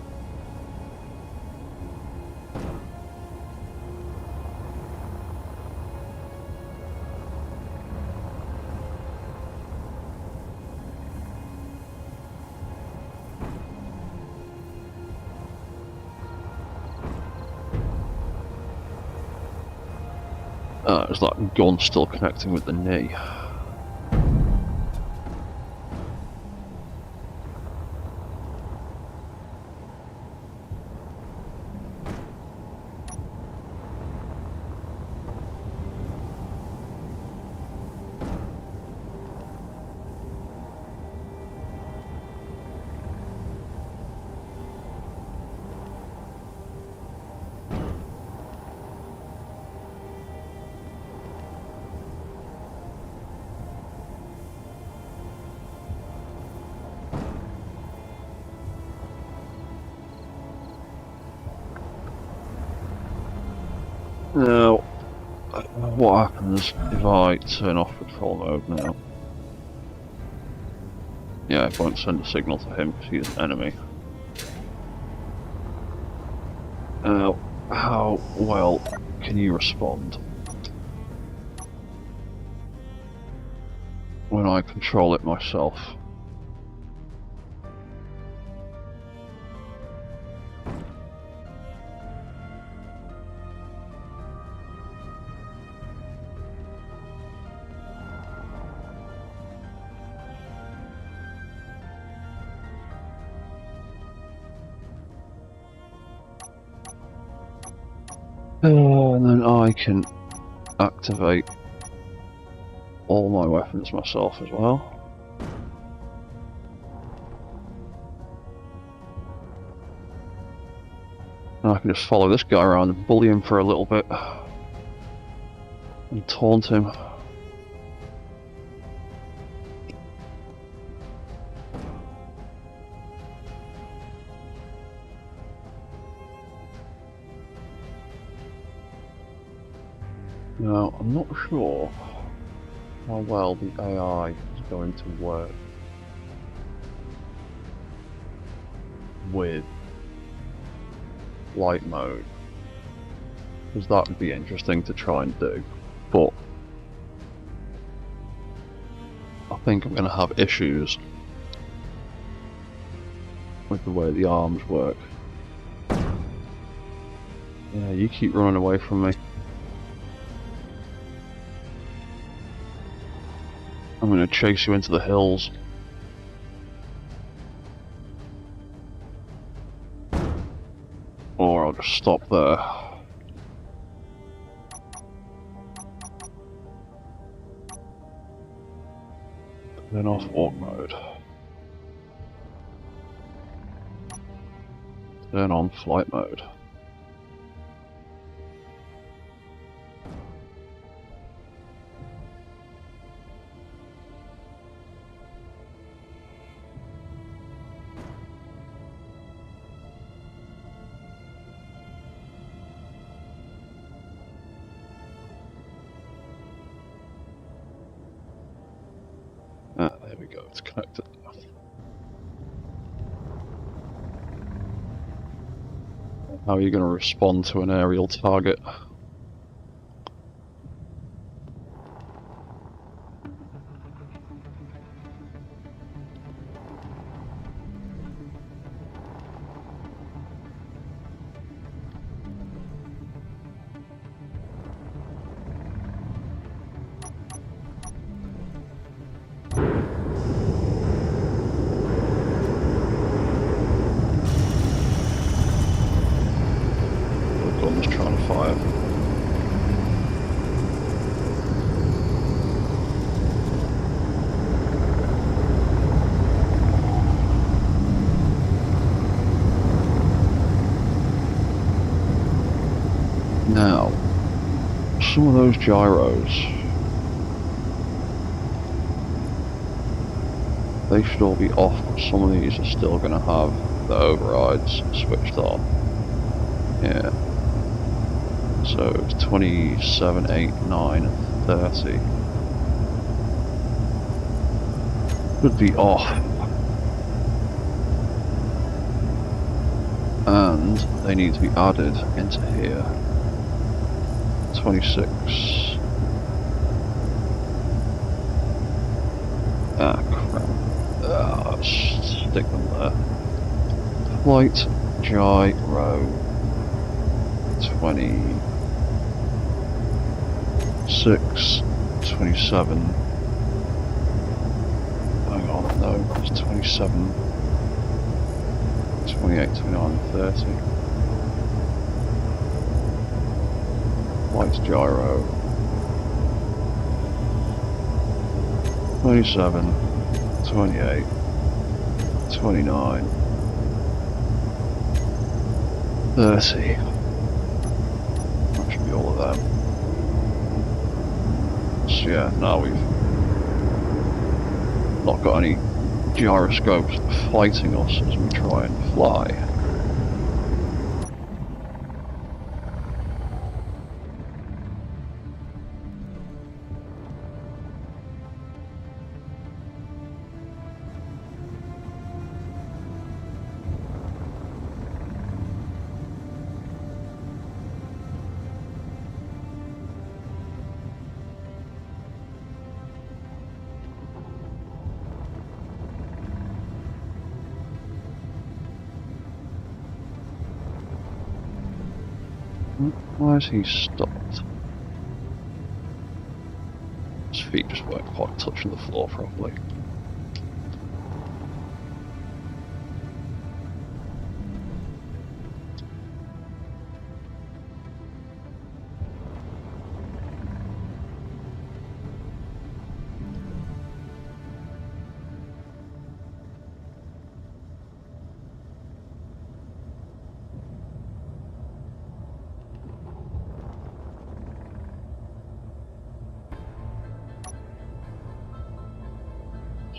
Is that gun still connecting with the knee? Now, what happens if I turn off patrol mode now? Yeah, it won't send a signal to him because he's an enemy. How well can you respond when I control it myself? And then I can activate all my weapons myself as well. And I can just follow this guy around and bully him for a little bit. And taunt him. Now, I'm not sure how well the AI is going to work with light mode, because that would be interesting to try and do, but I think I'm going to have issues with the way the arms work. Yeah, you keep running away from me. I'm going to chase you into the hills. Or I'll just stop there. Then off walk mode. Then on flight mode. There we go, it's connected. How are you going to respond to an aerial target? Trying to fire. Now, some of those gyros, they should all be off, but some of these are still going to have the overrides switched on. Yeah. So it's 27, 8, 9, 30. Should be off. And they need to be added into here. 26. Ah, crap. Stick them there. Flight gyro. 26, 27. Hang on, no, it's 27, 28, 29, 30. Flight gyro. 27, 28, 29, 30. All of them. So yeah, now we've not got any gyroscopes fighting us as we try and fly. Why is he stopped? His feet just weren't quite touching the floor properly.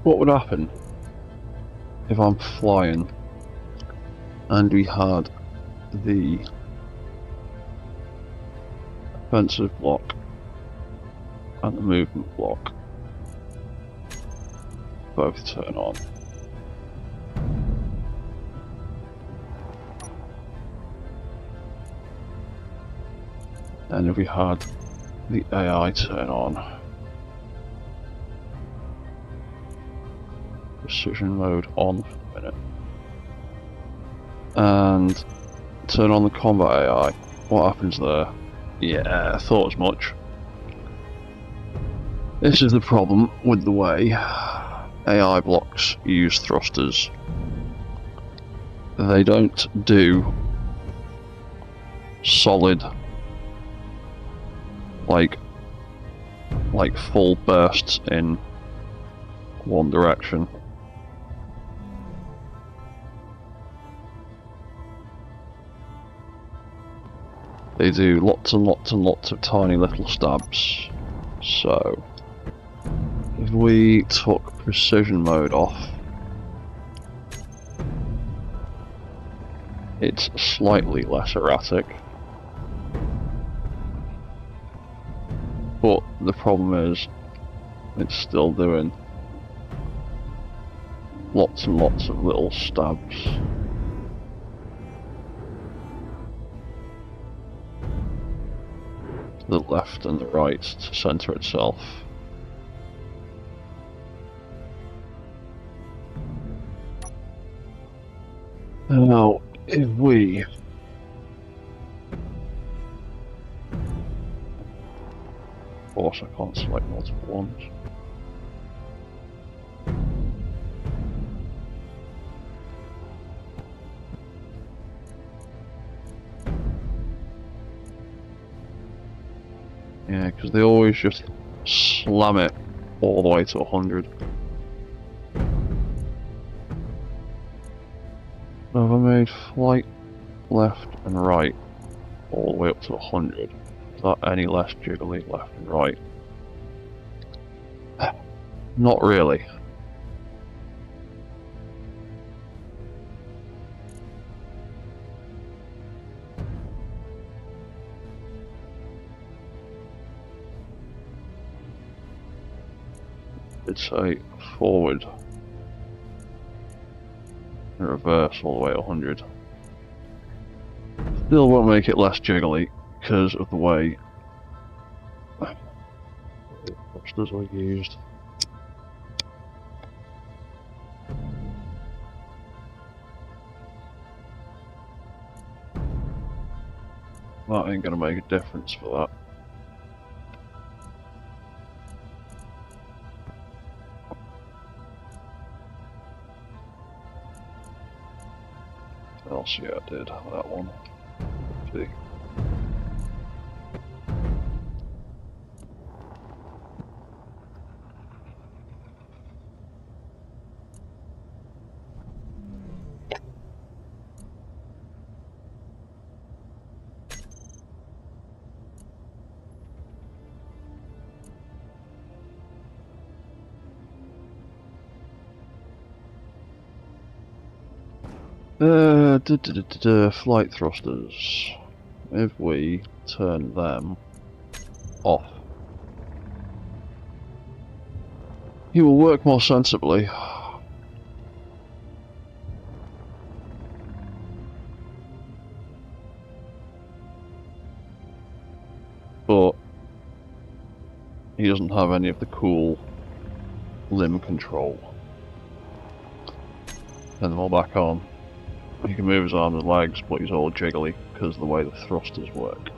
What would happen if I'm flying and we had the offensive block and the movement block both turn on? And if we had the AI turn on, precision mode on for a minute, and turn on the combat AI, what happens there? Yeah, I thought as much. This is the problem with the way AI blocks use thrusters. They don't do solid, like full bursts in one direction. They do lots and lots and lots of tiny little stabs. So, if we took precision mode off, it's slightly less erratic. But the problem is, it's still doing lots and lots of little stabs. The left and the right to center itself. Now, if we of course I can't select multiple ones. Yeah, because they always just slam it all the way to 100. Now if I made flight left and right all the way up to 100, is that any less jiggly left and right? Not really. It's a forward and reverse all the way 100. Still won't make it less jiggly because of the way the thrusters are used. That ain't gonna make a difference for that. Else, yeah, I did that one. See. Flight thrusters. If we turn them off, he will work more sensibly. But he doesn't have any of the cool limb control. Turn them all back on. He can move his arms and legs, but he's all jiggly because of the way the thrusters work.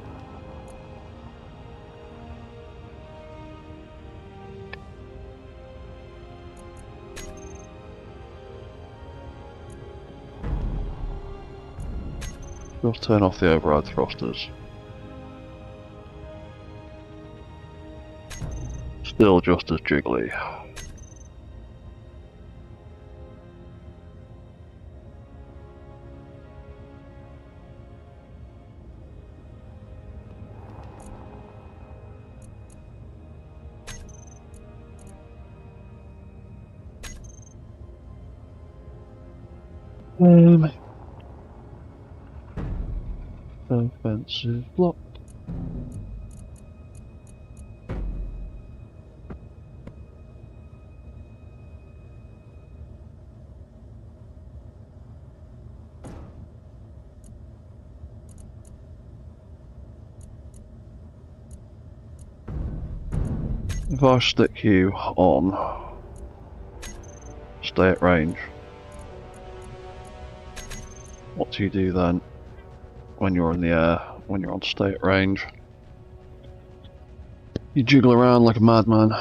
Just turn off the override thrusters. Still just as jiggly. Offensive block. If I stick you on stay at range, what do you do then when you're in the air, when you're on stay at range? You jiggle around like a madman.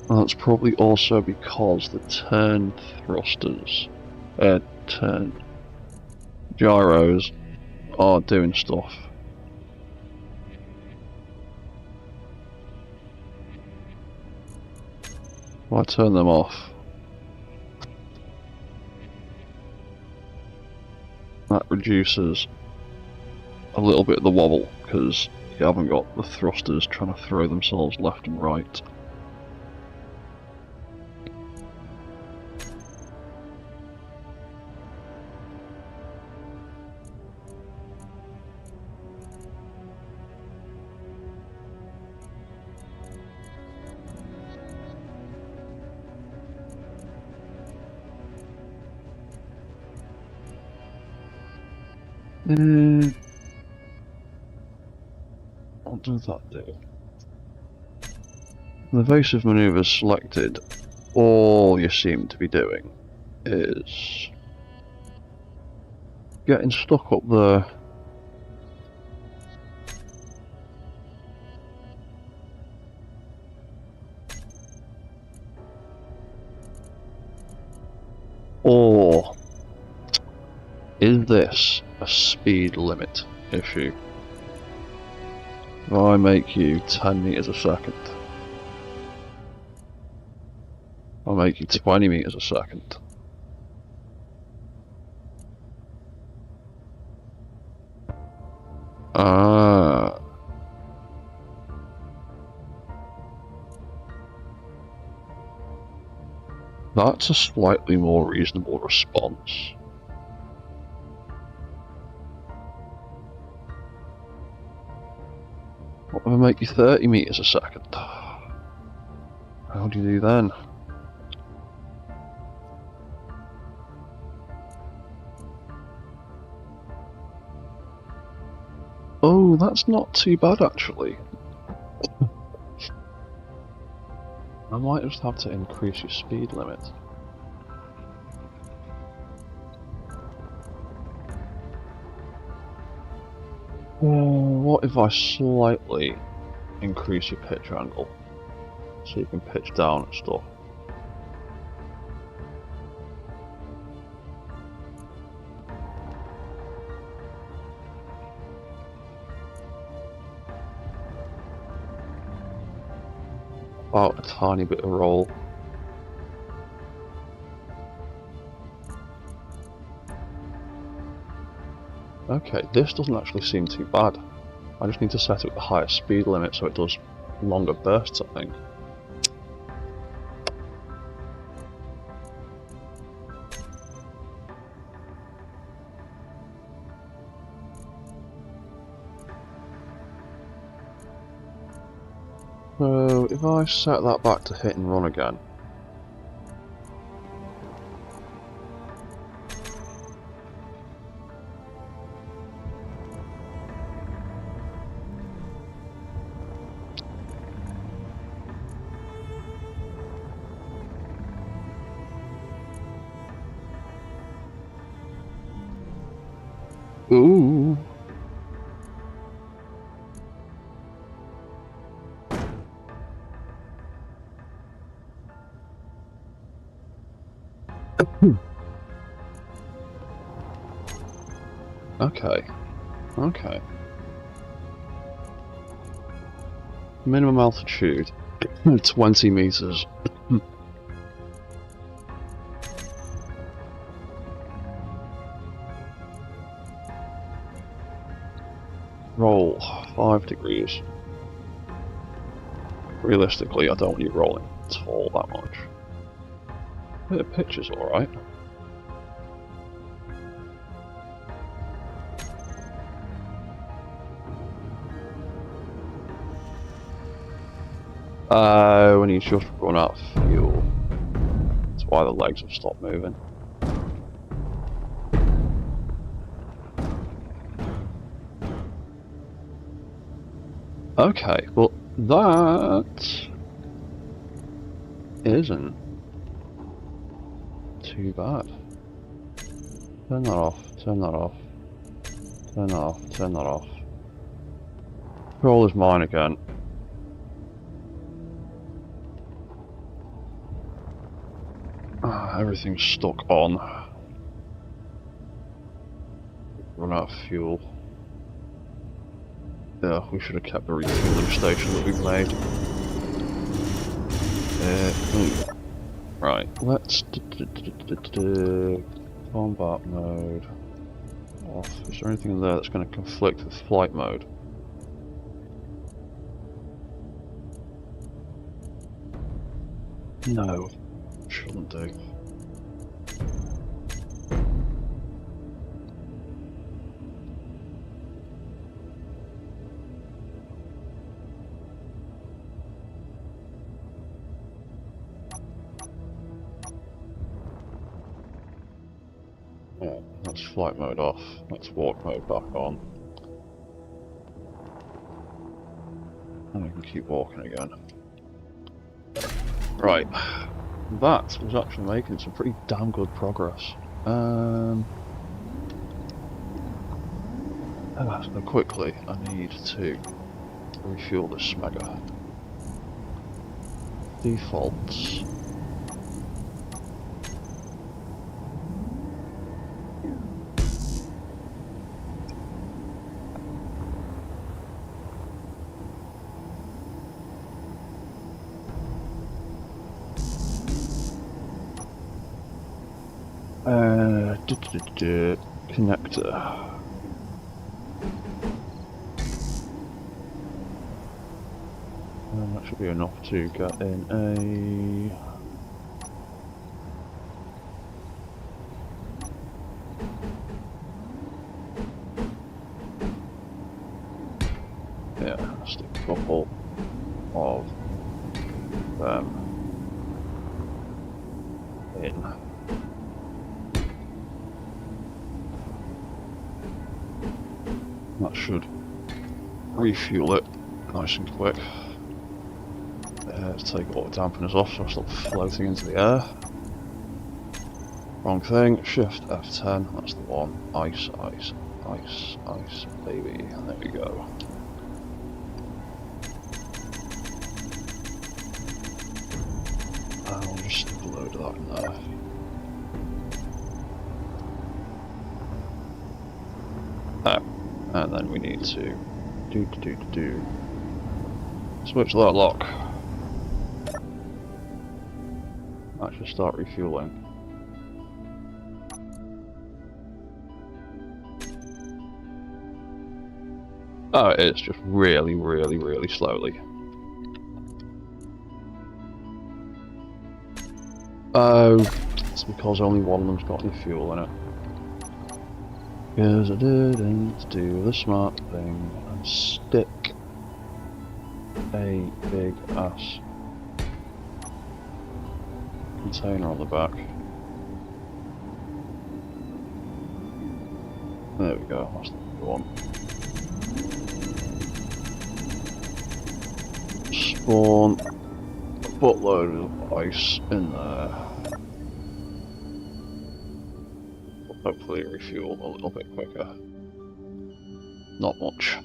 And that's probably also because the turn thrusters, turn gyros are doing stuff. If I turn them off, that reduces a little bit of the wobble because you haven't got the thrusters trying to throw themselves left and right. What does that do? The evasive manoeuvres selected, all you seem to be doing is getting stuck up there. Or is this a speed limit issue? If I make you 10 meters a second, I'll make you 20 meters a second. That's a slightly more reasonable response. What if I make you 30 meters a second? How do you do then? Oh, that's not too bad actually. I might just have to increase your speed limit. What if I slightly increase your pitch angle so you can pitch down and stuff? About a tiny bit of roll. Okay, this doesn't actually seem too bad. I just need to set it at the higher speed limit so it does longer bursts, I think. So if I set that back to hit and run again, Ooh. Okay. Okay. Minimum altitude 20 meters. Roll 5 degrees. Realistically, I don't want you rolling at all that much. Bit of pitch is alright. When you just run out of fuel. That's why the legs have stopped moving. Okay, well that isn't too bad. Turn that off, turn that off, turn that off, turn that off. Control is mine again. Everything's stuck on. Run out of fuel. Yeah, we should have kept the refueling station that we've made. Right, let's combat mode off. Is there anything in there that's going to conflict with flight mode? No, shouldn't do. Yeah, that's flight mode off. Let's walk mode back on. And we can keep walking again. Right. That was actually making some pretty damn good progress. So quickly, I need to refuel this Mega. Defaults. Connector. And that should be enough to get in a... Yeah, just a couple of them in. That should refuel it nice and quick. Take all the dampeners off so I stop floating into the air. Wrong thing. Shift F10. That's the one. Ice, ice, ice, ice, baby. And there we go. I'll just stick a load of that in there. And then we need to switch that lock. That should start refueling. Oh, it is just really, really, really slowly. Oh, it's because only one of them's got any fuel in it. Because I didn't do the smart thing and stick a big ass container on the back. There we go, that's the one. Spawn a buttload of ice in there. Hopefully refuel a little bit quicker. not much.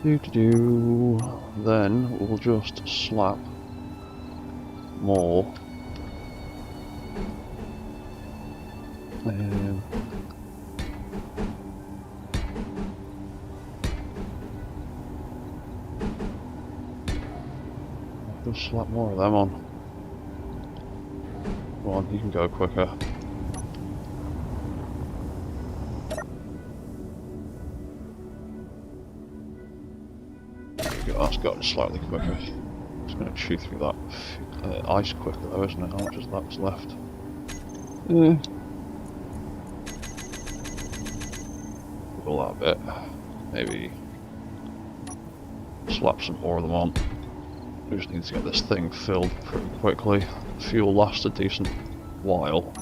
Then we'll just slap more. Just slap more of them on. Come on, you can go quicker. That's got slightly quicker. It's going to chew through that ice quicker though, isn't it? How much is that's left? All that bit. Maybe slap some more of them on. We just need to get this thing filled pretty quickly. Fuel lasts a decent while.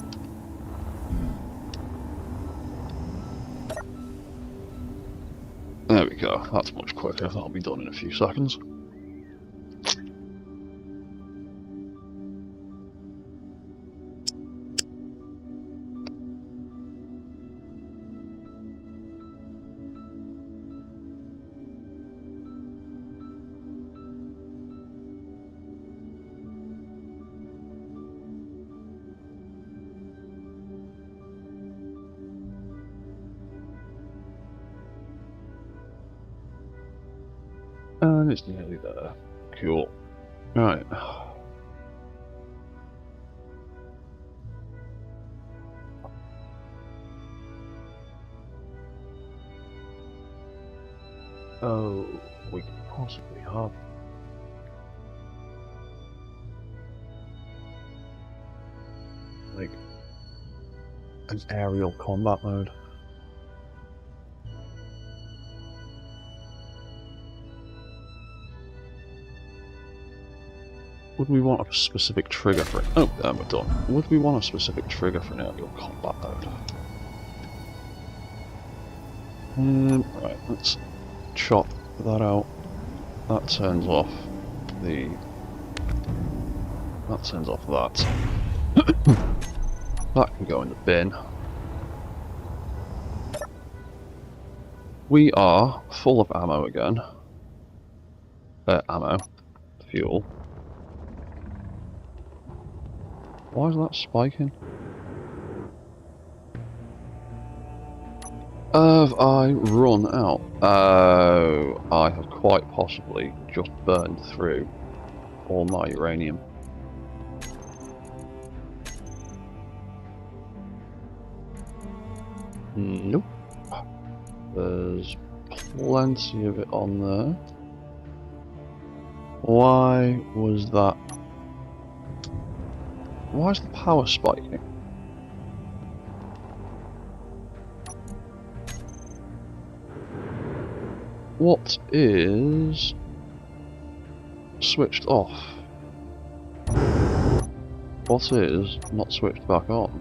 There we go, that's much quicker. That'll be done in a few seconds. And it's nearly there. Cool. Right. Oh, we could possibly have like an aerial combat mode. Would we want a specific trigger for it? Oh, there we're done. Would we want a specific trigger for an aerial combat mode? Right, let's chop that out. That turns off the... That turns off that. That can go in the bin. We are full of ammo again. Fuel. Why is that spiking? Have I run out? Oh, I have quite possibly just burned through all my uranium. Nope. There's plenty of it on there. Why was that? Why is the power spiking? What is switched off? What is not switched back on?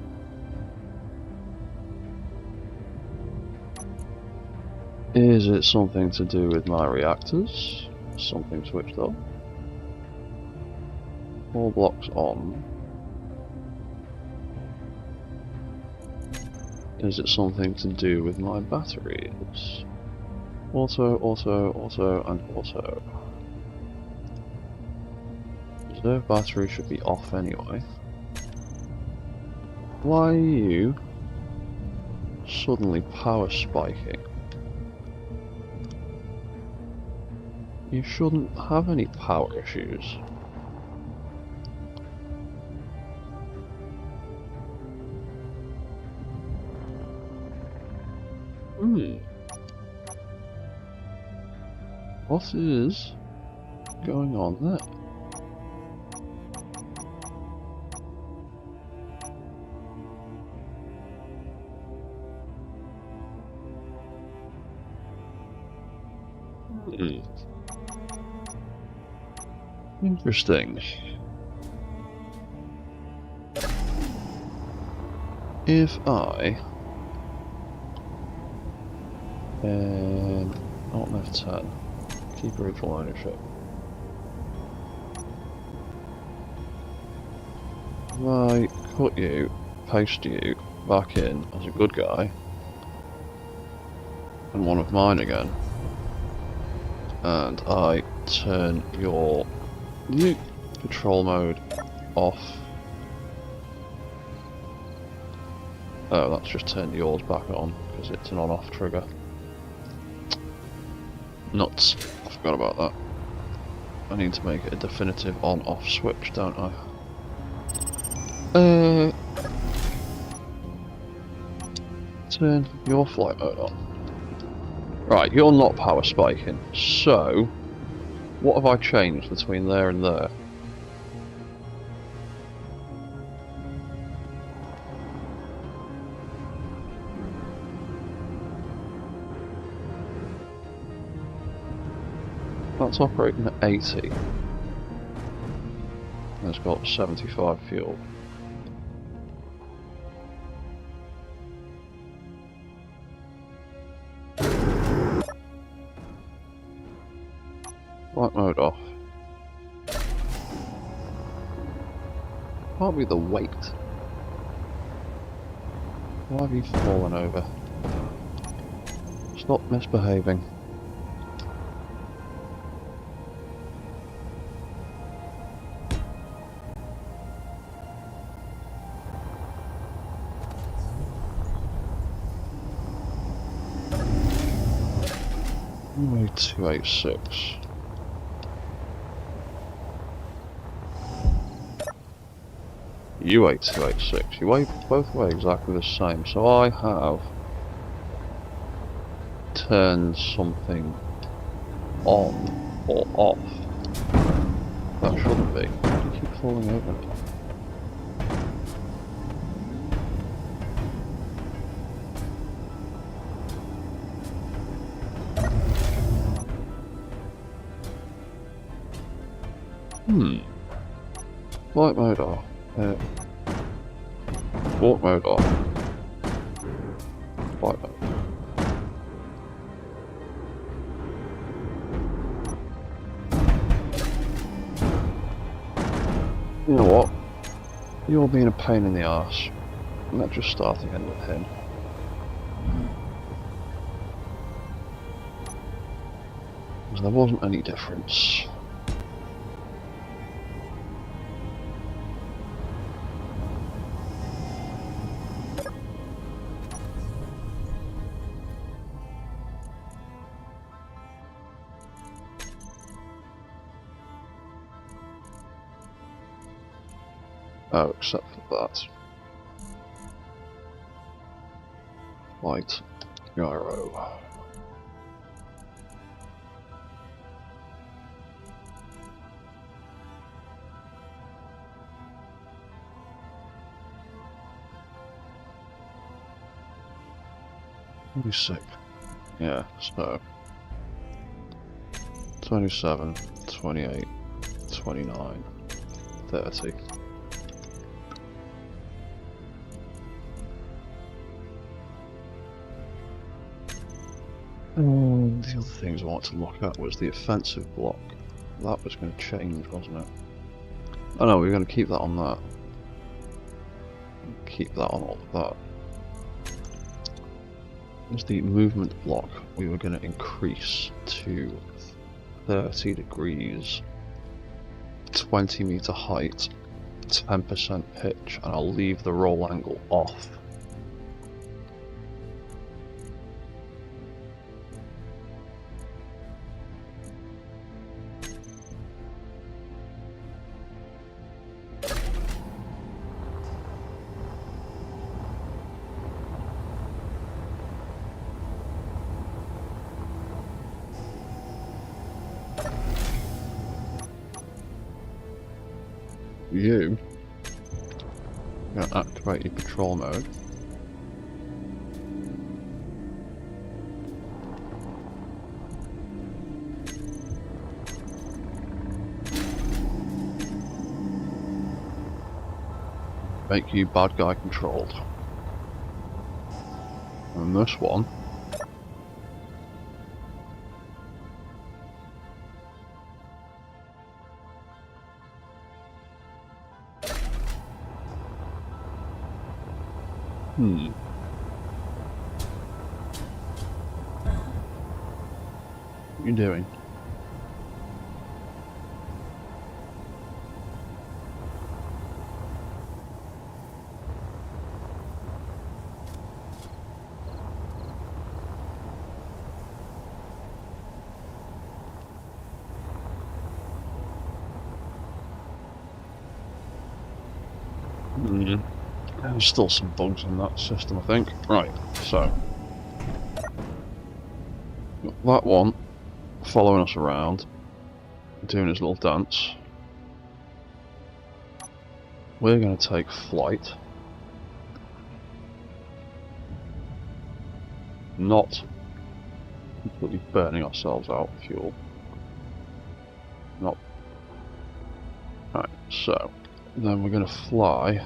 Is it something to do with my reactors? Something switched off? All blocks on. Is it something to do with my batteries? Auto, and auto. Reserve battery should be off anyway. Why are you suddenly power spiking? You shouldn't have any power issues. What is going on there? Interesting. If I Alt F10, keep original ownership. If I cut you, paste you, back in as a good guy and one of mine again, and I turn your patrol mode off. Oh, that's just turned yours back on because it's an on-off trigger. Nuts. I forgot about that. I need to make it a definitive on-off switch, don't I? Turn your flight mode on. Right, you're not power spiking, so what have I changed between there and there? That's operating at 80. And it's got 75 fuel. Flight mode off. Can't be the weight. Why have you fallen over? Stop misbehaving. Runway 286. You weigh 286. You both weigh exactly the same. So I have turned something on or off. That shouldn't be. Why do you keep falling over? Flight mode off. Walk mode off. Flight mode. You know what? You're being a pain in the arse. Let's just start again with him. Because there wasn't any difference. Oh, except for that. Light gyro. Be sick. Yeah, so 27, 28, 29, 30. The other things I wanted to look at was the offensive block. That was going to change, wasn't it? Oh no, we're going to keep that on that. Keep that on all of that. Was the movement block we were going to increase to 30 degrees, 20 meter height, 10% pitch, and I'll leave the roll angle off. You are going to activate your patrol mode. Make you bad guy controlled. And this one Hmm. What are you doing? Hmm. There's still some bugs in that system, I think. Right, so that one following us around, doing his little dance. We're going to take flight. Not completely burning ourselves out of fuel. Not. Right, so then we're going to fly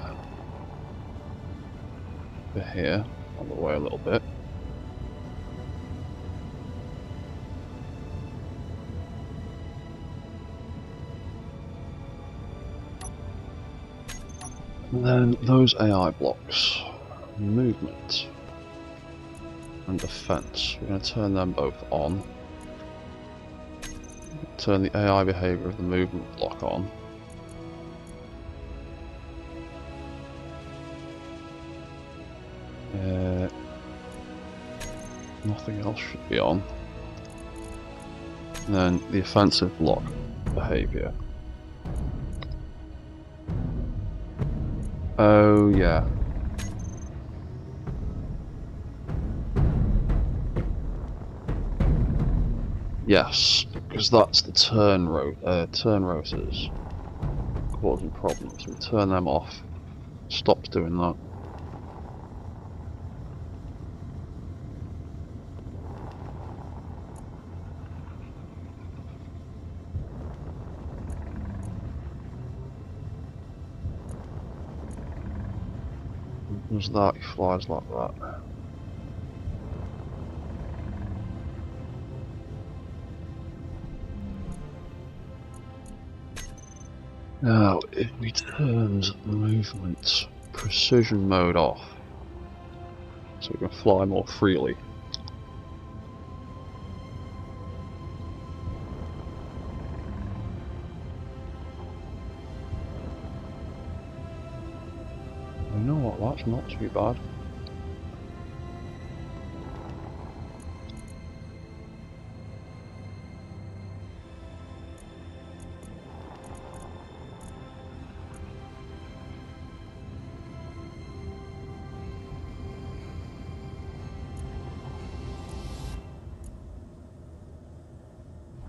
over here, on the way a little bit. And then those AI blocks, movement and defense, we're going to turn them both on. Turn the AI behavior of the movement block on. Nothing else should be on. And then the offensive block behavior. Oh yeah. Yes, because that's the turn rotors causing problems. We turn them off. Stops doing that. Does that? He flies like that. Now, if we turned movement precision mode off, so we can fly more freely. You know what? That's not too bad.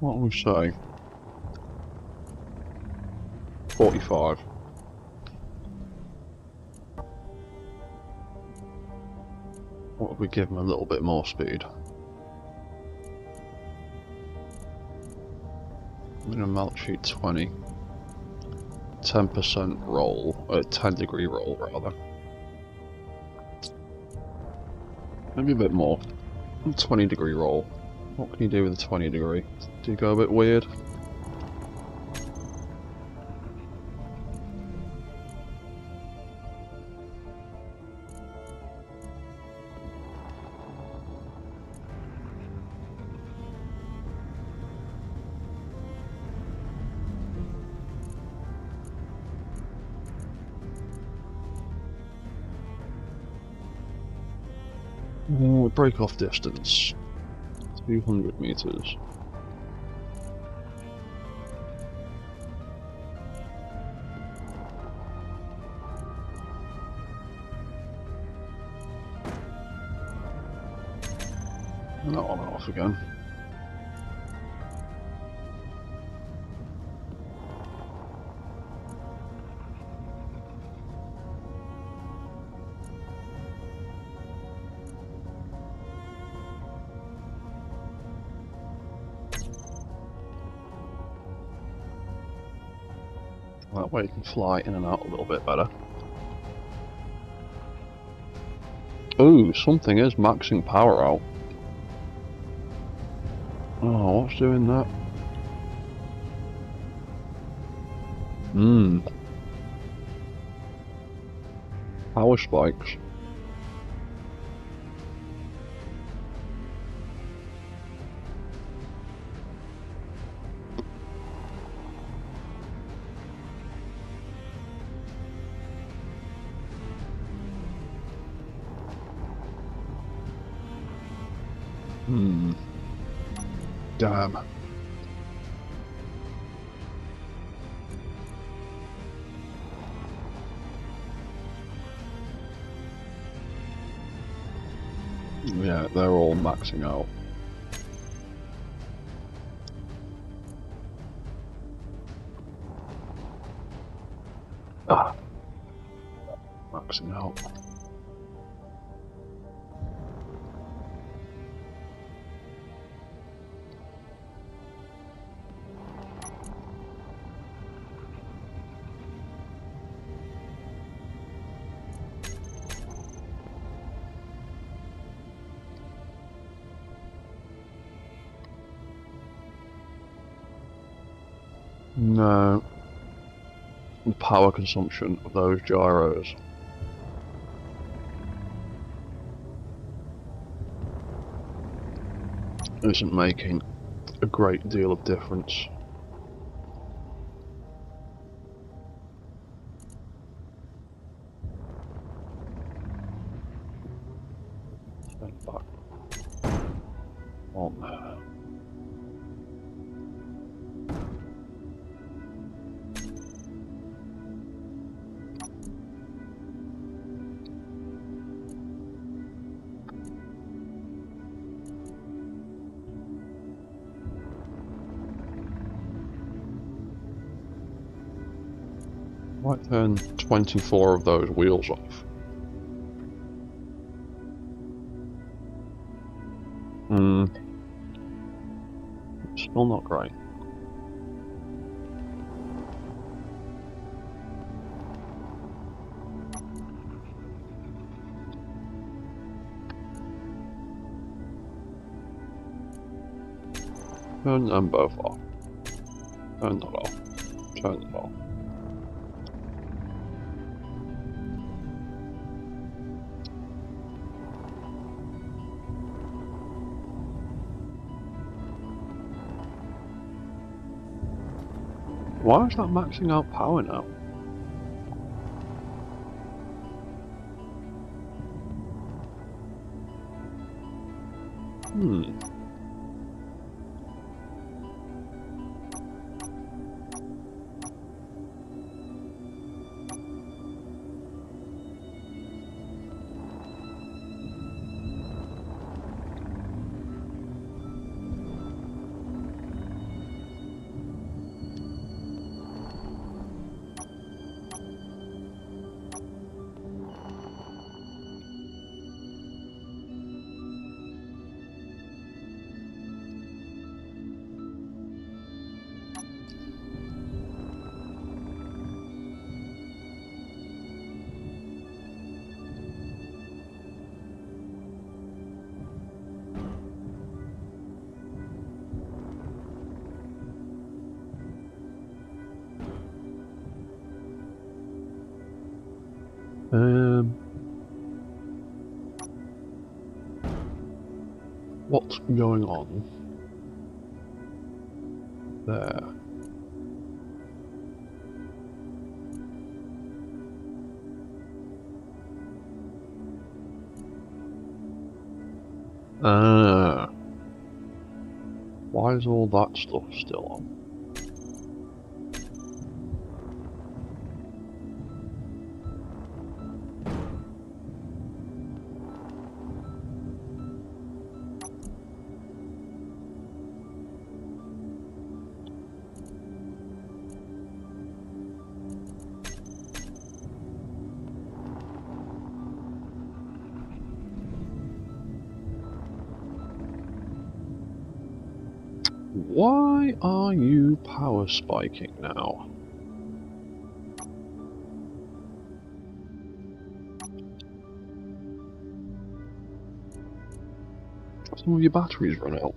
What would we say? 45. What if we give him a little bit more speed? Minimum altitude 20. 10% roll, 10-degree roll rather. Maybe a bit more. 20-degree roll. What can you do with a 20-degree? Do you go a bit weird? Break off distance. 200 meters. And that on and off again. That way you can fly in and out a little bit better. Ooh, something is maxing power out. Oh, what's doing that? Power spikes. Damn. Yeah, they're all maxing out. Ah. Maxing out. No. The power consumption of those gyros isn't making a great deal of difference. Stand back. On. Might turn 24 of those wheels off. Still not great. Turn them both off. Turn that off. Turn that off. Why is that maxing out power now? What's going on there? Why is all that stuff still on? Why are you power spiking now? Some of your batteries run out.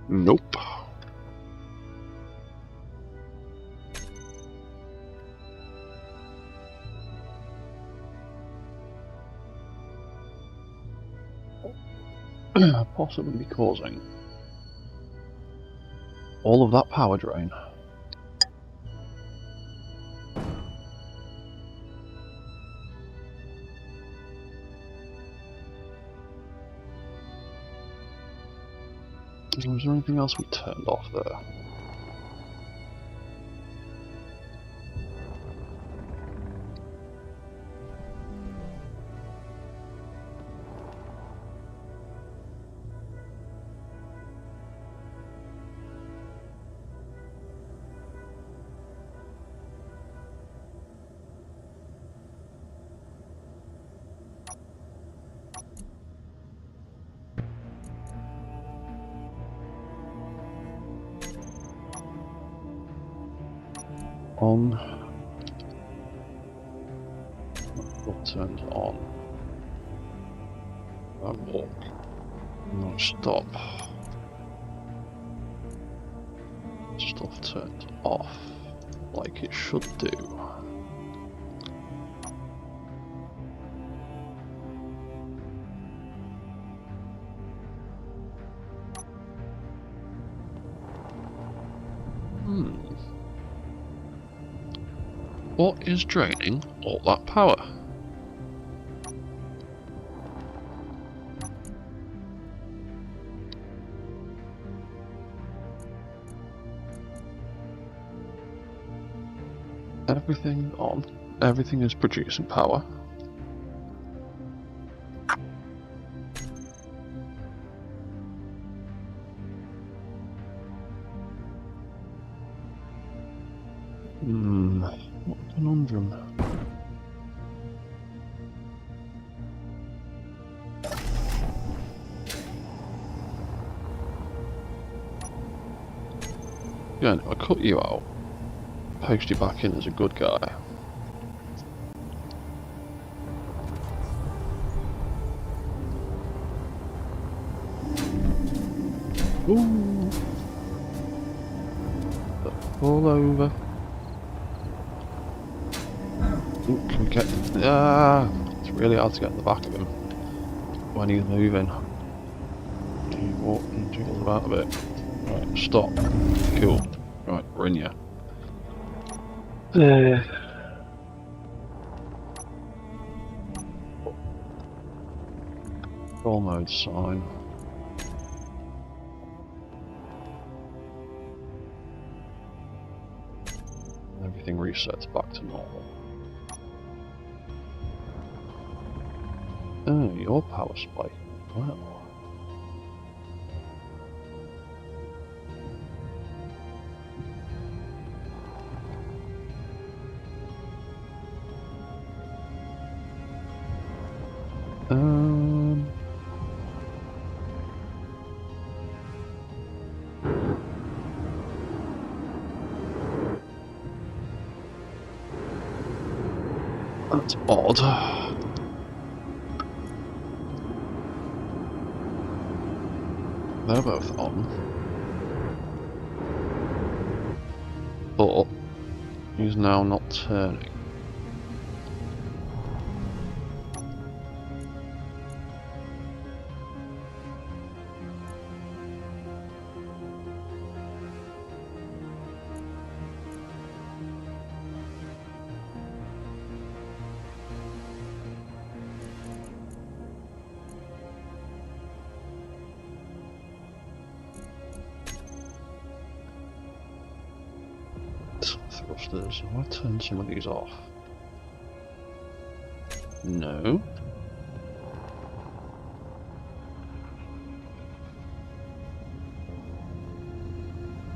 Nope. Possibly causing all of that power drain. Was there anything else we turned off there? On. What turns on? That walk. No, stop. Stuff turns off, like it should do. What is draining all that power? Everything on. Everything is producing power. What a conundrum. Yeah, I cut you out. Post you back in as a good guy. Ooh. Fall over. Ooh, can we get... it's really hard to get in the back of him when he's moving. He walks and jiggles about a bit. Right, stop. Cool. Right, we're in ya. Control mode sign. Everything resets back to normal. Oh, your power spike. Wow. That's odd. They're both on. But he's now not turning. Thrusters. I'll turn some of these off. No.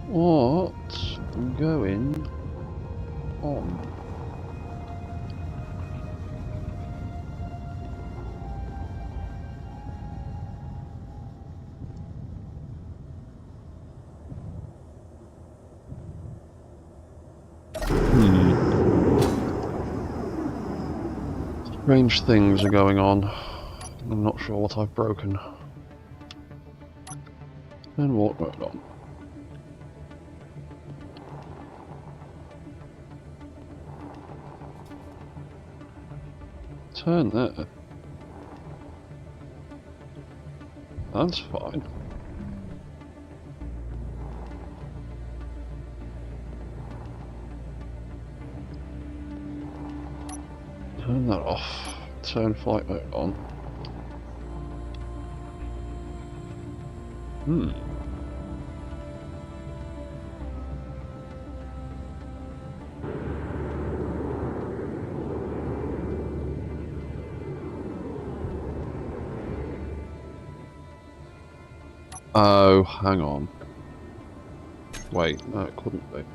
What's going on? Strange things are going on. I'm not sure what I've broken. And what went on? Turn there. That's fine. Turn that off. Turn flight mode on. Oh, hang on. Wait, no, it couldn't be.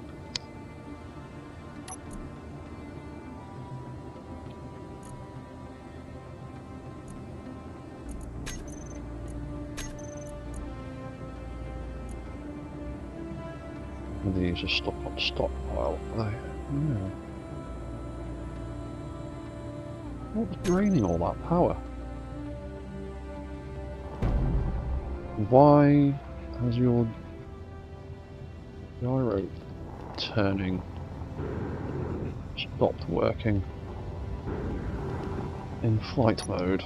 And these are stuck on stockpile, are they? Yeah. What's draining all that power? Why has your gyro turning stopped working in flight mode?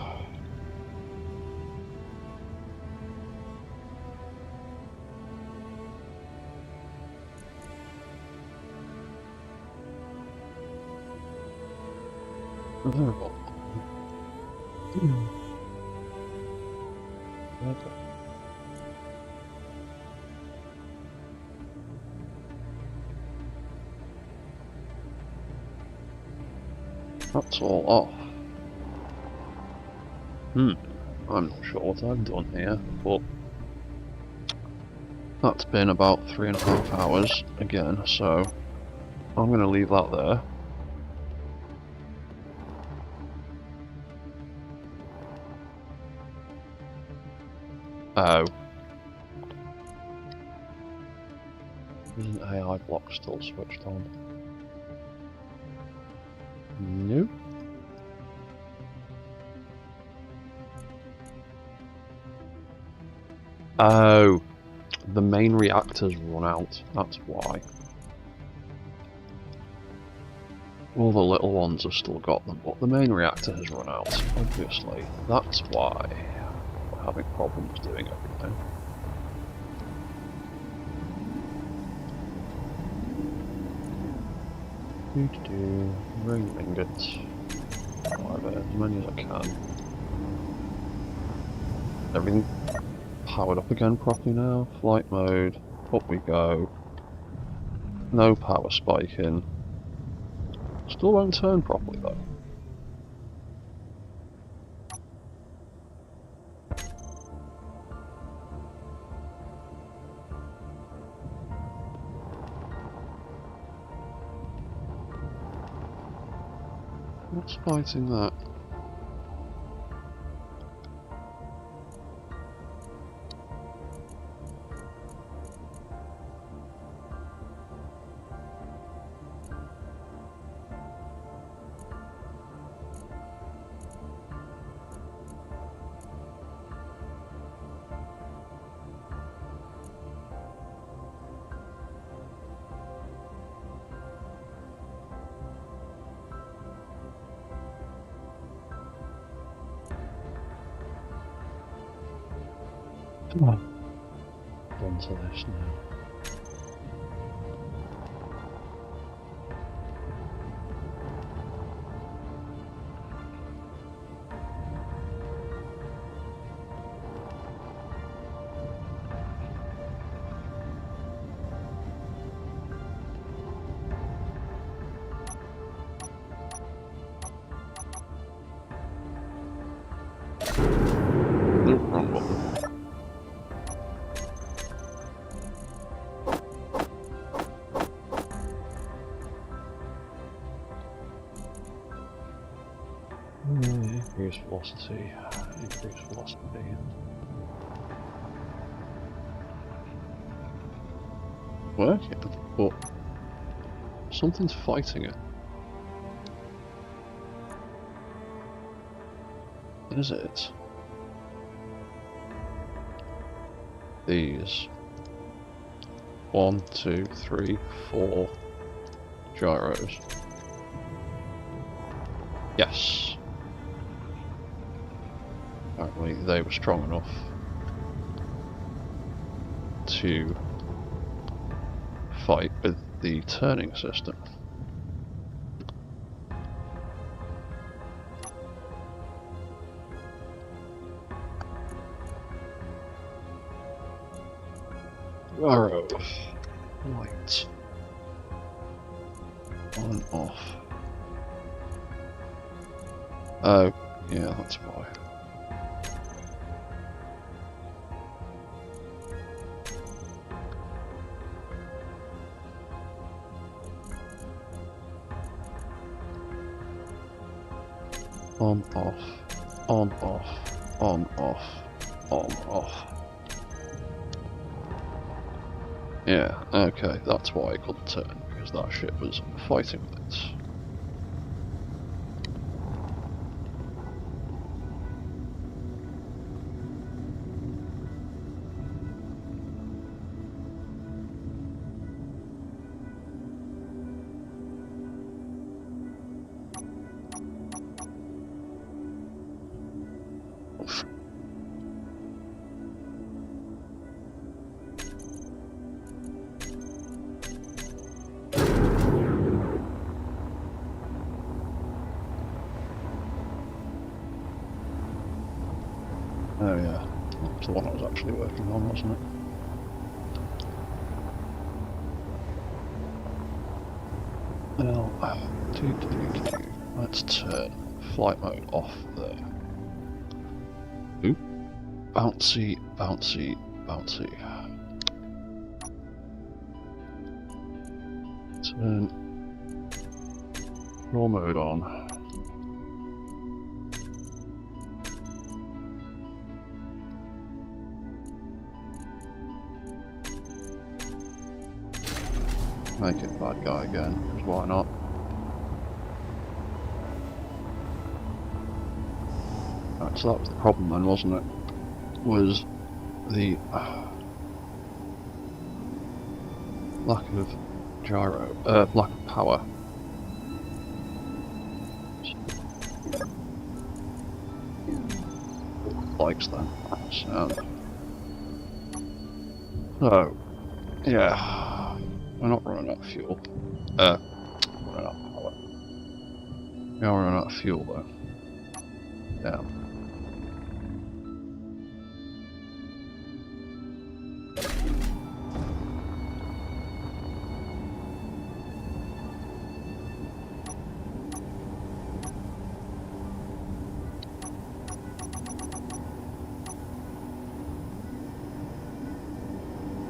Okay. That's all off. I'm not sure what I've done here, but that's been about 3.5 hours again, so I'm going to leave that there. Oh. Isn't AI block still switched on? Nope. Oh. The main reactor's run out, that's why. All the little ones have still got them, but the main reactor has run out, obviously. That's why we're having problems doing everything. Ring ingots. Whatever, as many as I can. Everything powered up again properly now. Flight mode. Up we go. No power spiking. Still won't turn properly though. What's fighting that? Come on. Onto this now. Nope, wrong button. Increase velocity. Increase velocity. Working, but something's fighting it. Is it? These 1, 2, 3, 4 gyros. Yes. Apparently they were strong enough to fight with the turning system. Gyro. Light. On and off. Oh, yeah, that's why. On, off, on, off, on, off, on, off. Yeah, okay, that's why I couldn't turn, because that ship was fighting with it. Oh yeah, that's the one I was actually working on, wasn't it? Now, let's turn flight mode off there. Oop. Bouncy, bouncy, bouncy. Turn raw mode on. Make it bad guy again, because why not? Right, so that was the problem then, wasn't it? Was the lack of gyro, lack of power. Likes then. So, yeah, we're not running out of fuel. Running out of power. We are running out of fuel though. Yeah.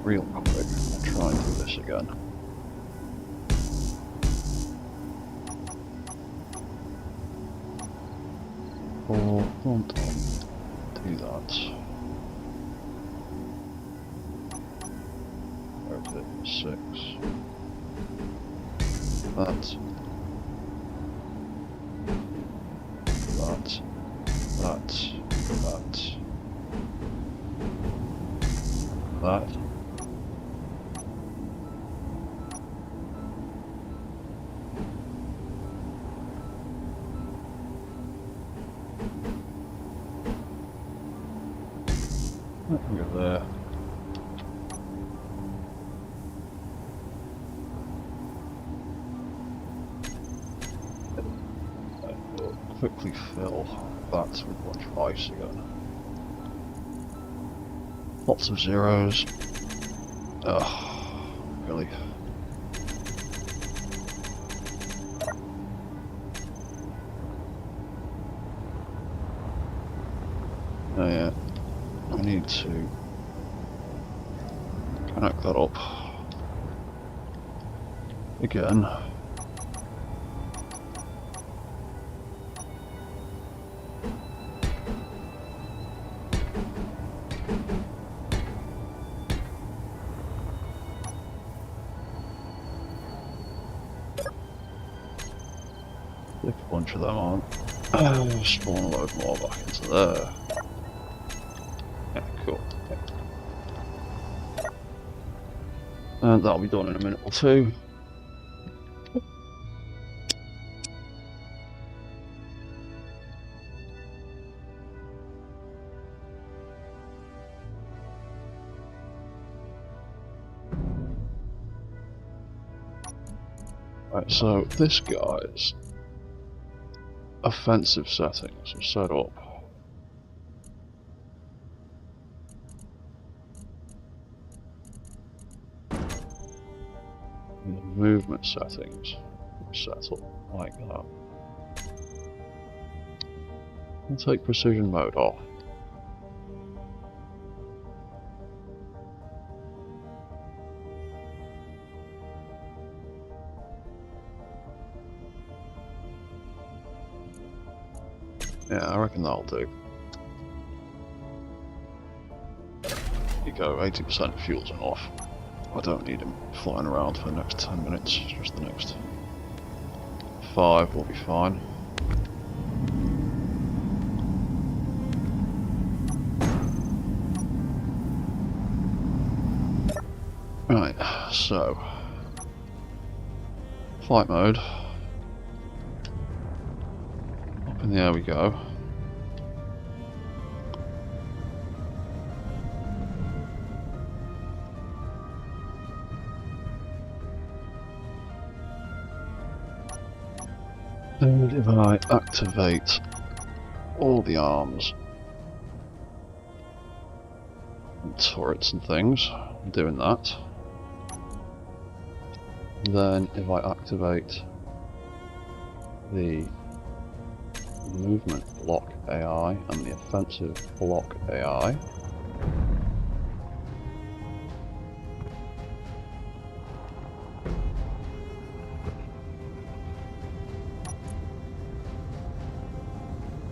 Real quick, I'll try and do this again. Oh, don't do that. Where is it? 6. That. That. That. Let me go there. We'll quickly fill that with a bunch of ice again. Lots of zeros. Ugh, really. Oh yeah, I need to connect that up again. Stick a bunch of them on. Spawn a load more back into there. Yeah, cool. And that'll be done in a minute or two. Right, so this guy's offensive settings are set up. And the movement settings are set up like that. I'll take precision mode off. Yeah, I reckon that'll do. You go, 80% fuel's enough. I don't need him flying around for the next 10 minutes, just the next 5 will be fine. Right, so flight mode. Up in the air we go. And if I activate all the arms and turrets and things, I'm doing that. Then if I activate the movement block AI and the offensive block AI,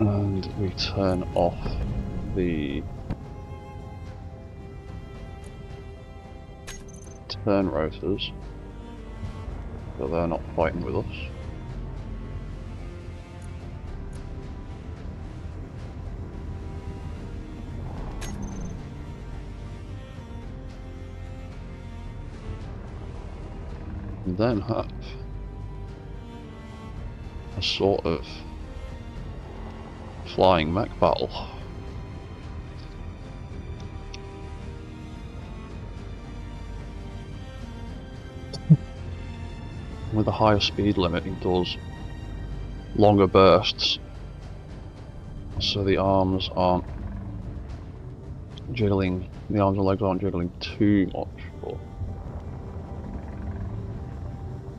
and we turn off the turn rotors, so they're not fighting with us. And then have a sort of flying mech battle. With a higher speed limit, it does longer bursts, so the arms aren't jiggling, the arms and legs aren't jiggling too much, but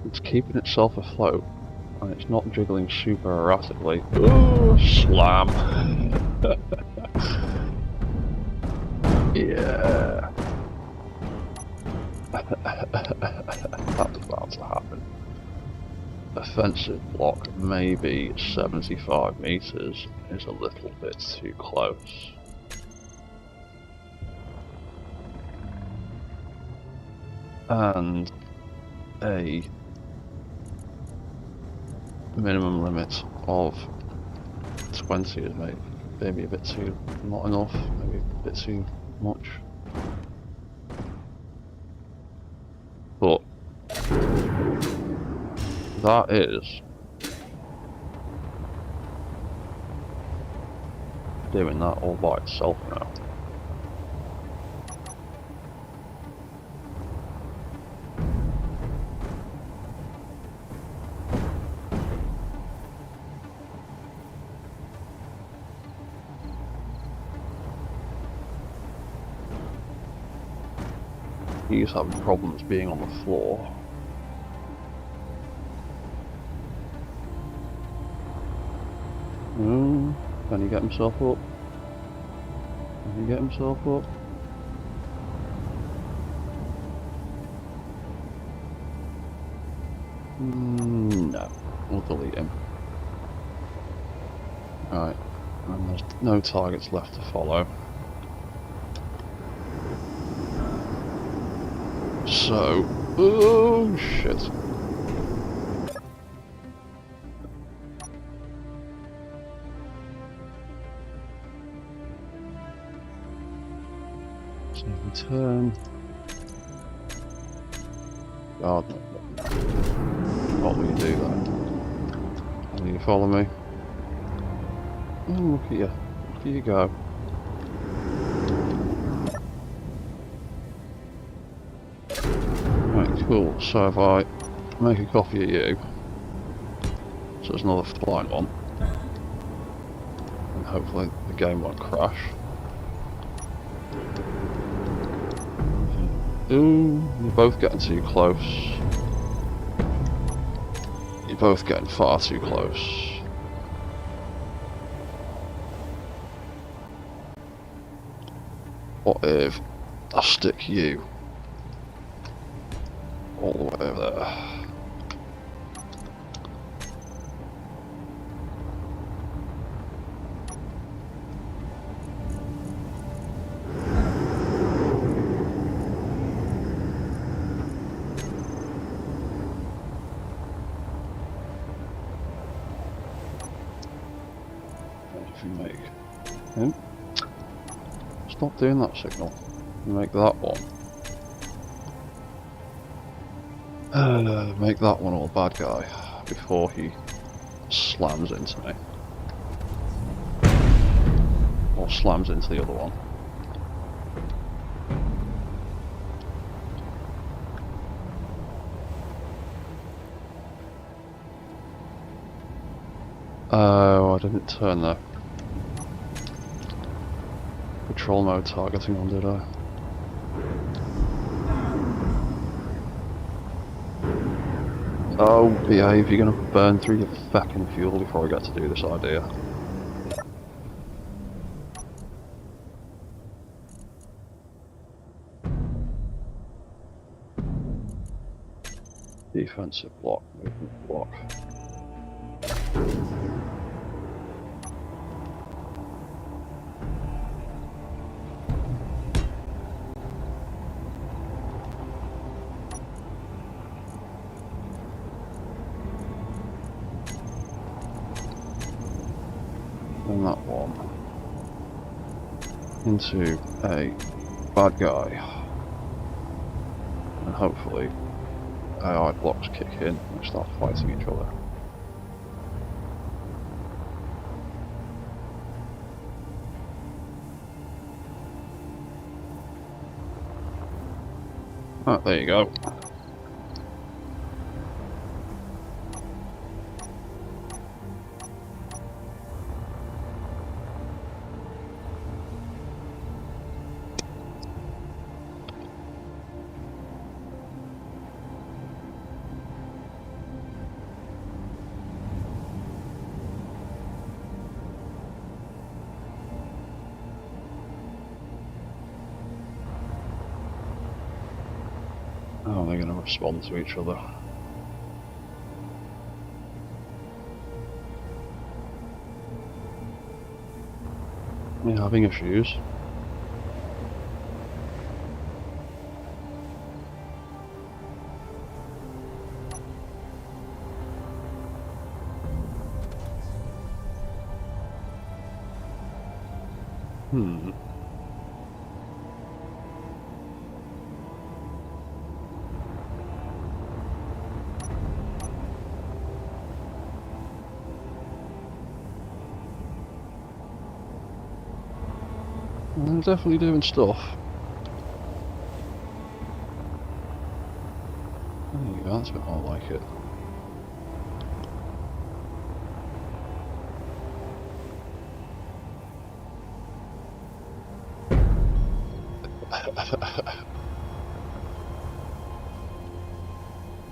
it's keeping itself afloat, and it's not jiggling super erratically. Ooh, slam! Yeah. That's about to happen. Offensive block, maybe 75 meters, is a little bit too close. And a minimum limit of 20 is maybe a bit too, not enough, maybe a bit too much. But that is doing that all by itself now. He's having problems being on the floor. Can he get himself up? Can he get himself up? No, we'll delete him. Right, and there's no targets left to follow. So, oh shit. So if we turn... God, what will you do that? Will you follow me? Oh, look at you. Look at you go. Right, cool. So if I make a copy of you, so there's another flying one, and hopefully the game won't crash. Ooh, you're both getting too close. You're both getting far too close. What if I stick you all the way over there? if we make him. Stop doing that signal. Make that one. Make that one all bad guy before he slams into me. Or slams into the other one. Oh, I didn't turn the patrol mode targeting on, did I? Oh, behave, you're gonna burn through your fucking fuel before I get to do this idea. Defensive block, movement block. And that one into a bad guy. And hopefully AI blocks kick in and start fighting each other. Ah, there you go. Oh, they're going to respond to each other. You're having issues. I'm definitely doing stuff. There you go, that's a bit more like it.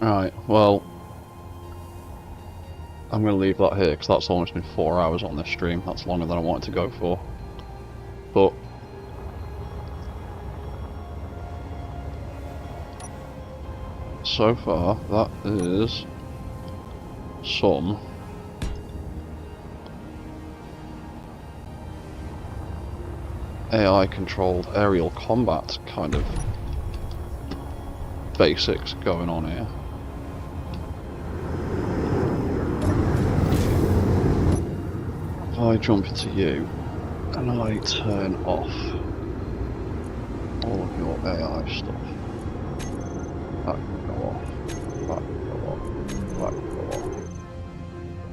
Right, well, I'm going to leave that here because that's almost been 4 hours on this stream. That's longer than I wanted to go for. But so far, that is some AI-controlled aerial combat kind of basics going on here. If I jump into you and I turn off all of your AI stuff, that can go off, that can go off, that can go off.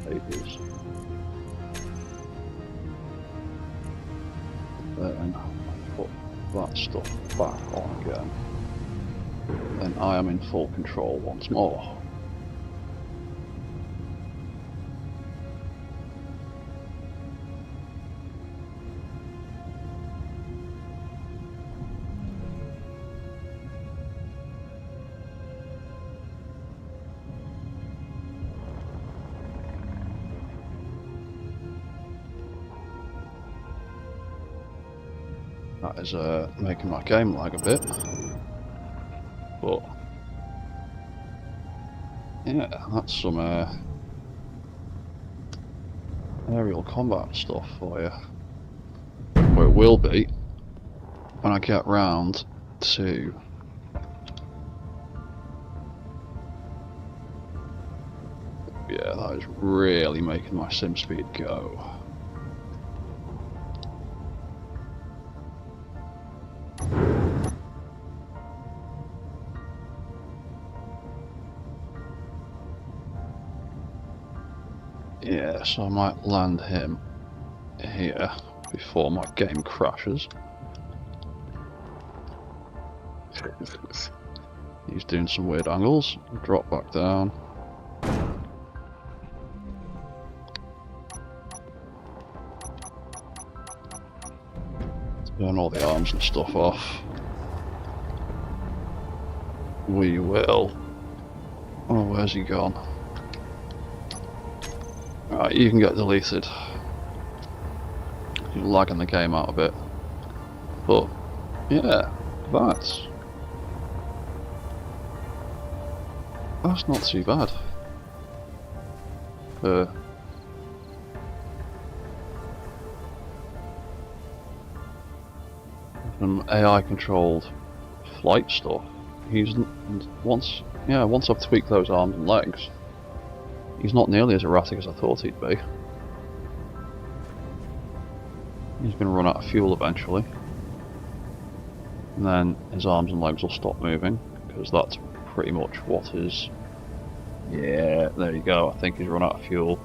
Babies. Then put that stuff back on again. Then I am in full control once more. That is making my game lag a bit, but yeah, that's some aerial combat stuff for you. Or it will be when I get round to yeah, that is really making my sim speed go. Yeah, so I might land him here before my game crashes. He's doing some weird angles. Drop back down. Turn all the arms and stuff off. We will. Oh, where's he gone? Right, you can get deleted. You're lagging the game out a bit. But, yeah, that's not too bad. Some AI controlled flight stuff. Once I've tweaked those arms and legs, he's not nearly as erratic as I thought he'd be. He's going to run out of fuel eventually, and then his arms and legs will stop moving, because that's pretty much what is... Yeah, there you go, I think he's run out of fuel.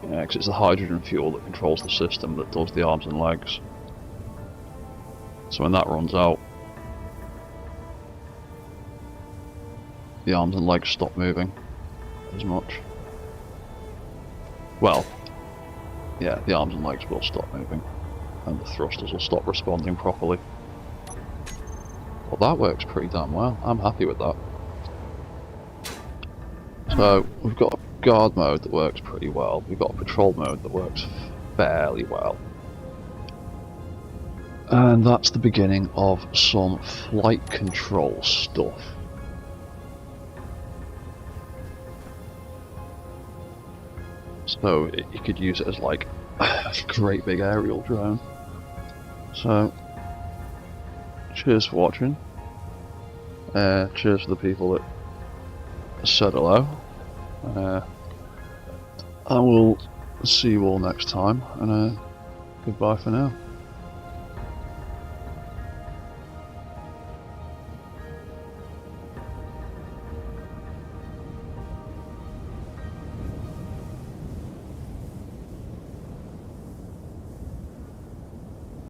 Yeah, because it's the hydrogen fuel that controls the system that does the arms and legs. So when that runs out, the arms and legs stop moving as much. Well, yeah, the arms and legs will stop moving, and the thrusters will stop responding properly. Well, that works pretty damn well. I'm happy with that. So, we've got a guard mode that works pretty well. We've got a patrol mode that works fairly well. And that's the beginning of some flight control stuff. So you could use it as like a great big aerial drone. So, cheers for watching. Cheers for the people that said hello. I will see you all next time, and goodbye for now.